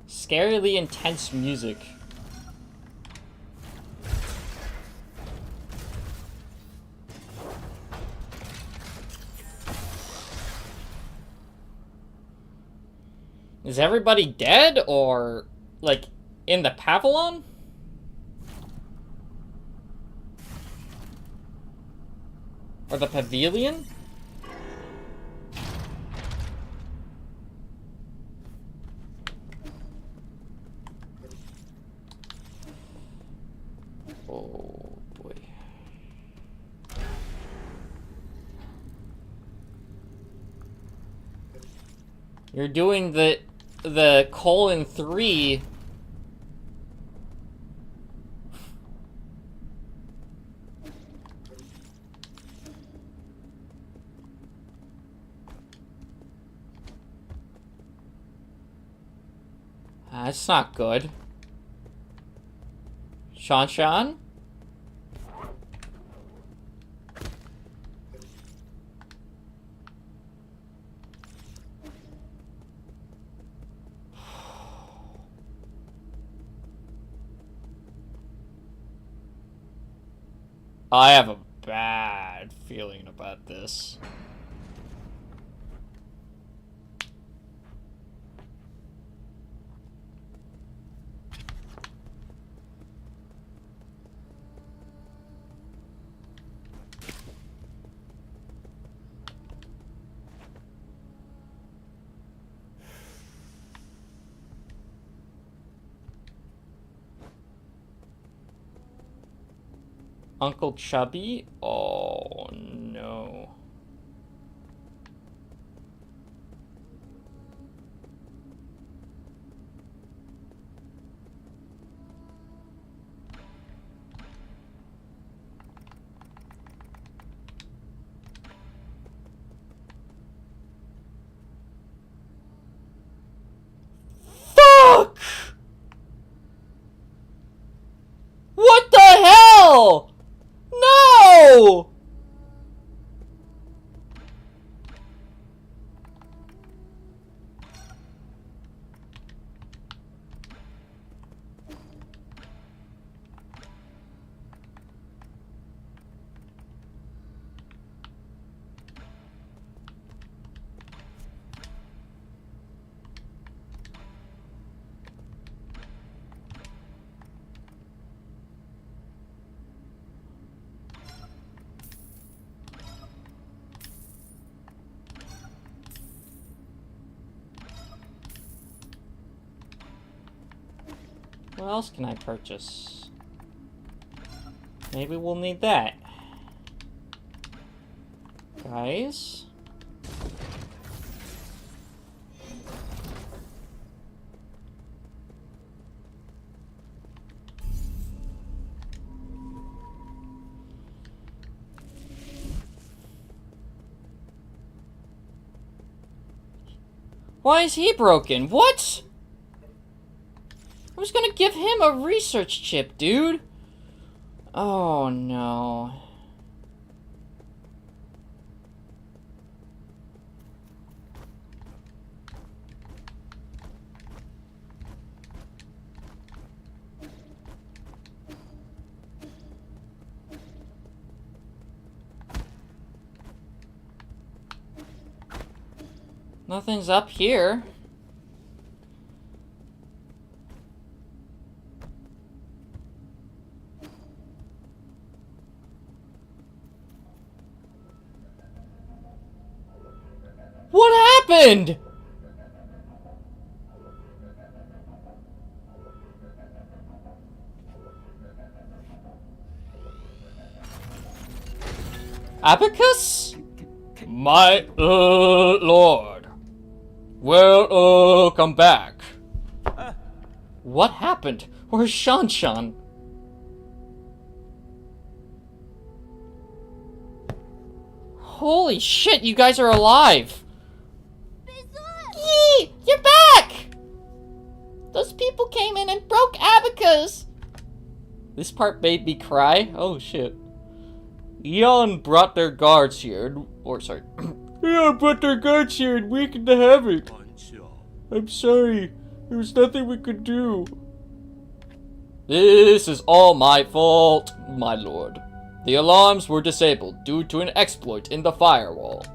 Scarily intense music. Is everybody dead or like in the pavilion? Or the pavilion? Oh boy. You're doing the :3. That's not good. Shan? I have a bad feeling about this. Uncle Chubby? Oh no. Fuck! What the hell? No! What else can I purchase? Maybe we'll need that. Guys? Why is he broken? What? I was gonna give him a research chip, dude. Oh no. Nothing's up here. What happened? Abacus? My lord. Welcome back. What happened? Where's Shan? Holy shit, you guys are alive! Yee! You're back! Those people came in and broke Abacus! This part made me cry. Oh shit. Eon brought their guards here, Yeah, but their guards here and weakened the havoc. I'm sorry. There was nothing we could do. This is all my fault, my lord. The alarms were disabled due to an exploit in the firewall.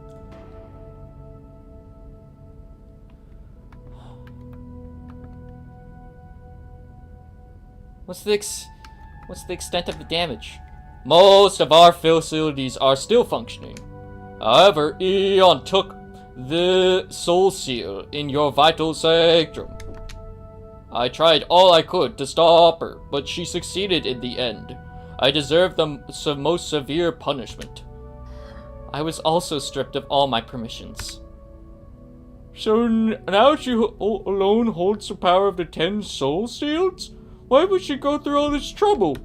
What's the extent of the damage? Most of our facilities are still functioning. However, Eon took the soul seal in your vital spectrum. I tried all I could to stop her, but she succeeded in the end. I deserve the most severe punishment. I was also stripped of all my permissions. So now she alone holds the power of the 10 soul seals? Why would she go through all this trouble?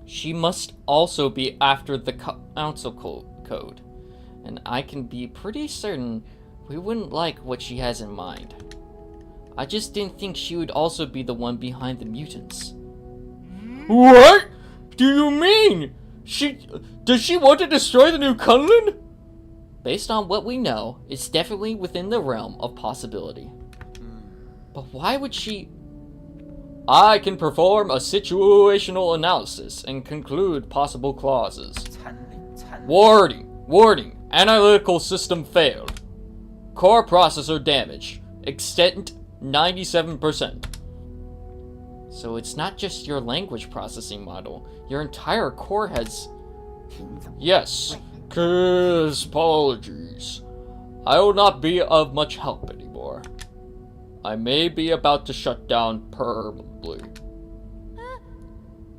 She must also be after the council code, and I can be pretty certain we wouldn't like what she has in mind. I just didn't think she would also be the one behind the mutants. What do you mean? Does she want to destroy the New Kunlun? Based on what we know, it's definitely within the realm of possibility. But why would she... I can perform a situational analysis and conclude possible clauses. Warning. Analytical system failed. Core processor damage. Extent 97%. So it's not just your language processing model. Your entire core has... Yes. Apologies. I will not be of much help anymore. I may be about to shut down permanently.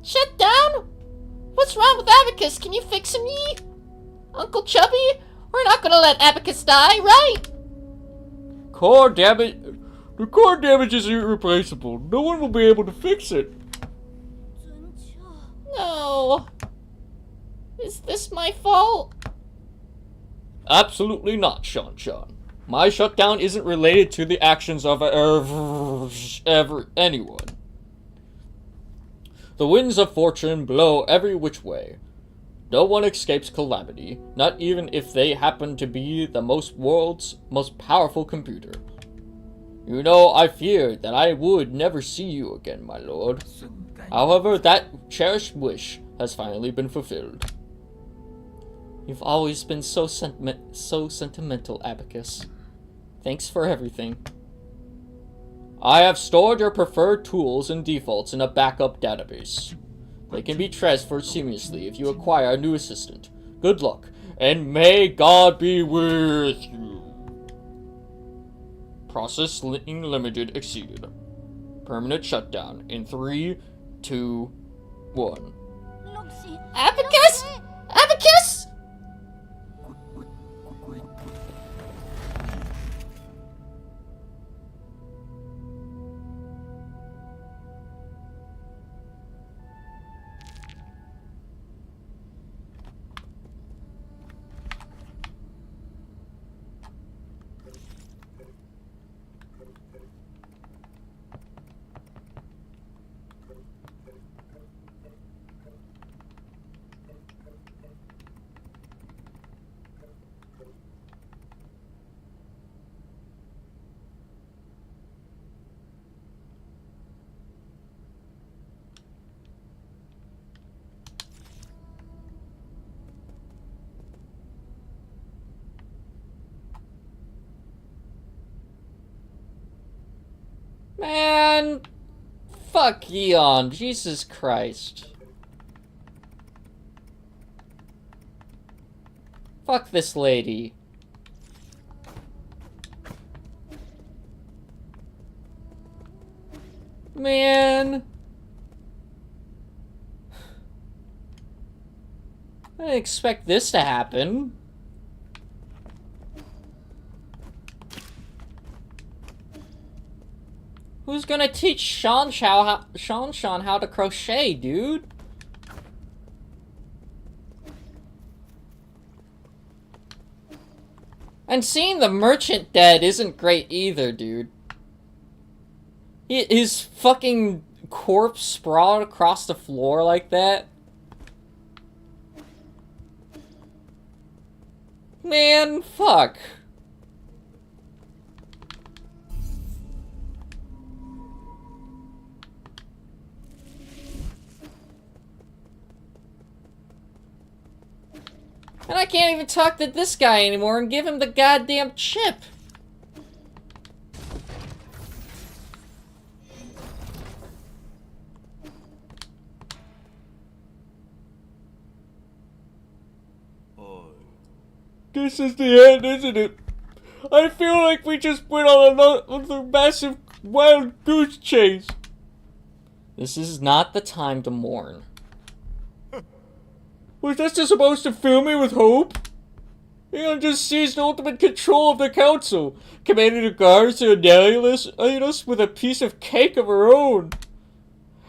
Shut down? What's wrong with Abacus? Can you fix him, Yee? Uncle Chubby? We're not gonna let Abacus die, right? Core damage... The core damage is irreplaceable. No one will be able to fix it. No. Is this my fault? Absolutely not, Shan. My shutdown isn't related to the actions of anyone. The winds of fortune blow every which way. No one escapes calamity, not even if they happen to be the world's most powerful computer. You know, I feared that I would never see you again, my lord. However, that cherished wish has finally been fulfilled. You've always been so sentimental, Abacus. Thanks for everything. I have stored your preferred tools and defaults in a backup database. They can be transferred seamlessly if you acquire a new assistant. Good luck, and may God be with you. Processing limited exceeded. Permanent shutdown in 3, 2, 1. Abacus? Abacus? Man, fuck Eon, Jesus Christ. Fuck this lady. Man. I didn't expect this to happen. Who's gonna teach Sean how to crochet, dude? And seeing the merchant dead isn't great either, dude. His fucking corpse sprawled across the floor like that. Man, fuck. And I can't even talk to this guy anymore and give him the goddamn chip. This is the end, isn't it? I feel like we just went on another massive wild goose chase. This is not the time to mourn. Was this just supposed to fill me with hope? Eon just seized ultimate control of the council, commanding the guards to annihilate us with a piece of cake of her own.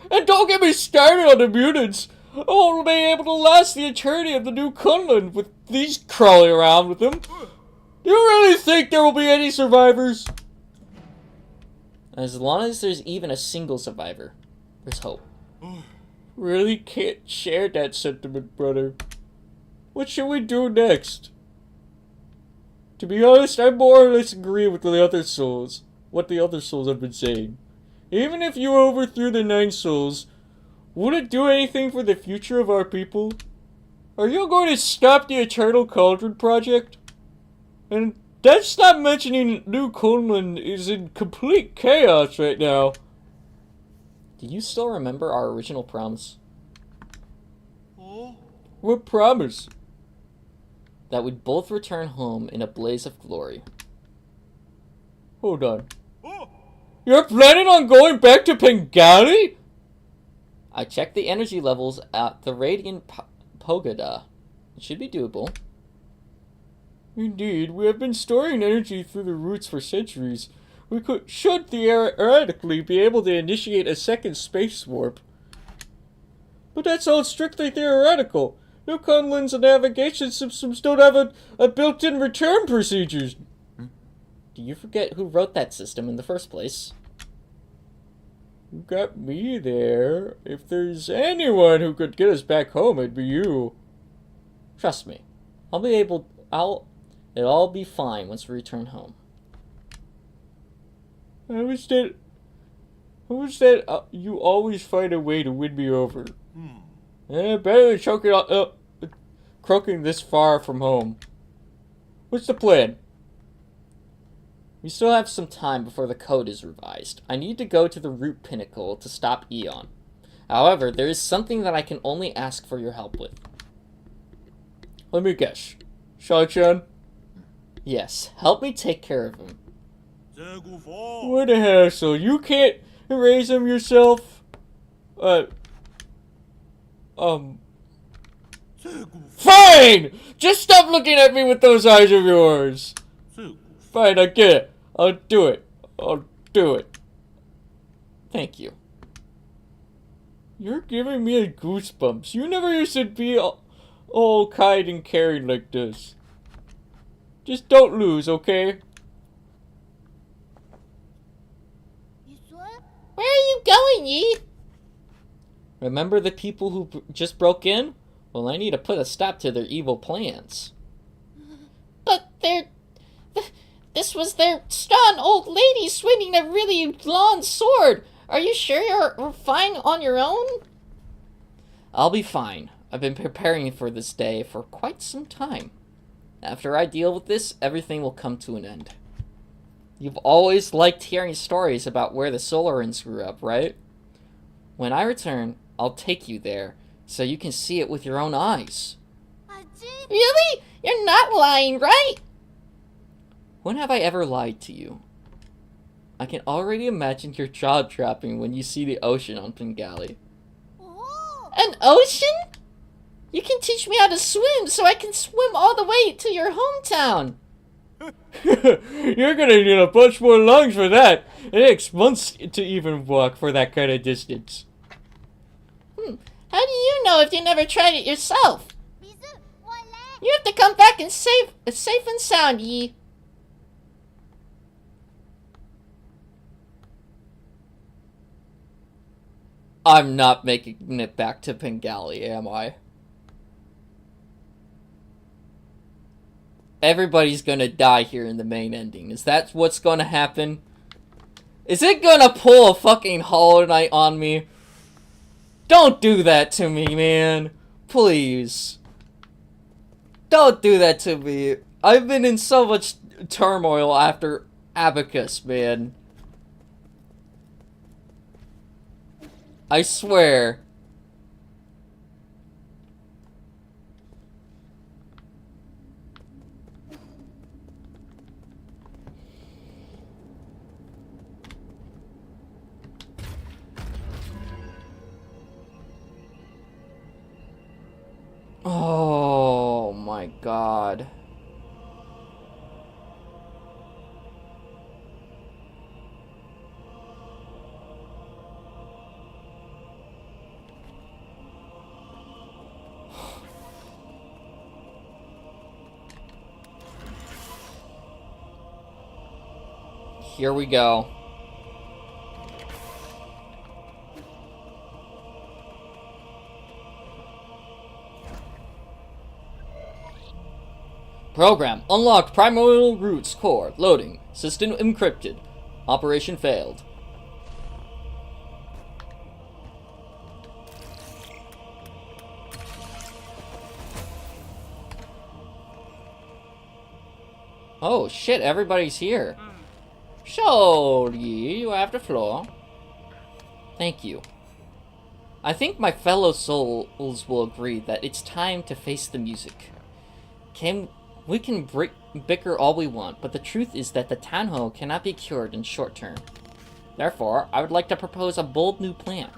And don't get me started on the mutants. I won't be able to last the eternity of the new Kunlun with these crawling around with them. Do you really think there will be any survivors? As long as there's even a single survivor, there's hope. Really can't share that sentiment, brother. What should we do next? To be honest, I more or less agree with the other souls. What the other souls have been saying. Even if you overthrew the 9 souls, would it do anything for the future of our people? Are you going to stop the Eternal Cauldron project? And that's not mentioning New Kunlun is in complete chaos right now. Do you still remember our original promise? What promise? That we'd both return home in a blaze of glory. Hold on. You're planning on going back to Pengali? I checked the energy levels at the Radiant Pagoda. It should be doable. Indeed, we have been storing energy through the roots for centuries. We should theoretically be able to initiate a second space warp. But that's all strictly theoretical. New Kunlun's and navigation systems don't have a built-in return procedures. Do you forget who wrote that system in the first place? You got me there. If there's anyone who could get us back home, it'd be you. Trust me. It'll all be fine once we return home. How is that you always find a way to win me over? Better than croaking this far from home. What's the plan? We still have some time before the code is revised. I need to go to the root pinnacle to stop Eon. However, there is something that I can only ask for your help with. Let me guess. Shai-chan? Yes, help me take care of him. What a hassle. You can't raise him yourself? Fine! Just stop looking at me with those eyes of yours. Fine, I get it. I'll do it. Thank you. You're giving me a goosebumps. You never used to be all kind and caring like this. Just don't lose, okay? Where are you going, Yi? Remember the people who just broke in? Well, I need to put a stop to their evil plans. But this was their strong old lady swinging a really long sword. Are you sure you're fine on your own? I'll be fine. I've been preparing for this day for quite some time. After I deal with this, everything will come to an end. You've always liked hearing stories about where the Solarans grew up, right? When I return, I'll take you there, so you can see it with your own eyes. Really? You're not lying, right? When have I ever lied to you? I can already imagine your jaw dropping when you see the ocean on Pengali. An ocean? You can teach me how to swim so I can swim all the way to your hometown. You're gonna need a bunch more lungs for that. It takes months to even walk for that kind of distance. How do you know if you never tried it yourself? You have to come back and safe and sound, Yi. I'm not making it back to Bengali, am I? Everybody's gonna die here in the main ending. Is that what's gonna happen? Is it gonna pull a fucking Hollow Knight on me? Don't do that to me, man. Please. Don't do that to me. I've been in so much turmoil after Abacus, man. I swear. Oh my god. Here we go. Program unlocked. Primordial Roots core loading. System encrypted. Operation failed. Oh shit, everybody's here. So, you have the floor. Thank you. I think my fellow souls will agree that it's time to face the music. We can bicker all we want, but the truth is that the Tanho cannot be cured in short term. Therefore, I would like to propose a bold new plan.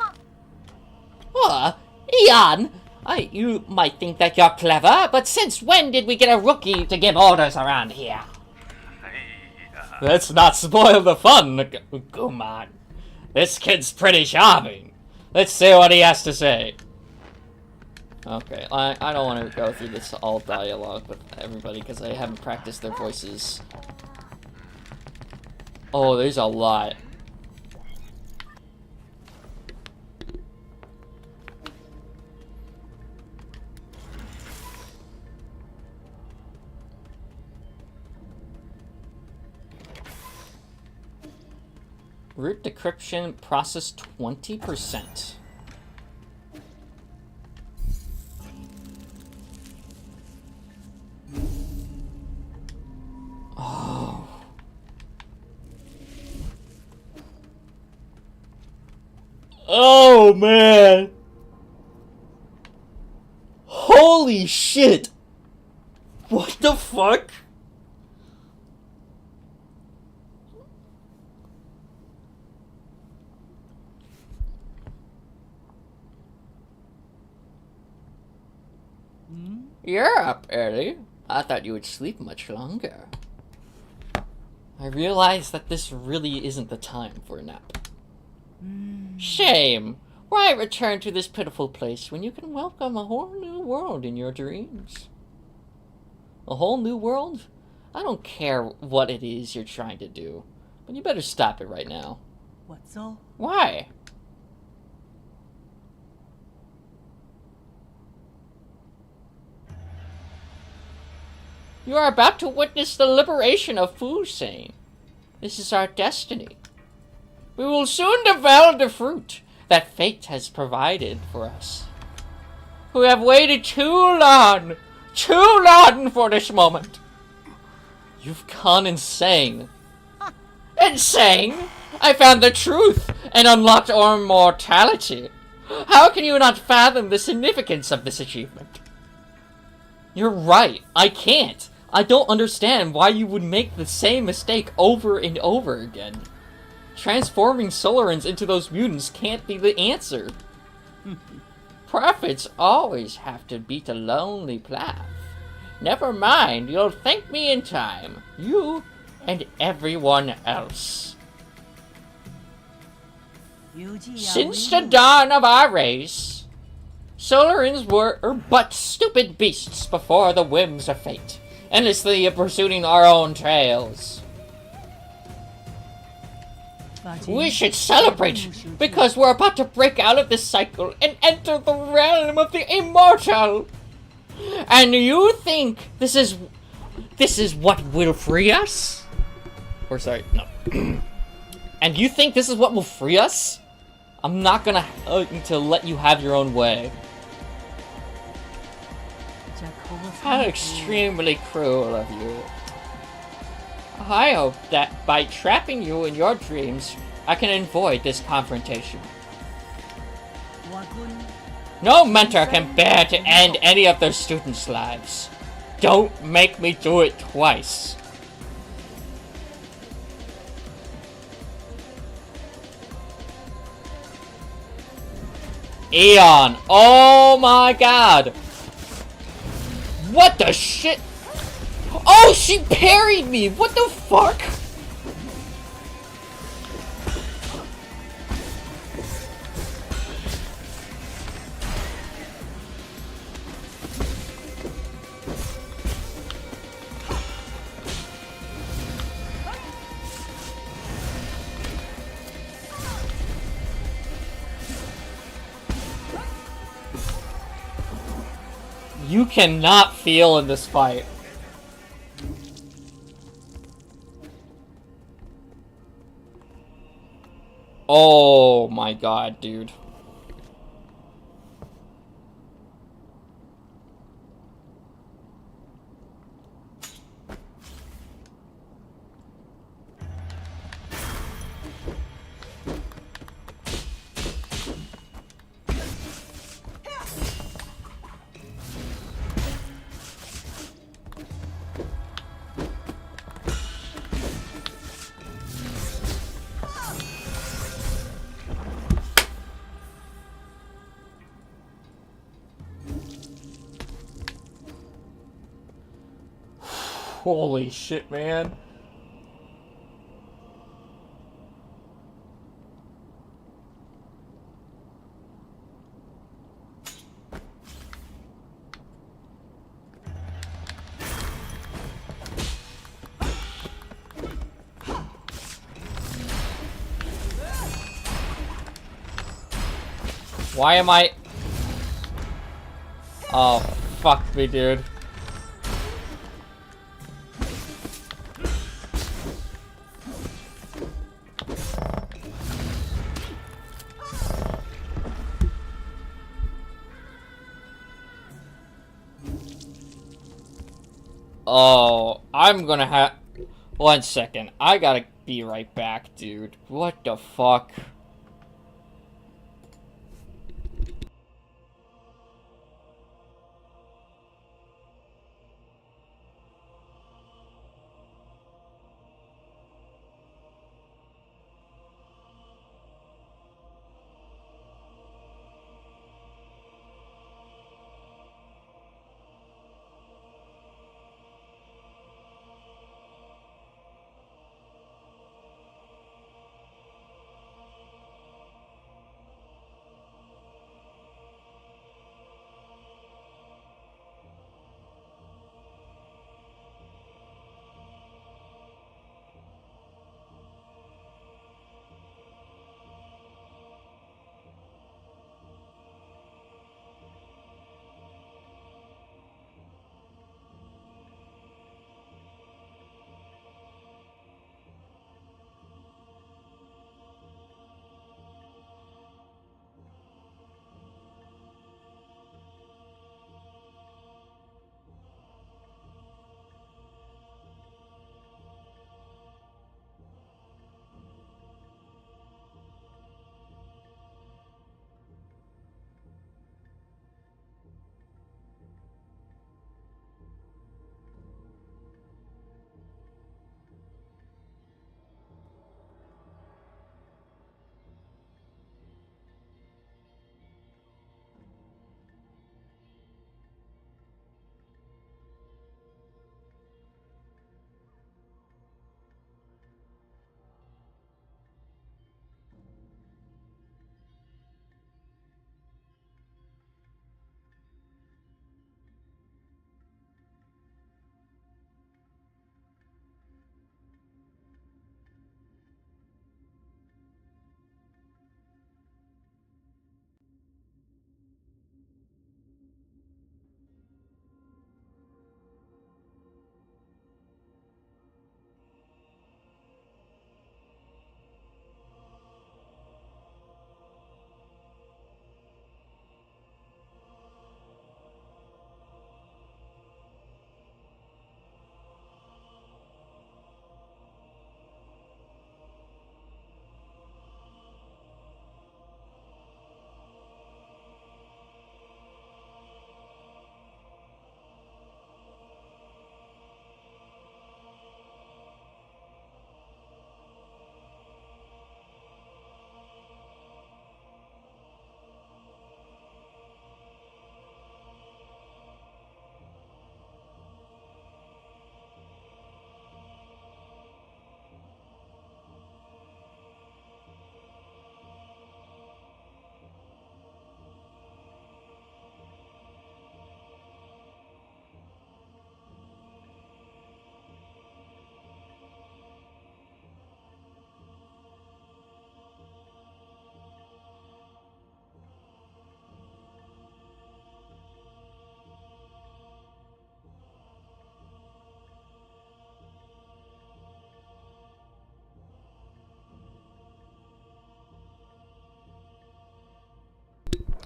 Ian! You might think that you're clever, but since when did we get a rookie to give orders around here? Let's not spoil the fun, come on. This kid's pretty charming. Let's see what he has to say. Okay, I don't want to go through this all dialogue with everybody because I haven't practiced their voices. Oh, there's a lot. Root decryption process 20%. Oh. Oh man. Holy shit. What the fuck? You're up early. I thought you would sleep much longer. I realize that this really isn't the time for a nap. Shame. Why return to this pitiful place when you can welcome a whole new world in your dreams? A whole new world? I don't care what it is you're trying to do, but you better stop it right now. What's all? Why? You are about to witness the liberation of Fusane. This is our destiny. We will soon devour the fruit that fate has provided for us. We have waited too long for this moment. You've gone insane. Insane? I found the truth and unlocked our immortality. How can you not fathom the significance of this achievement? You're right, I can't. I don't understand why you would make the same mistake over and over again. Transforming Solarans into those mutants can't be the answer. Prophets always have to beat a lonely path. Never mind, you'll thank me in time. You and everyone else. Since the dawn of our race, Solarans were but stupid beasts before the whims of fate, endlessly pursuing our own trails. We should celebrate, because we're about to break out of this cycle and enter the realm of the immortal. And you think this is what will free us? Or sorry, no. And you think this is what will free us? I'm not gonna to let you have your own way. How extremely cruel of you. I hope that by trapping you in your dreams, I can avoid this confrontation. No mentor can bear to end any of their students' lives. Don't make me do it twice. Eon! Oh my god! What the shit? Oh, she parried me! What the fuck? You cannot feel in this fight. Oh my god, dude. Holy shit, man. Why am I... Oh, fuck me, dude. Oh, I'm gonna have... 1 second. I gotta be right back, dude. What the fuck?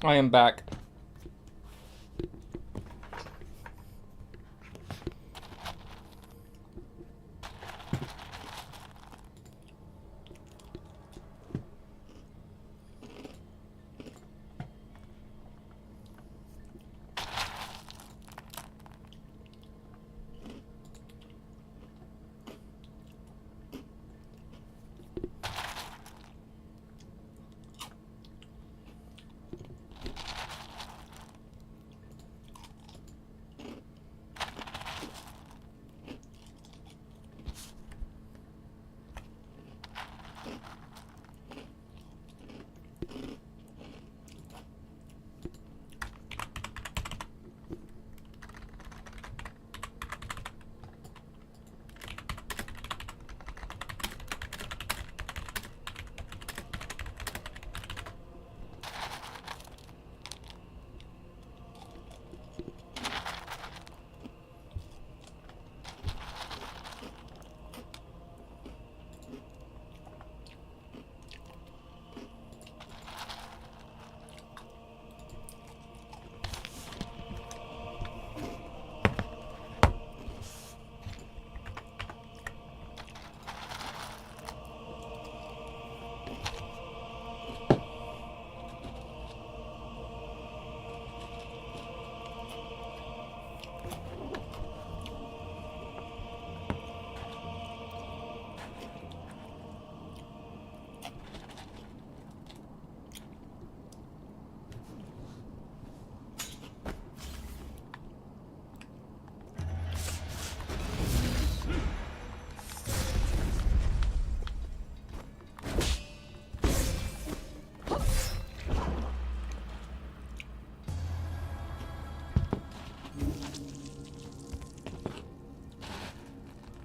I am back.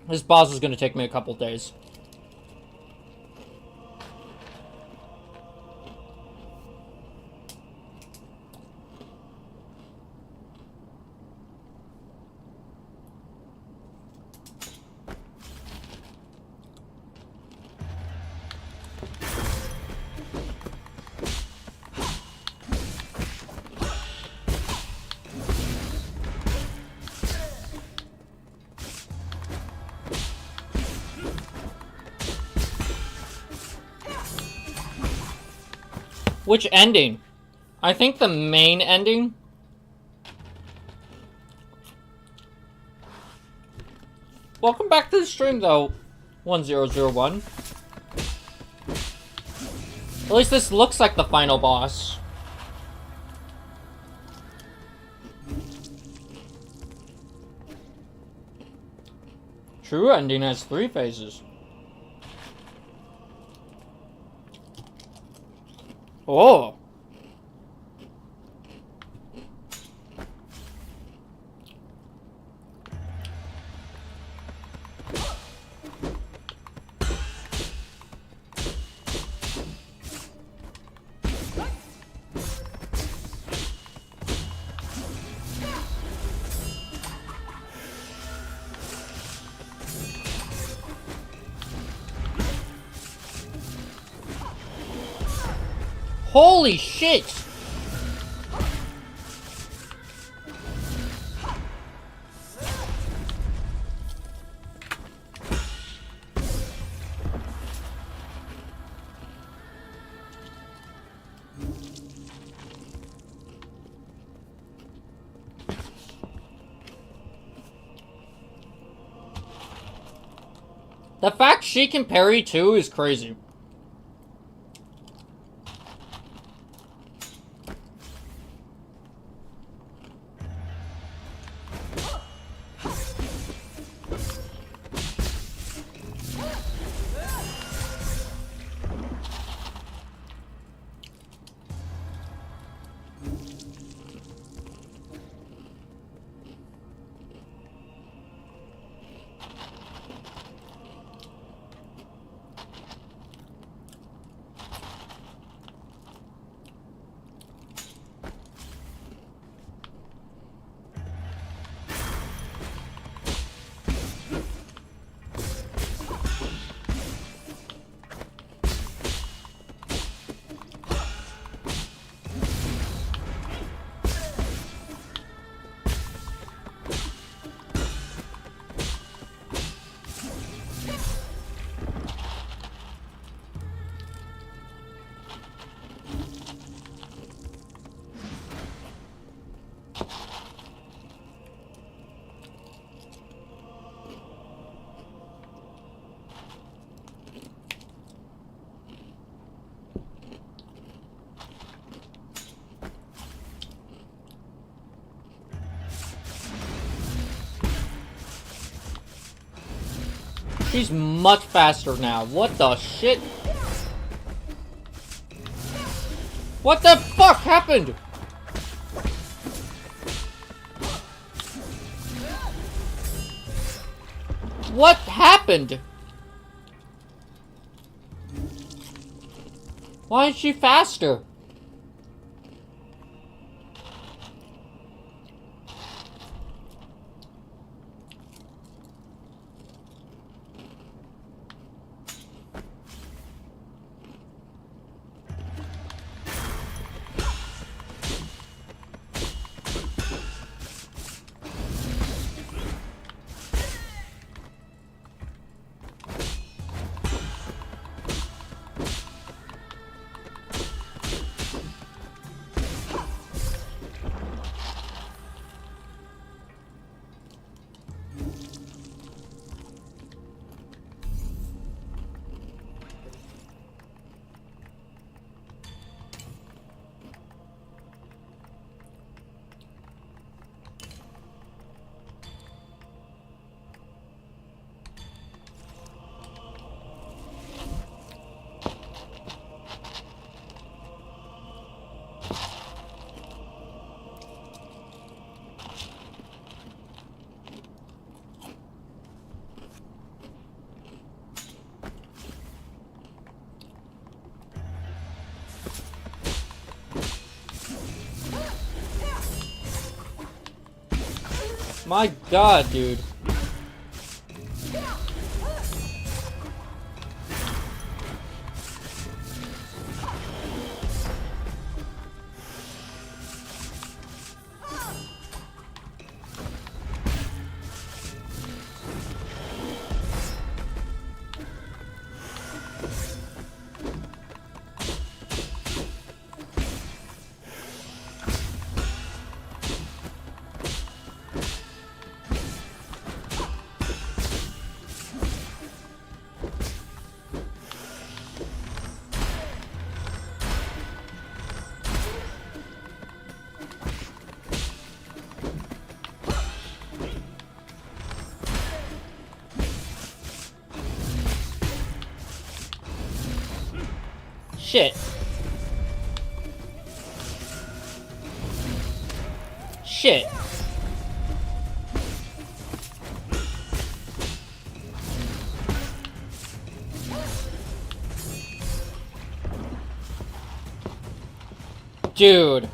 This boss is gonna take me a couple days. Which ending? I think the main ending. Welcome back to the stream, though, 1001. At least this looks like the final boss. True ending has 3 phases. Oh. Holy shit! The fact she can parry too is crazy. She's much faster now. What the shit? What the fuck happened? What happened? Why is she faster? My god, dude. Shit. Shit. Dude.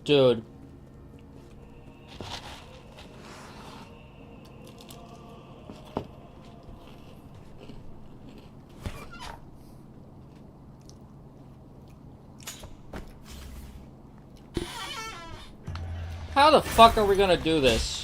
Dude. How the fuck are we gonna do this?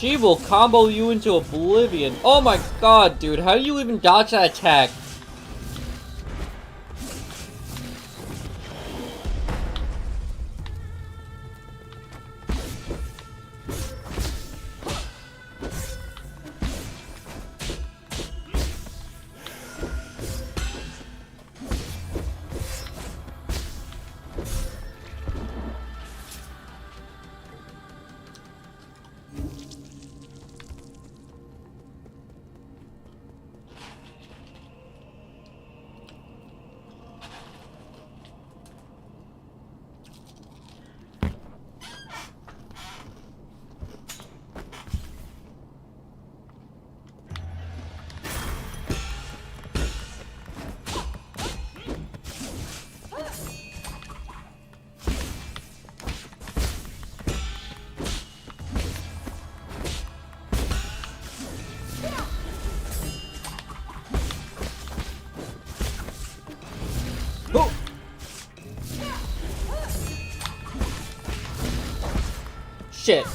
She will combo you into oblivion. Oh my god, dude. How do you even dodge that attack? Oh. Shit.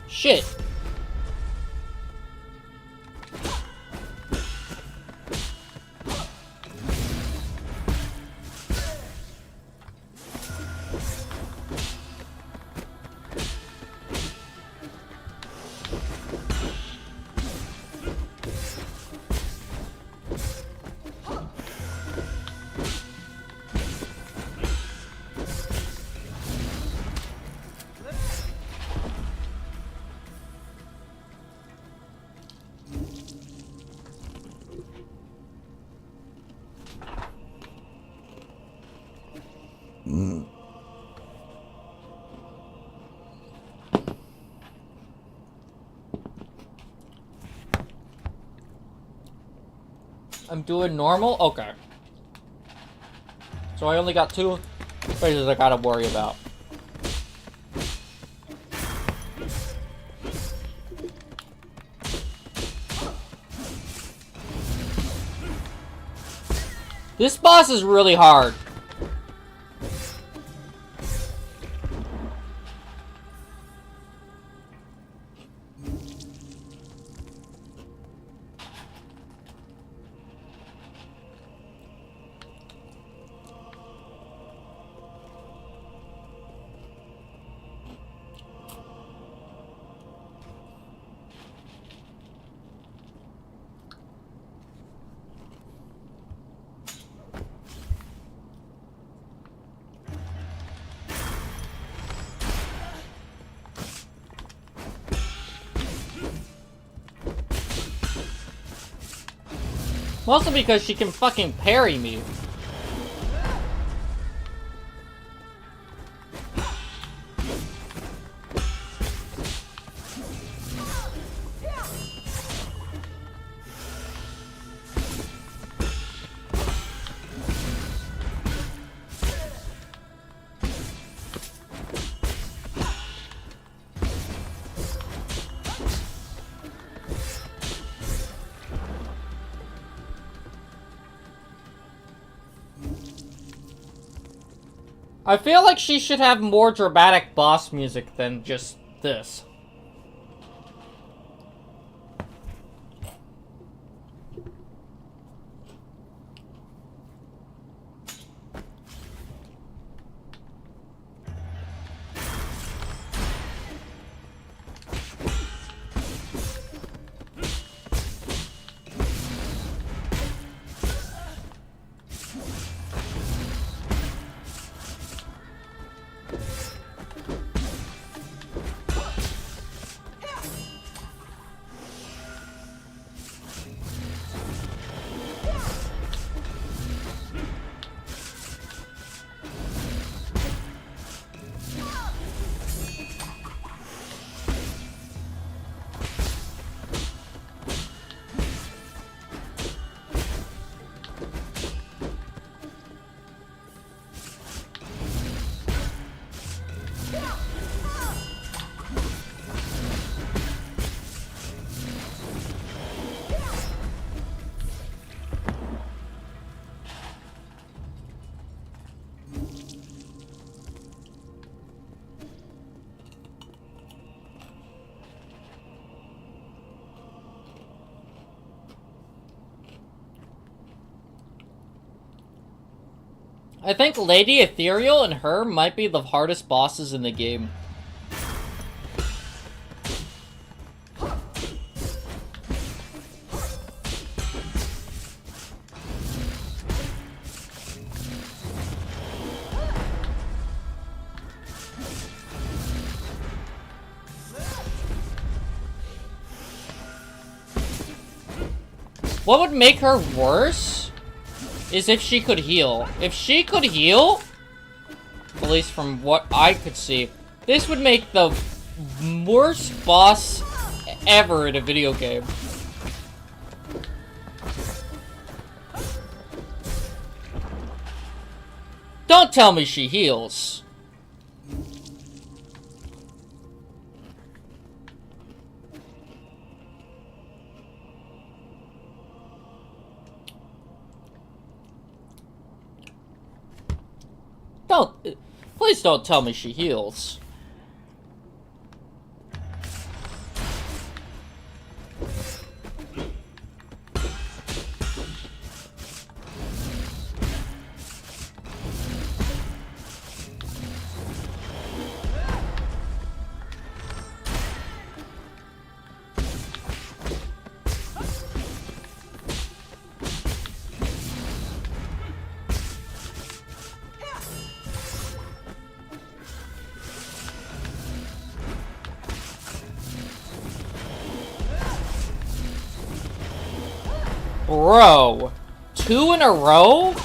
Shit. I'm doing normal? Okay. So I only got 2 phases I gotta worry about. This boss is really hard. Mostly because she can fucking parry me. I feel like she should have more dramatic boss music than just this. I think Lady Ethereal and her might be the hardest bosses in the game. What would make her worse is if she could heal. If she could heal, at least from what I could see, this would make the worst boss ever in a video game. Don't tell me she heals. Please don't tell me she heals. Bro, 2 in a row?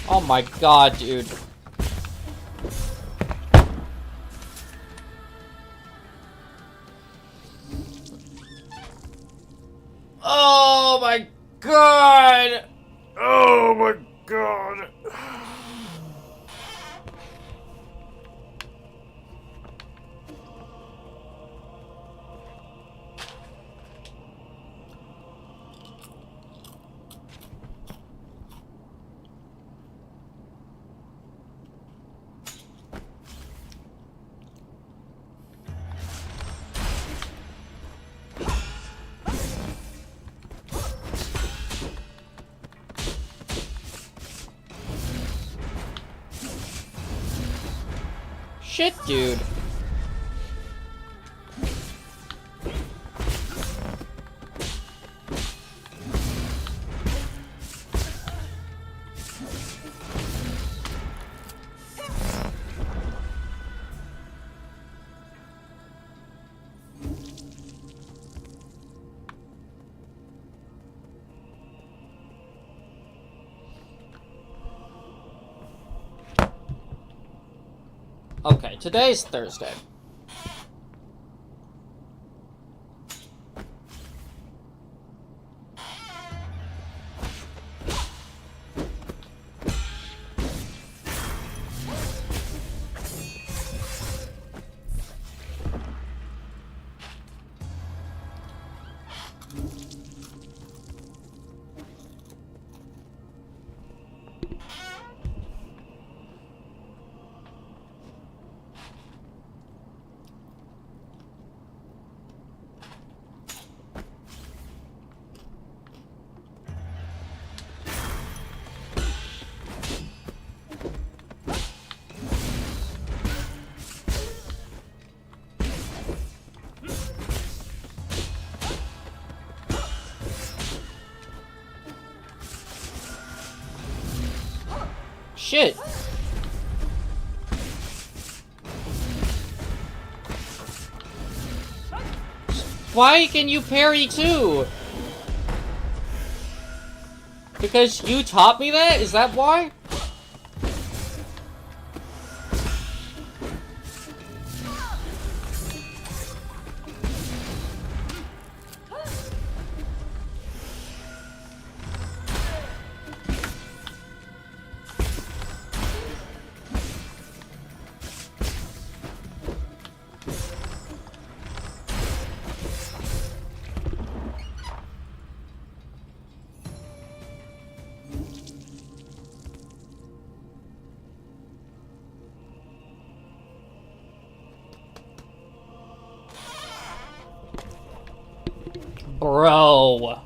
Oh my god, dude. Oh my god! Oh my god! Shit, dude. Okay, today's Thursday. Shit. Why can you parry too? Because you taught me that? Is that why? Bro.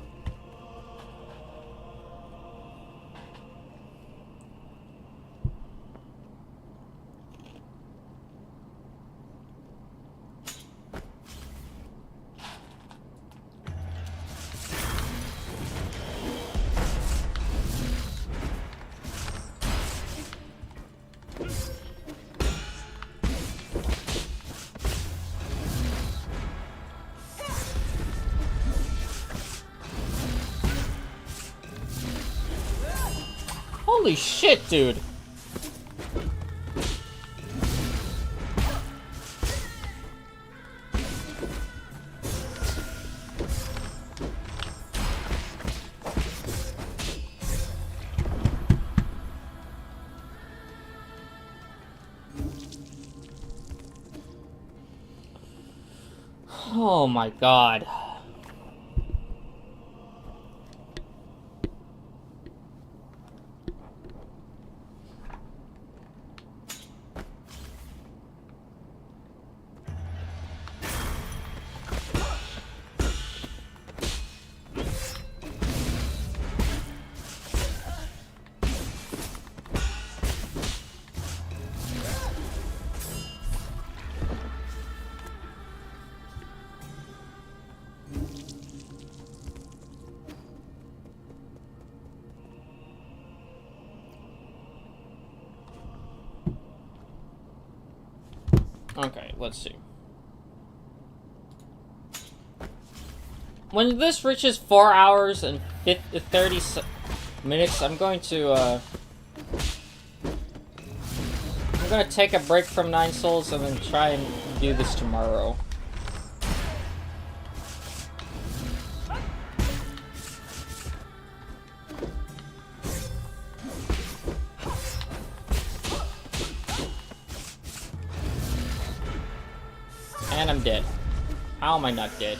Holy shit, dude. Oh my god. Okay, let's see. When this reaches 4 hours and 30 minutes, I'm going to, gonna take a break from 9 Souls and then try and do this tomorrow. And I'm dead. How am I not dead?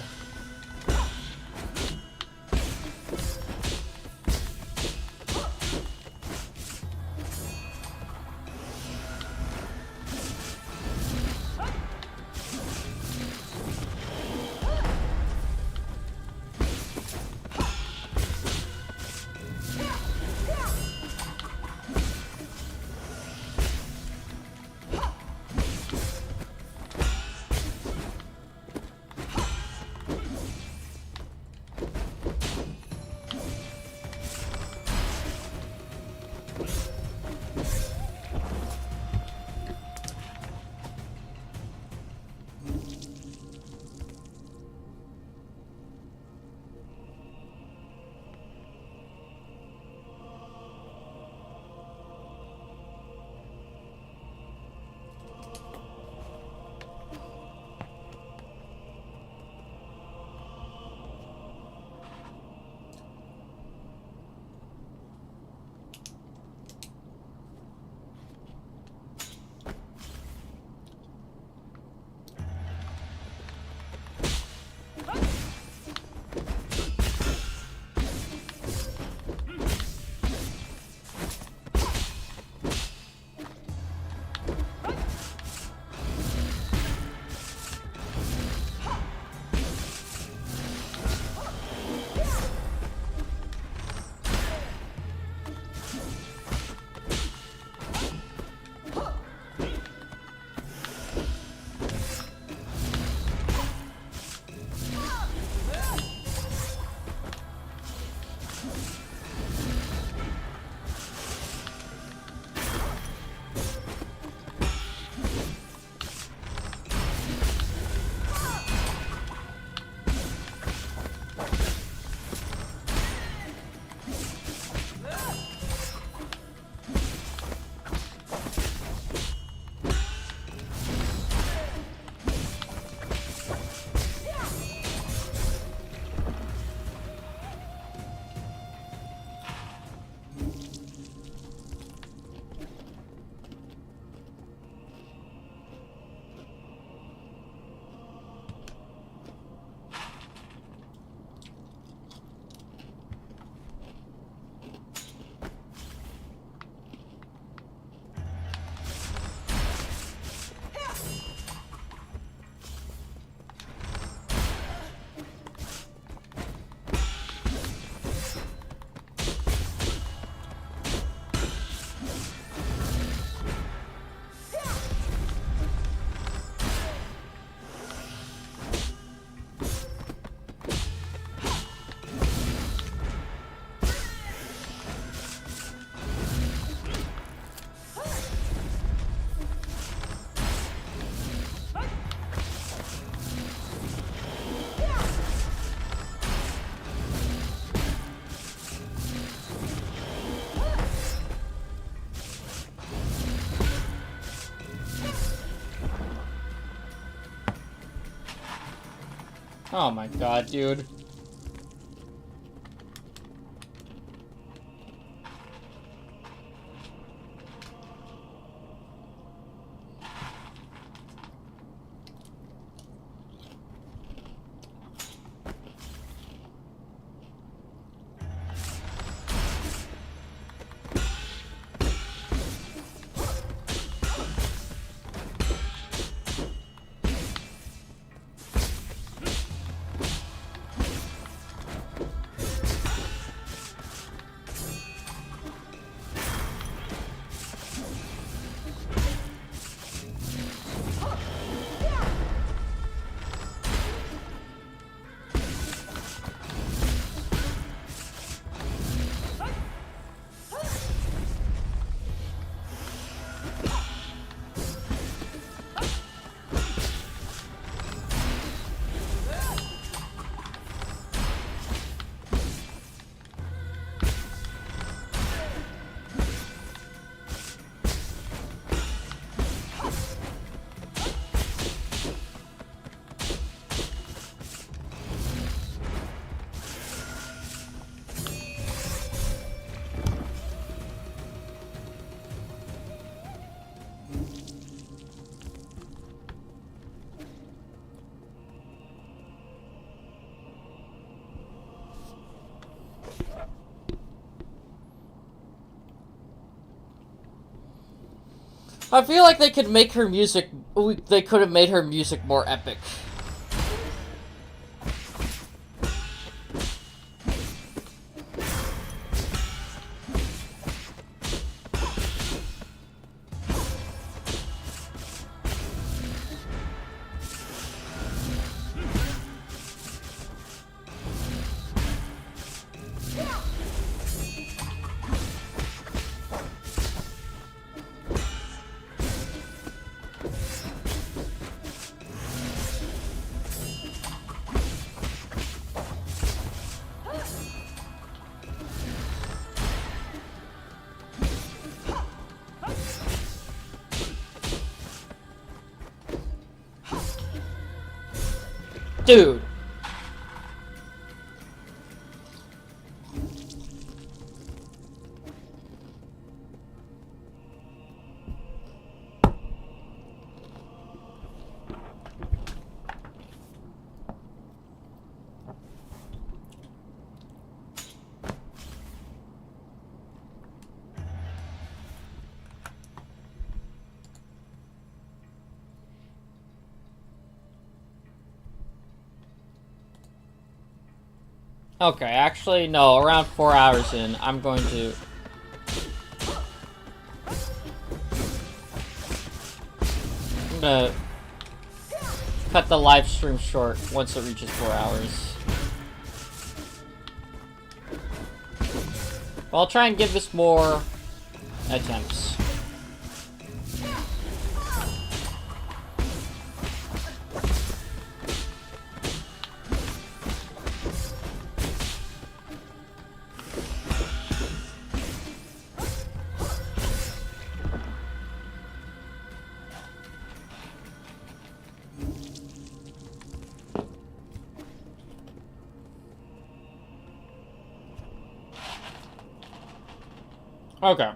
Oh my god, dude. I feel like they could make her music. They could have made her music more epic. Dude. Okay, actually, no, around 4 hours in, I'm going to... I'm gonna cut the live stream short once it reaches 4 hours. Well, I'll try and give this more attempts. Okay.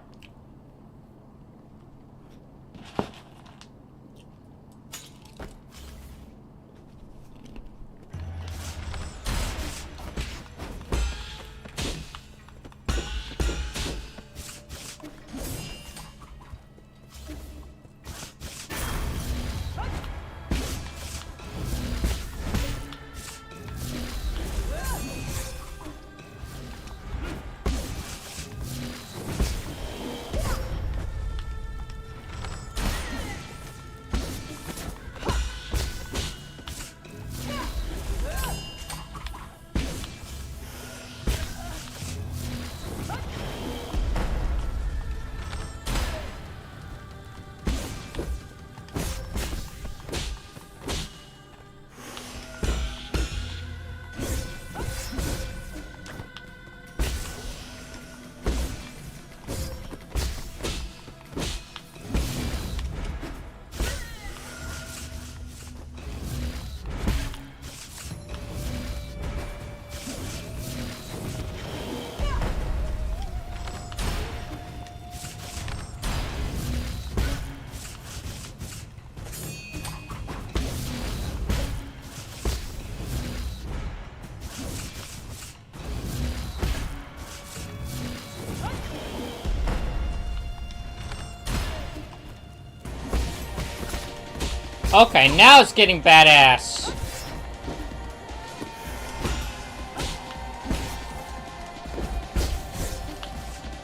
Okay, now it's getting badass.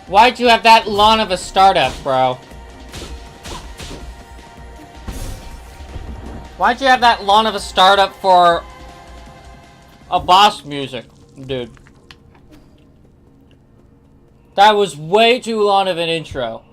Why'd you have that long of a startup, bro? Why'd you have that long of a startup for a boss music, dude? That was way too long of an intro.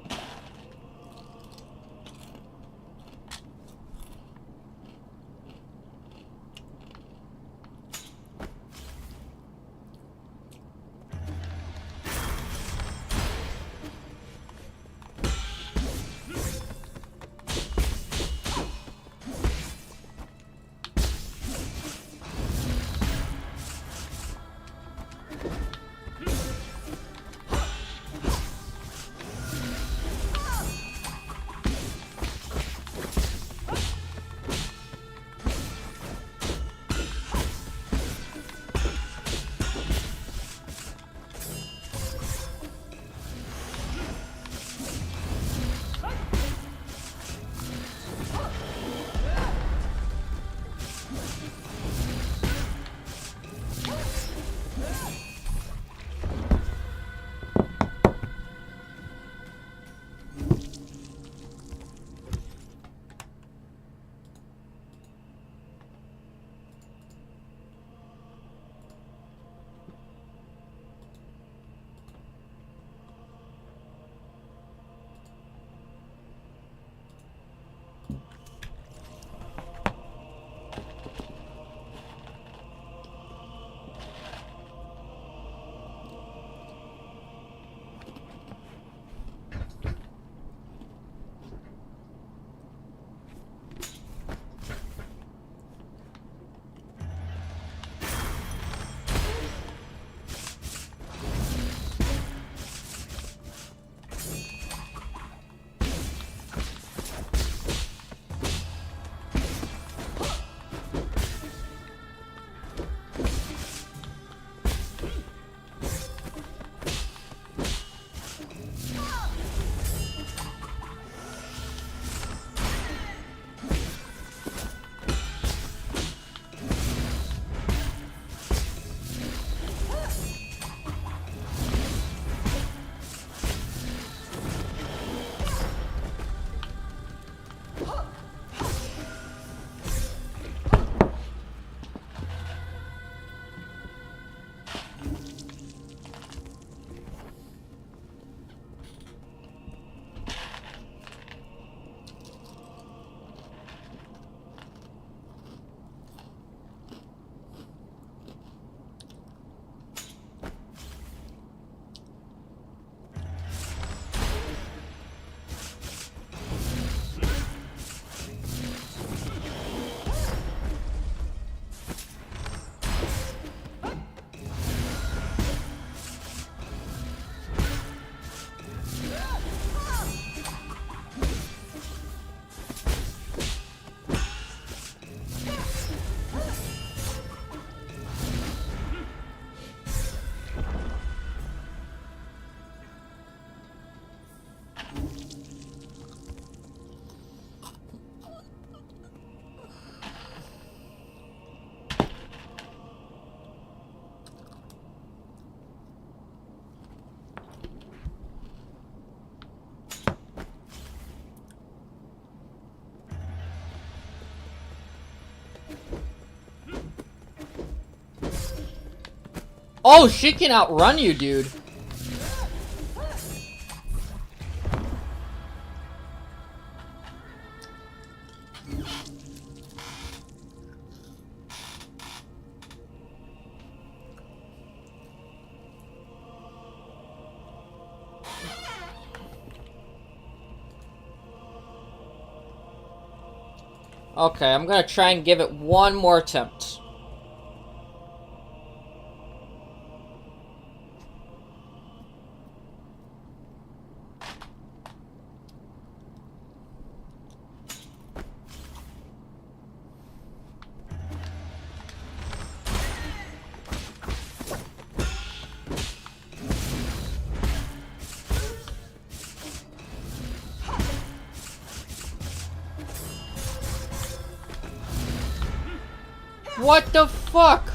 Oh, she can outrun you, dude. Okay, I'm gonna try and give it one more attempt. What the fuck?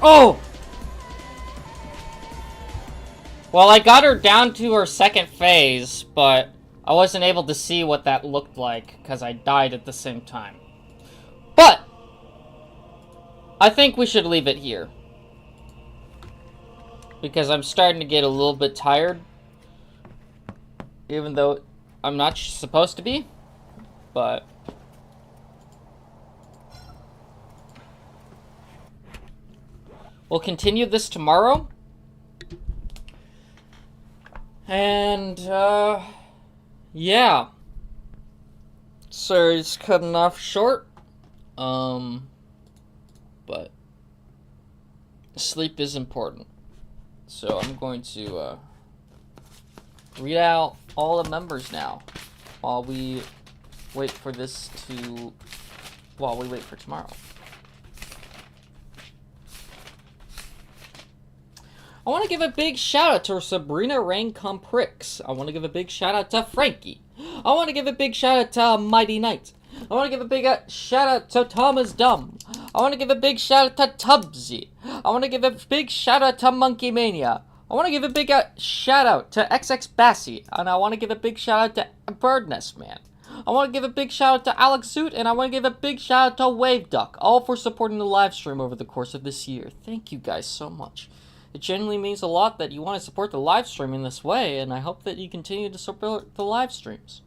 Oh! Well, I got her down to her second phase, but I wasn't able to see what that looked like because I died at the same time. But I think we should leave it here because I'm starting to get a little bit tired, even though I'm not supposed to be, but we'll continue this tomorrow. And, yeah. Sorry, it's cutting off short. But sleep is important. So I'm going to, read out all the members now while we wait for tomorrow. I want to give a big shout out to Sabrina Rain Comprix. I want to give a big shout out to Frankie. I want to give a big shout out to Mighty Knight. I want to give a big shout out to Thomas Dumb. I want to give a big shout out to Tubbsy. I want to give a big shout out to Monkey Mania. I want to give a big shout out to XX Bassy. And I want to give a big shout out to Birdnest Man. I want to give a big shout out to Alex Zoot, and I want to give a big shout out to Wave Duck, all for supporting the live stream over the course of this year. Thank you guys so much. It genuinely means a lot that you want to support the live stream in this way, and I hope that you continue to support the live streams.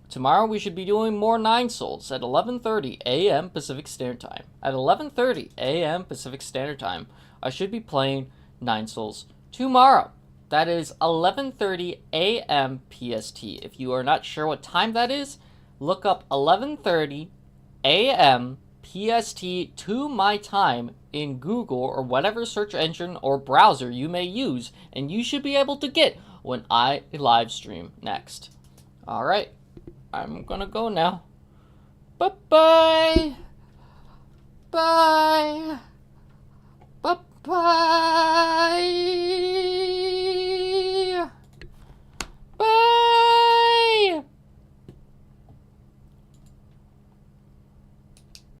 Tomorrow we should be doing more Nine Souls at 11:30 a.m. Pacific Standard Time. At 11:30 a.m. Pacific Standard Time, I should be playing Nine Souls tomorrow. That is 11:30 a.m. PST. If you are not sure what time that is, look up 11:30 a.m. PST to my time in Google or whatever search engine or browser you may use, and you should be able to get when I live stream next. Alright, I'm gonna go now. Bye-bye. Bye.